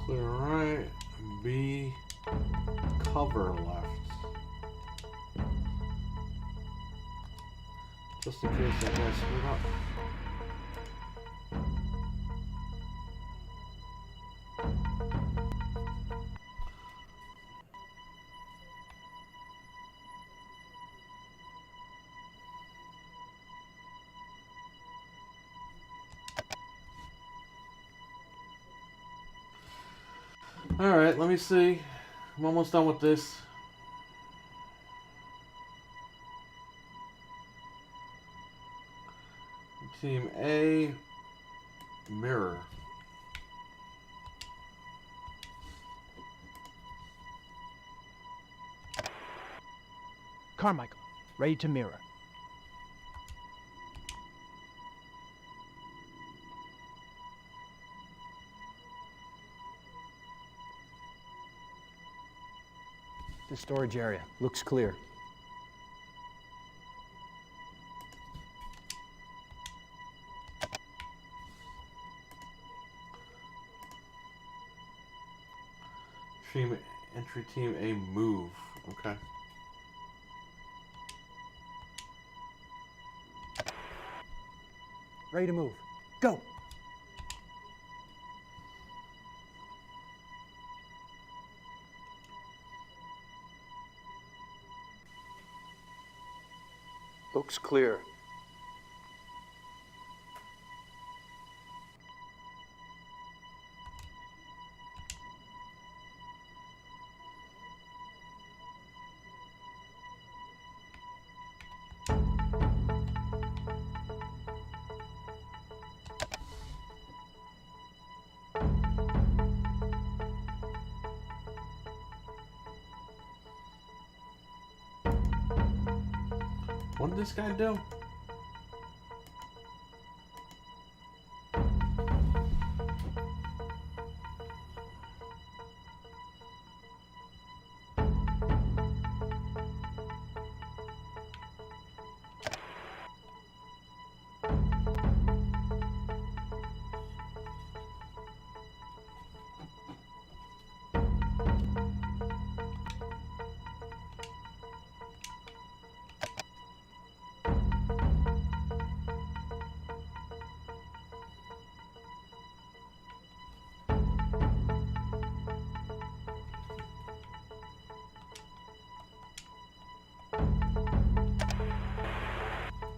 Clear right, B, cover left. Just in case that guy screwed up. Alright, let me see. I'm almost done with this. Team A, mirror.
Carmichael, ready to mirror. The storage area looks clear.
Entry team A, move. Okay.
Ready to move. Go!
Looks clear.
What did this guy do?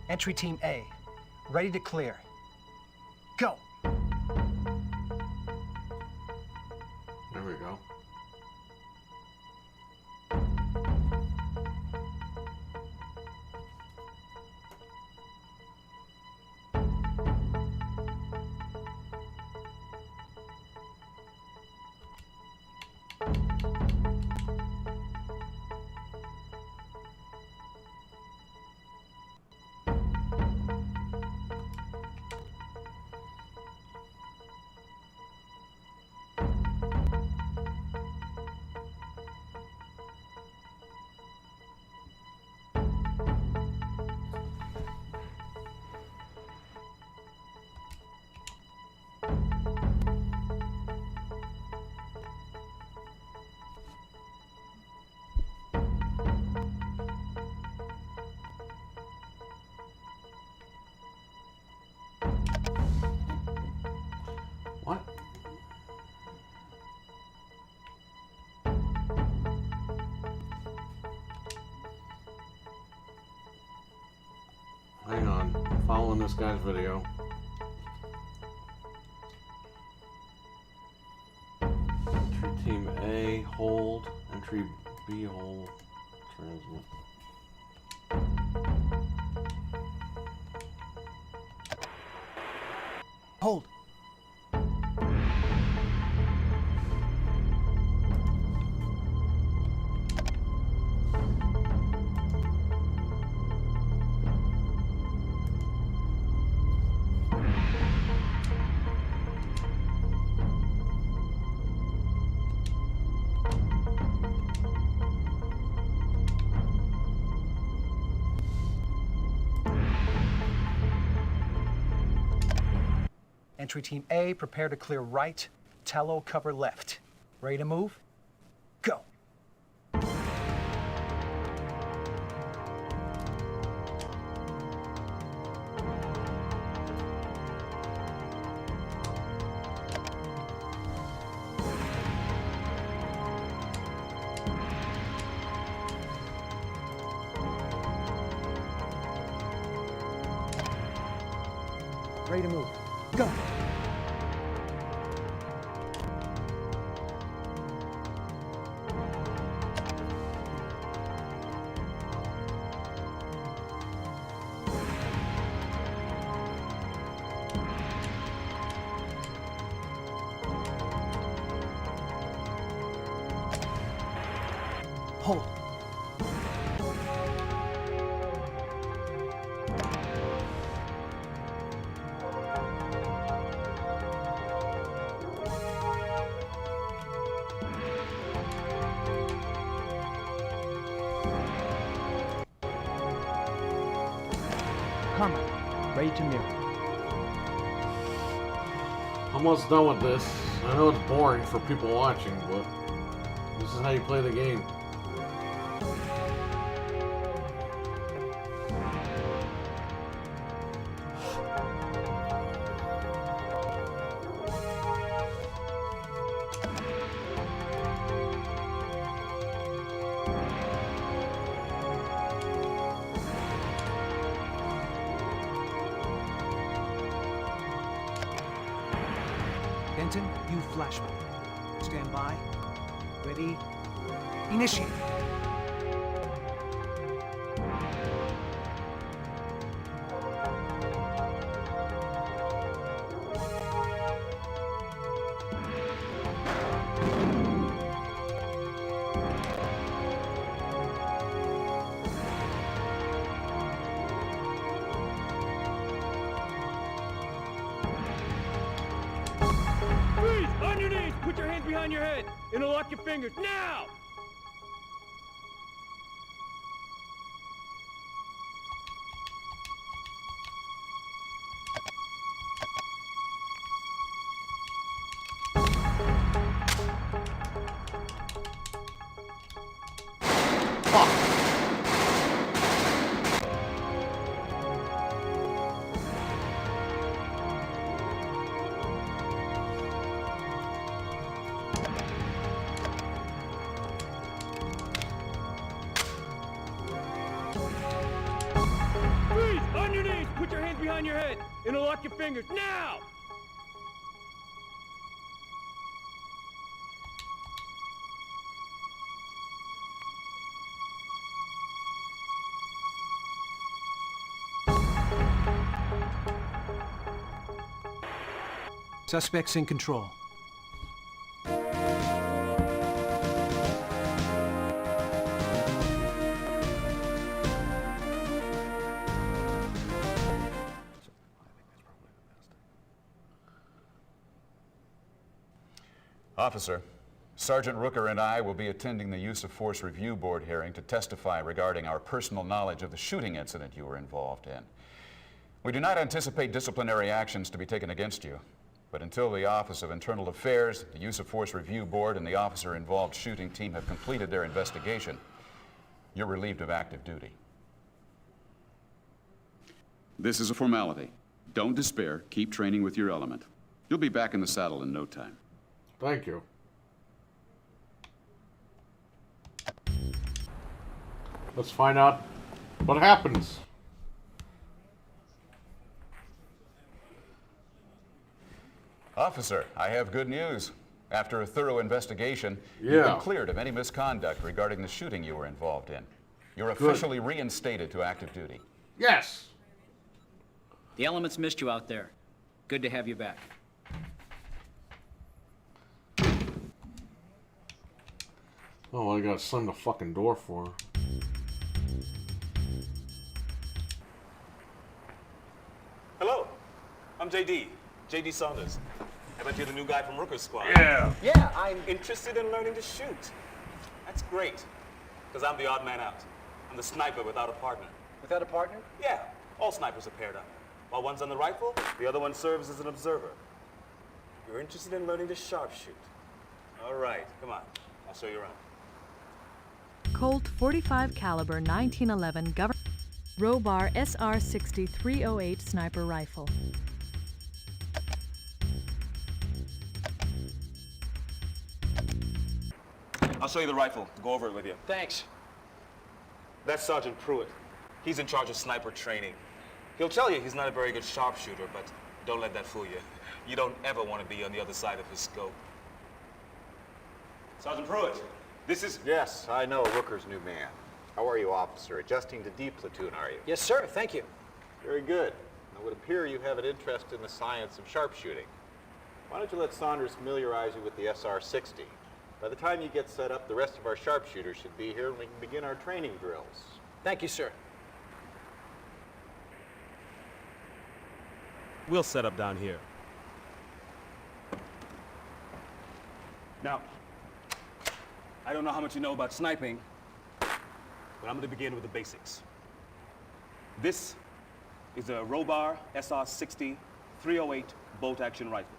Entry team A, ready to clear. Go!
There we go. this guy's video. Entry team A, hold. Entry B, hold. Transmit.
Hold.
Entry team A, prepare to clear right. Tello, cover left. Ready to move? Go. Ready to move. Go.
Hold. Carmine, ready to mirror.
Almost done with this. I know it's boring for people watching, but this is how you play the game.
Benton, you flashback. Stand by. Ready. Initiate.
Freeze! On your knees! Put your hands behind your head! Interlock your fingers, now! Freeze! On your knees! Put your hands behind your head! Interlock your fingers, now!
Suspects in control.
Officer, Sergeant Rooker and I will be attending the Use of Force Review Board hearing to testify regarding our personal knowledge of the shooting incident you were involved in. We do not anticipate disciplinary actions to be taken against you, but until the Office of Internal Affairs, the Use of Force Review Board, and the officer-involved shooting team have completed their investigation, you're relieved of active duty. This is a formality. Don't despair. Keep training with your element. You'll be back in the saddle in no time.
Thank you. Let's find out what happens.
Officer, I have good news. After a thorough investigation, you've
Yeah.
been cleared of any misconduct regarding the shooting you were involved in. You're officially reinstated to active duty.
Yes.
The elements missed you out there. Good to have you back.
Oh, I gotta slam the fucking door for her.
Hello, I'm JD Saunders. I bet you're the new guy from Rooker's Squad.
Yeah.
Yeah, I'm interested in learning to shoot. That's great, because I'm the odd man out. I'm the sniper without a partner.
Without a partner?
Yeah, all snipers are paired up. While one's on the rifle, the other one serves as an observer. You're interested in learning to sharpshoot. All right, come on, I'll show you around.
Colt 45 caliber 1911 Robar SR-60 308 sniper rifle.
I'll show you the rifle. Go over it with you.
Thanks.
That's Sergeant Pruitt. He's in charge of sniper training. He'll tell you he's not a very good sharpshooter, but don't let that fool you. You don't ever want to be on the other side of his scope. Sergeant Pruitt, this is...
Yes, I know Rooker's new man. How are you, officer? Adjusting to D platoon, are you?
Yes, sir. Thank you.
Very good. It would appear you have an interest in the science of sharpshooting. Why don't you let Saunders familiarize you with the SR-60? By the time you get set up, the rest of our sharpshooters should be here and we can begin our training drills.
Thank you, sir.
We'll set up down here.
Now, I don't know how much you know about sniping, but I'm going to begin with the basics. This is a Robar SR-60 308 bolt-action rifle.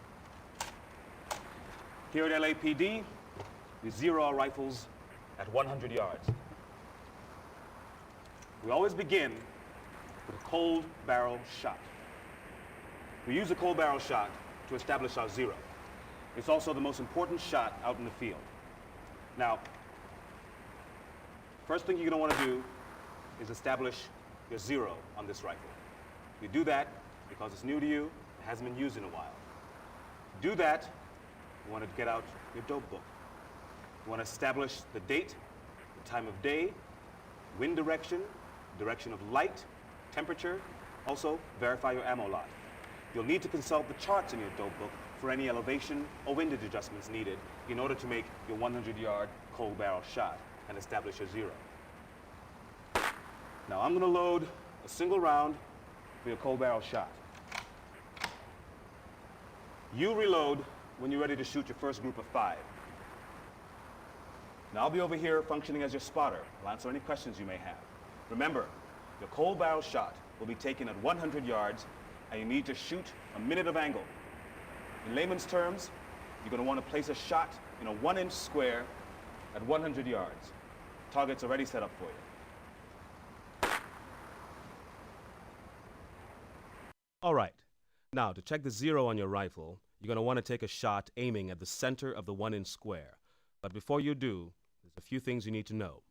Here at LAPD, we zero our rifles at 100 yards. We always begin with a cold barrel shot. We use a cold barrel shot to establish our zero. It's also the most important shot out in the field. Now, first thing you're going to want to do is establish your zero on this rifle. You do that because it's new to you, it hasn't been used in a while. To do that, you want to get out your dope book. You want to establish the date, the time of day, wind direction, direction of light, temperature, also verify your ammo lot. You'll need to consult the charts in your dope book for any elevation or windage adjustments needed in order to make your 100-yard cold barrel shot and establish your zero. Now I'm going to load a single round for your cold barrel shot. You reload when you're ready to shoot your first group of 5. Now I'll be over here functioning as your spotter. I'll answer any questions you may have. Remember, your cold barrel shot will be taken at 100 yards and you need to shoot a minute of angle. In layman's terms, you're going to want to place a shot in a 1-inch square at 100 yards. Target's already set up for you.
All right. Now, to check the zero on your rifle, you're going to want to take a shot aiming at the center of the 1-inch square. But before you do, there's a few things you need to know.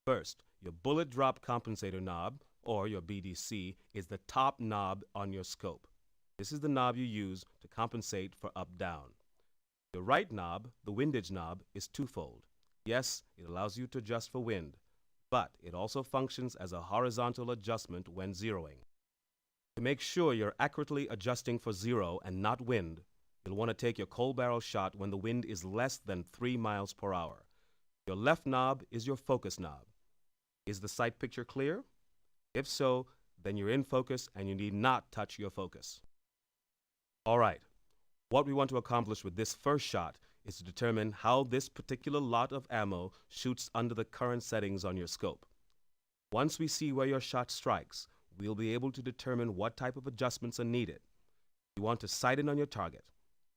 First, your bullet drop compensator knob, or your BDC, is the top knob on your scope. This is the knob you use to compensate for up-down. Your right knob, the windage knob, is twofold. Yes, it allows you to adjust for wind, but it also functions as a horizontal adjustment when zeroing. To make sure you're accurately adjusting for zero and not wind, you'll want to take your cold barrel shot when the wind is less than 3 miles per hour. Your left knob is your focus knob. Is the sight picture clear? If so, then you're in focus and you need not touch your focus. All right, what we want to accomplish with this first shot is to determine how this particular lot of ammo shoots under the current settings on your scope. Once we see where your shot strikes, we'll be able to determine what type of adjustments are needed. You want to sight in on your target.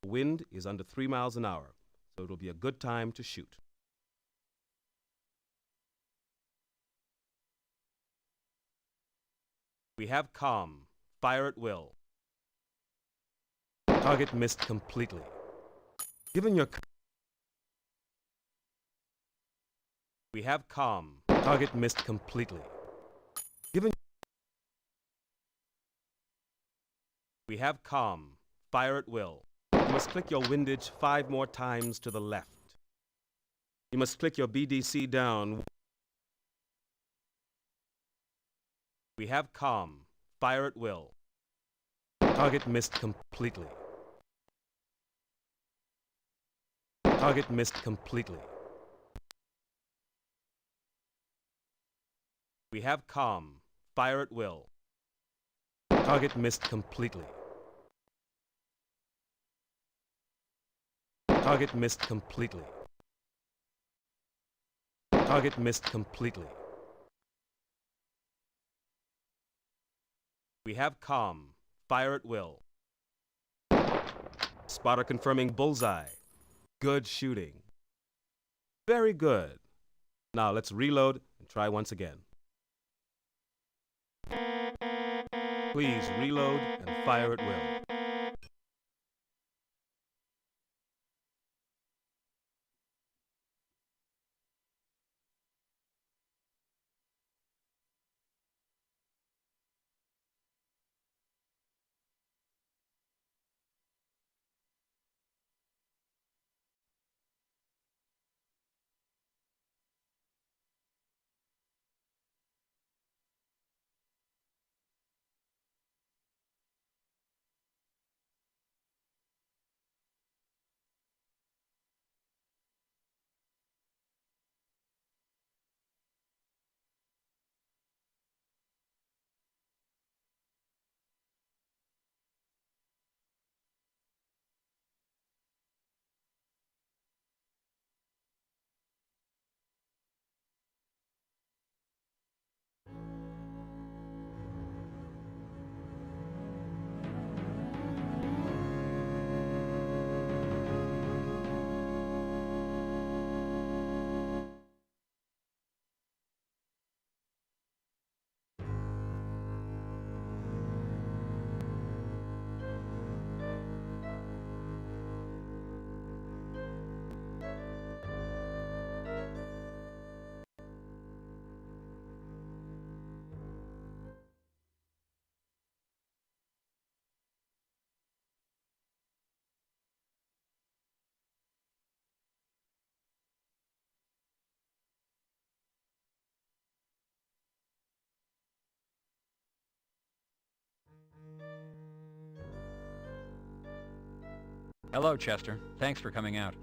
The wind is under 3 miles an hour, so it'll be a good time to shoot. We have calm. Fire at will. Target missed completely. Given your... We have calm. Target missed completely. Given... We have calm. Fire at will. You must click your windage 5 more times to the left. You must click your BDC down. We have comm. Fire at will. Target missed completely. Target missed completely. We have comm. Fire at will. Target missed completely. Target missed completely. Target missed completely. We have comm. Fire at will. Spotter confirming bullseye. Good shooting. Very good. Now let's reload and try once again. Please reload and fire at will.
Hello, Chester. Thanks for coming out.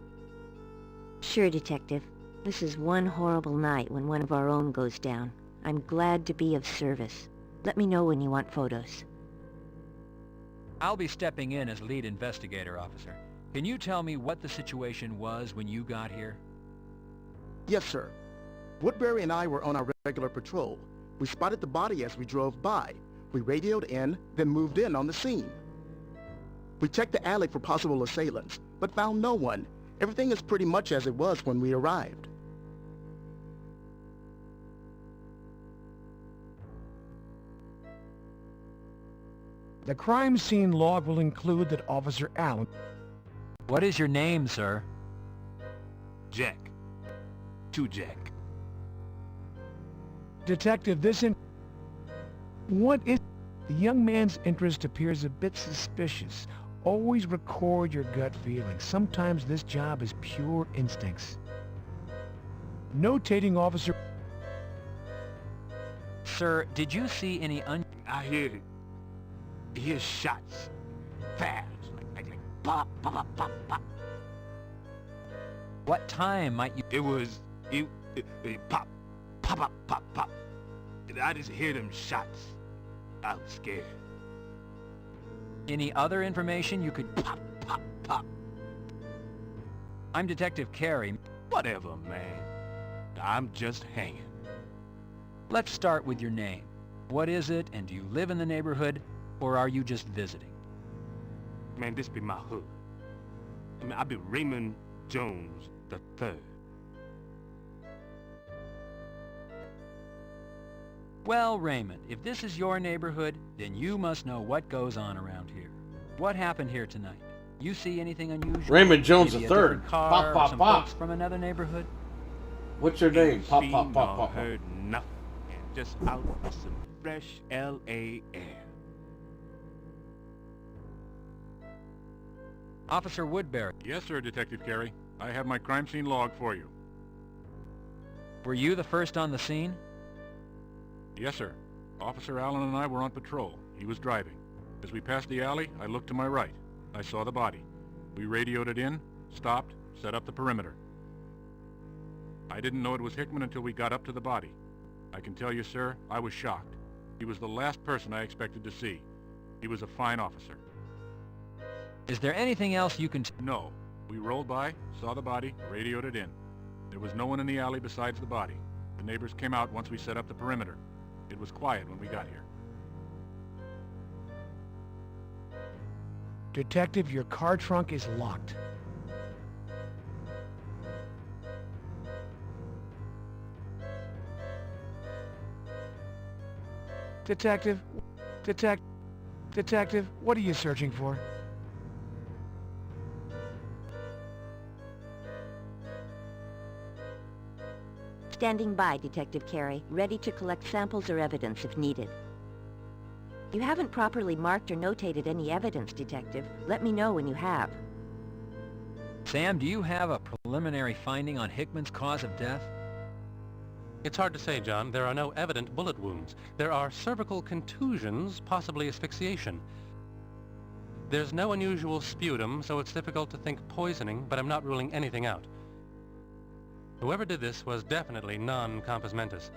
Sure, Detective. This is one horrible night when one of our own goes down. I'm glad to be of service. Let me know when you want photos.
I'll be stepping in as lead investigator, officer. Can you tell me what the situation was when you got here?
Yes, sir. Woodbury and I were on our regular patrol. We spotted the body as we drove by. We radioed in, then moved in on the scene. We checked the alley for possible assailants, but found no one. Everything is pretty much as it was when we arrived.
The crime scene log will include that Officer Allen...
What is your name, sir?
Jack. Jack. Detective, What is... The young man's interest appears a bit suspicious. Always record your gut feelings. Sometimes this job is pure instincts. Notating Officer...
Sir, did you see any
I hear shots. Fast. Like pop, pop, pop, pop, pop.
What time might you...
It pop, pop, pop, pop, pop. I just hear them shots. I was scared.
Any other information you could...
Pop, pop, pop.
I'm Detective Carey.
Whatever, man. I'm just hanging.
Let's start with your name. What is it, and do you live in the neighborhood, or are you just visiting?
Man, this be my hood. I be Raymond Jones III.
Well, Raymond, if this is your neighborhood, then you must know what goes on around here. What happened here tonight? You see anything unusual?
Raymond Jones
Maybe
III.
a different car
Pop,
or
pop,
some
pop.
folks from another neighborhood?
What's your name? Pop,
Seen
pop, pop,
or
pop.
heard nothing. And just out for some fresh L.A. air.
Officer Woodbury.
Yes, sir, Detective Carey. I have my crime scene log for you.
Were you the first on the scene?
Yes, sir. Officer Allen and I were on patrol. He was driving. As we passed the alley, I looked to my right. I saw the body. We radioed it in, stopped, set up the perimeter. I didn't know it was Hickman until we got up to the body. I can tell you, sir, I was shocked. He was the last person I expected to see. He was a fine officer.
Is there anything else you can...
No. We rolled by, saw the body, radioed it in. There was no one in the alley besides the body. The neighbors came out once we set up the perimeter. It was quiet when we got here.
Detective, your car trunk is locked. Detective, Detective, what are you searching for?
Standing by, Detective Carey, ready to collect samples or evidence if needed. You haven't properly marked or notated any evidence, Detective. Let me know when you have.
Sam, do you have a preliminary finding on Hickman's cause of death?
It's hard to say, John. There are no evident bullet wounds. There are cervical contusions, possibly asphyxiation. There's no unusual sputum, so it's difficult to think poisoning, but I'm not ruling anything out. Whoever did this was definitely non-compos mentis.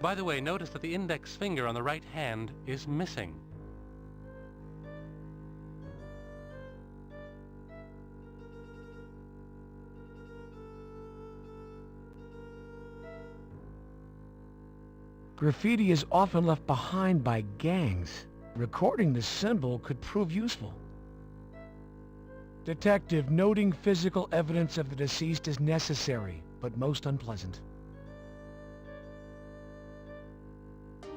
By the way, notice that the index finger on the right hand is missing.
Graffiti is often left behind by gangs. Recording the symbol could prove useful. Detective, noting physical evidence of the deceased is necessary, but most unpleasant.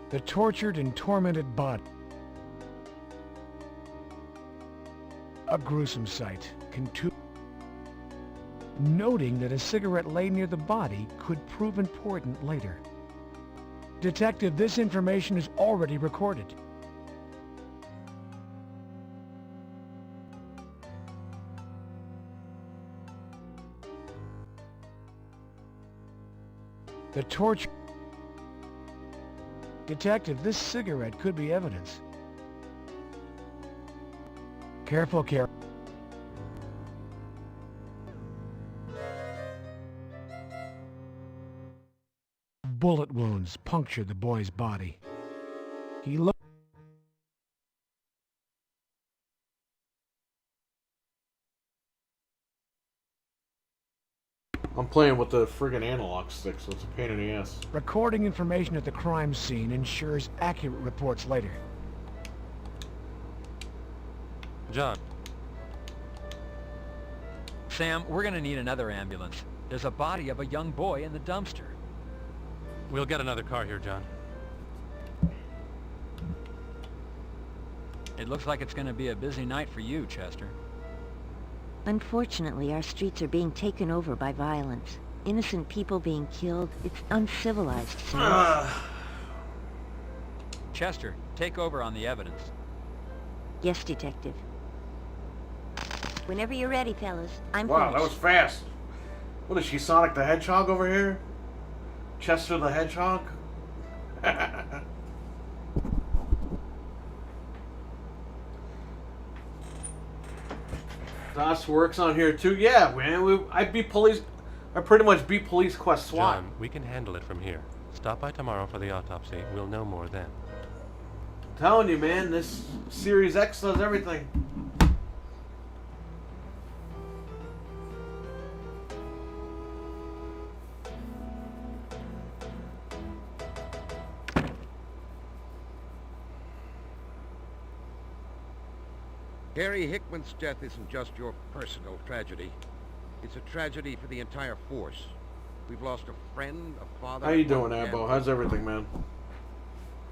The tortured and tormented body. A gruesome sight. Noting that a cigarette lay near the body could prove important later. Detective, this information is already recorded. The torture... Detective, this cigarette could be evidence. Careful, Carey. Bullet wounds punctured the boy's body. He looked...
I'm playing with the friggin' analog stick, so it's a pain in the ass.
Recording information at the crime scene ensures accurate reports later.
John.
Sam, we're gonna need another ambulance. There's a body of a young boy in the dumpster.
We'll get another car here, John.
It looks like it's gonna be a busy night for you, Chester.
Unfortunately, our streets are being taken over by violence. Innocent people being killed. It's uncivilized, sir.
Chester, take over on the evidence.
Yes, Detective. Whenever you're ready, fellas. I'm
Wow,
finished.
that was fast. What is she, Sonic the Hedgehog over here? Chester the Hedgehog? DOS works on here too. Yeah, man. I beat police. I pretty much beat Police Quest SWAT.
John, we can handle it from here. Stop by tomorrow for the autopsy. We'll know more then.
I'm telling you, man. This Series X does everything.
Harry Hickman's death isn't just your personal tragedy. It's a tragedy for the entire force. We've lost a friend, a father...
How you doing, Abbo? How's everything, man?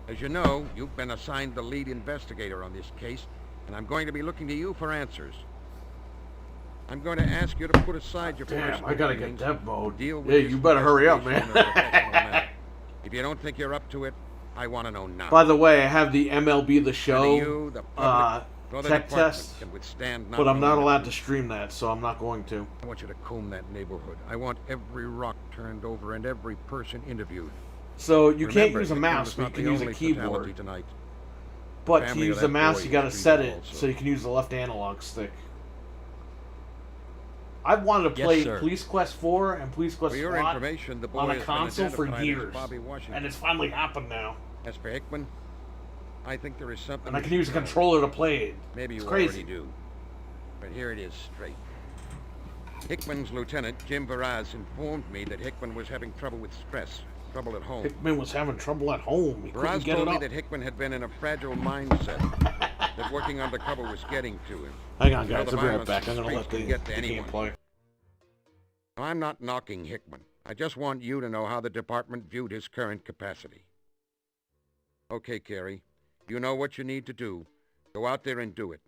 As you know, you've been assigned the lead investigator on this case, and I'm going to be looking to you for answers. I'm going to ask you to put aside your
Damn,
personal
I gotta
feelings,
get dev mode.
deal with
Yeah,
this
you better hurry up, man.
investigation in a professional manner. If you don't think you're up to it, I want to know now.
By the way, I have the MLB The Show
so the
tech
department
test,
can withstand
but I'm not
knowing the
allowed to
truth.
stream that, so I'm not going to.
I want you to comb that neighborhood. I want every rock turned over and every person interviewed.
So you can't
Remember,
use a
Hickman
mouse,
was
but you
not
can
the
use a
only fatality
keyboard.
tonight.
But to
family of
use the
that
mouse,
boy
you got to
was
set
treated
it
also.
so you can use the left analog stick. I've wanted to play
sir.
Police Quest 4 and Police Quest
For your
SWAT
information, the boy
on a
has been
console for
identified as
years,
Bobby Washington.
and it's finally happened now.
As for Hickman, I think there is something.
And I
you
can
should
use a
know.
controller to play it.
Maybe
It's
you
crazy.
already do. But here it is straight. Hickman's lieutenant, Jim Varaz, informed me that Hickman was having trouble with stress, trouble at home.
Hickman was having trouble at home. He couldn't
Varaz
get
told
it
me
up.
that Hickman had been in a fragile mindset, that working undercover was getting to him.
Hang on,
You know,
guys.
the
I'll be right
violence
back.
in
I'm going to let
streets can
the
get to
game
anyone.
play.
I'm not knocking Hickman. I just want you to know how the department viewed his current capacity. Okay, Carey. You know what you need to do. Go out there and do it.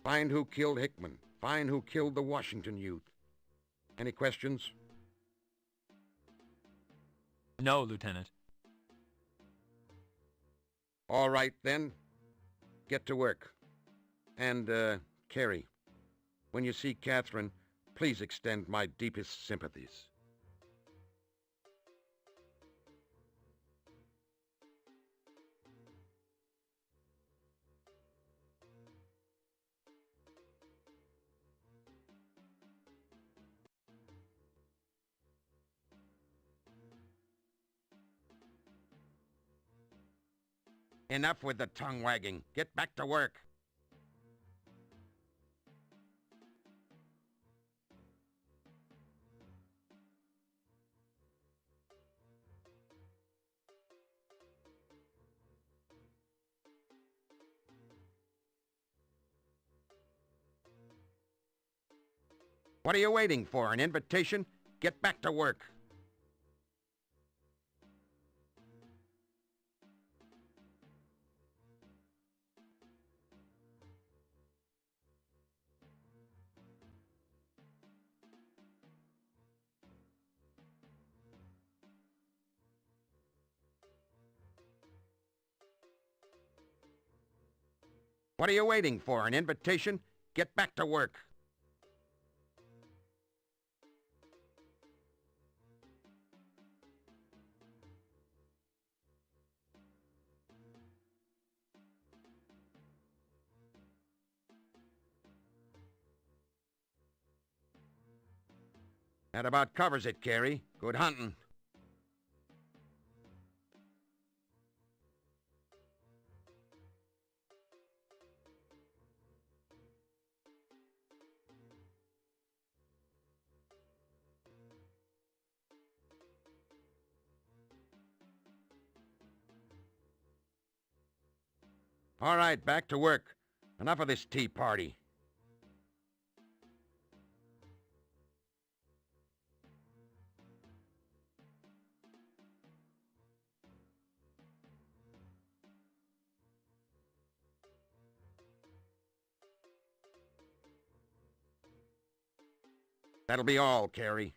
Find who killed Hickman. Find who killed the Washington youth. Any questions?
No, Lieutenant.
All right, then. Get to work. And, Carey, when you see Catherine, please extend my deepest sympathies. Enough with the tongue wagging. Get back to work. What are you waiting for? An invitation? Get back to work. What are you waiting for? An invitation? Get back to work. That about covers it, Carey. Good hunting. All right, back to work. Enough of this tea party. That'll be all, Carey.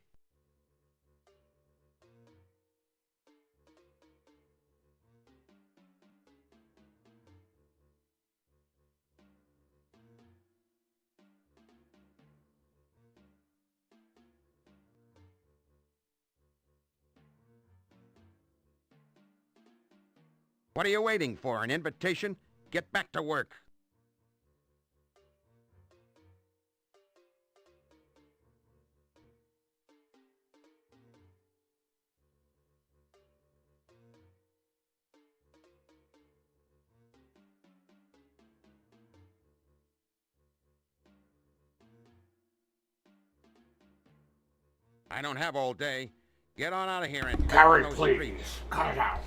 What are you waiting for? An invitation? Get back to work. I don't have all day. Get on out of here and
Carey,
those
please.
streets.
Cut it out.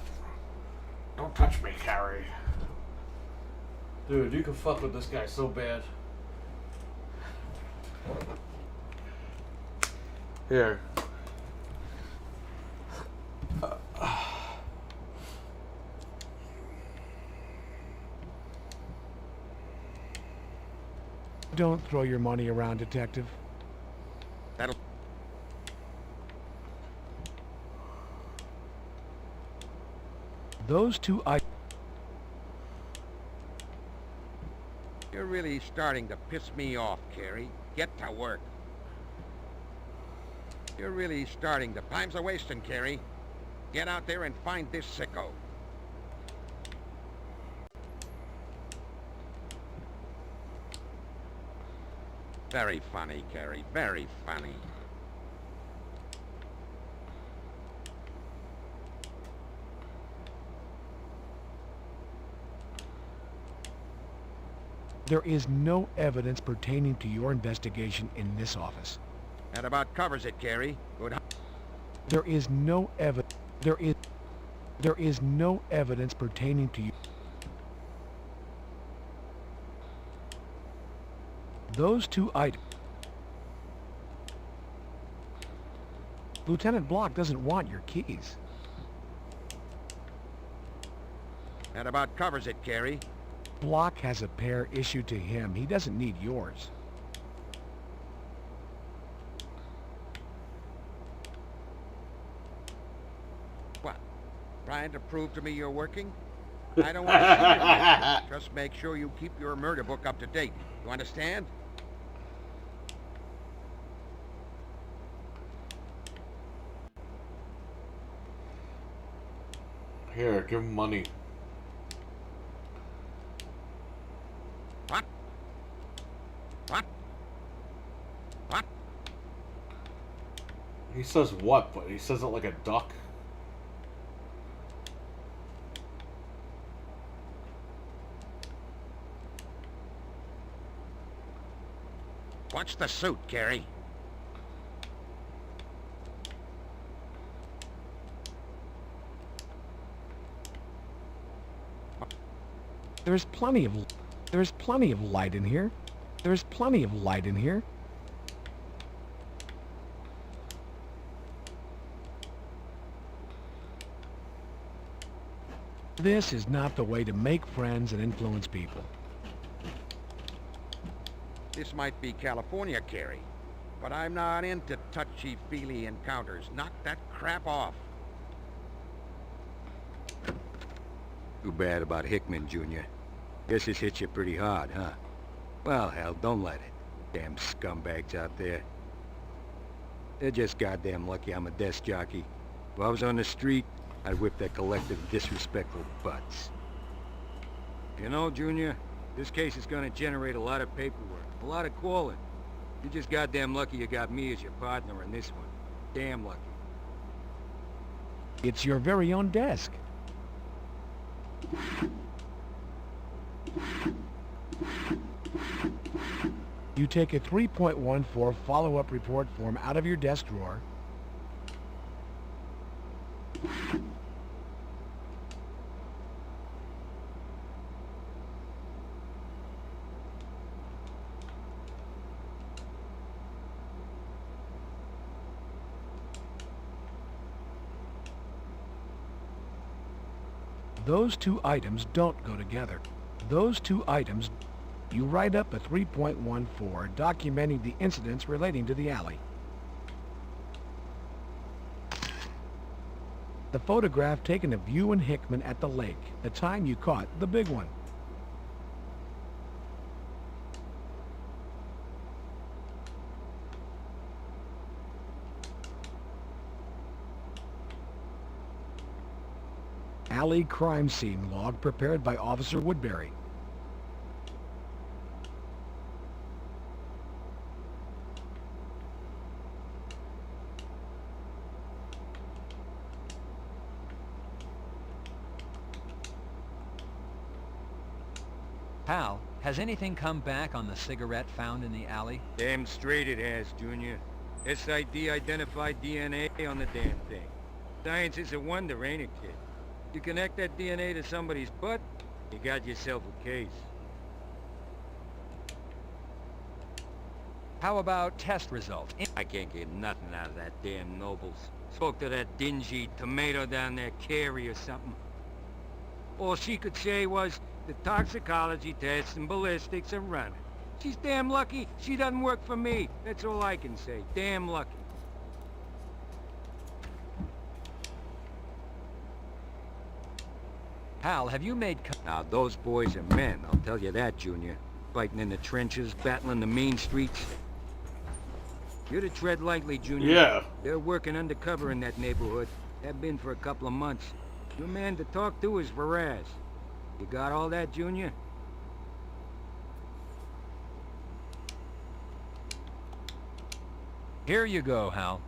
Don't touch me, Carey. Dude, you can fuck with this guy so bad. Here.
Don't throw your money around, Detective.
That'll...
Those two
You're really starting to piss me off, Carey. Get to work. You're really starting to... Time's a-wasting, Carey. Get out there and find this sicko. Very funny, Carey. Very funny.
There is no evidence pertaining to your investigation in this office.
That about covers it, Carey. Good.
There is no no evidence pertaining to you. Those two items. Lieutenant Block doesn't want your keys.
That about covers it, Carey.
Block has a pair issued to him. He doesn't need yours.
What? Trying to prove to me you're working? I don't want to see your work. Just make sure you keep your murder book up to date. You understand?
Here, give him money.
What? What? What?
He says what, but he says it like a duck.
What's the suit, Carey?
There's plenty of light in here. There's plenty of light in here. This is not the way to make friends and influence people.
This might be California, Carey, but I'm not into touchy-feely encounters. Knock that crap off.
Too bad about Hickman, Jr. Guess this hit you pretty hard, huh? Well, hell, don't let it. Damn scumbags out there. They're just goddamn lucky I'm a desk jockey. If I was on the street, I'd whip their collective disrespectful butts. You know, Junior, this case is gonna generate a lot of paperwork, a lot of calling. You're just goddamn lucky you got me as your partner in this one. Damn lucky.
It's your very own desk. You take a 3.14 follow-up report form out of your desk drawer. Those two items don't go together. Those two items, you write up a 3.14 documenting the incidents relating to the alley. The photograph taken of you and Hickman at the lake, the time you caught the big one. Alley crime scene log prepared by Officer Woodbury.
Pal, has anything come back on the cigarette found in the alley?
Damn straight it has, Junior. SID identified DNA on the damn thing. Science is a wonder, ain't it, kid? You connect that DNA to somebody's butt, you got yourself a case.
How about test results?
I can't get nothing out of that damn Nobles. Spoke to that dingy tomato down there, Carey or something. All she could say was, the toxicology tests and ballistics are running. She's damn lucky she doesn't work for me. That's all I can say. Damn lucky.
Pal, have you made...
Now, those boys are men, I'll tell you that, Junior. Fighting in the trenches, battling the mean streets. You're to tread lightly, Junior.
Yeah.
They're working undercover in that neighborhood. Have been for a couple of months. Your man to talk to is Varaz. You got all that, Junior?
Here you go, Hal.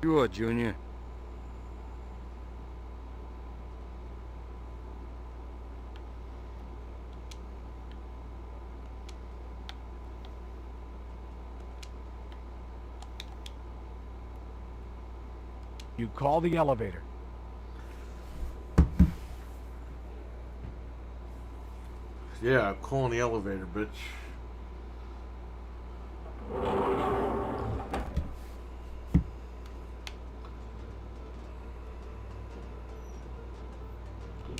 Sure, Junior.
You call the elevator.
Yeah, I'm calling the elevator, bitch.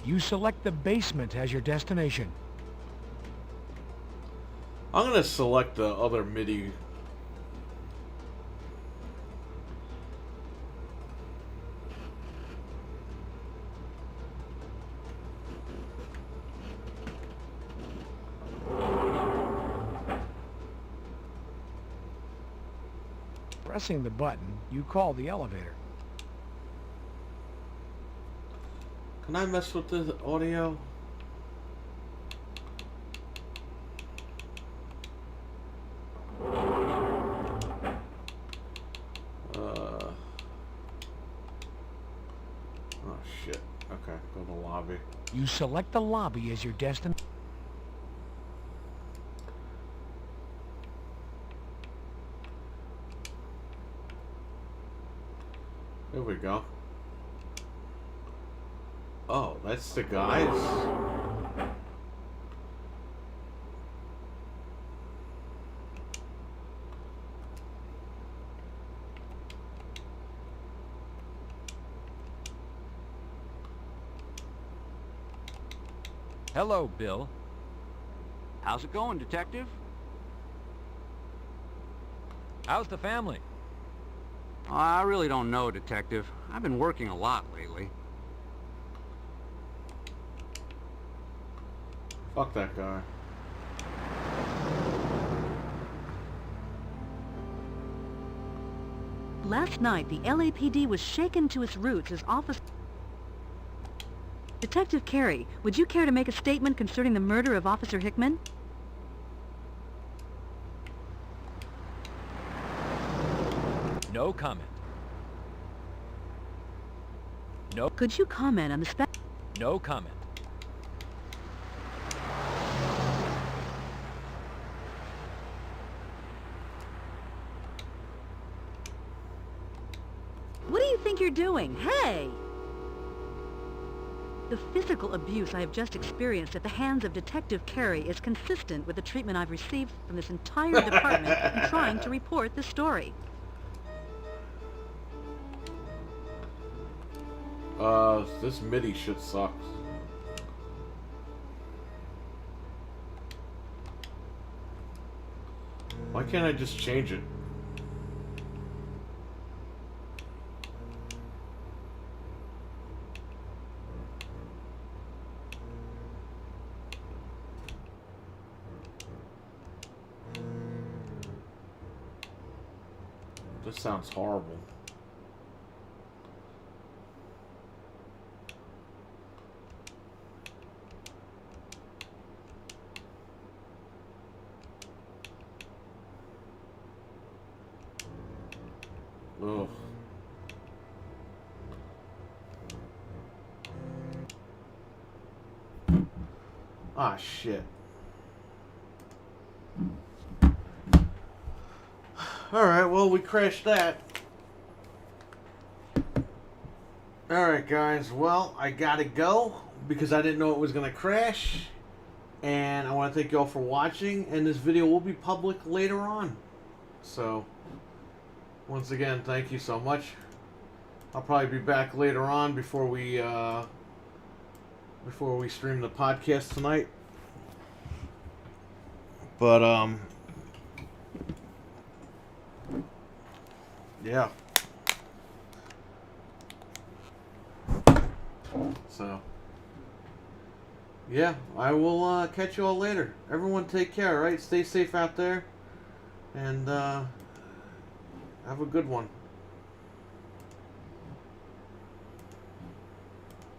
You select the basement as your destination.
I'm gonna select the other MIDI.
Pressing the button, you call the elevator.
Can I mess with the audio? Oh shit. Okay, go to the lobby.
You select the lobby as your destination.
There we go. Oh, that's the guys.
Hello, Bill.
How's it going, Detective?
How's the family?
I really don't know, Detective. I've been working a lot lately.
Fuck that guy.
Last night, the LAPD was shaken to its roots as Officer... Detective Carey, would you care to make a statement concerning the murder of Officer Hickman?
No comment. No.
Could you comment on the
No comment.
What do you think you're doing? Hey! The physical abuse I have just experienced at the hands of Detective Carey is consistent with the treatment I've received from this entire department in trying to report this story.
This MIDI shit sucks. Why can't I just change it? This sounds horrible. Ugh. Ah, shit. Alright, well, we crashed that. Alright, guys. Well, I gotta go because I didn't know it was gonna crash. And I want to thank you all for watching. And this video will be public later on. So... once again, thank you so much. I'll probably be back later on before we stream the podcast tonight. But yeah. So yeah, I will catch you all later. Everyone take care, all right? Stay safe out there. And have a good one.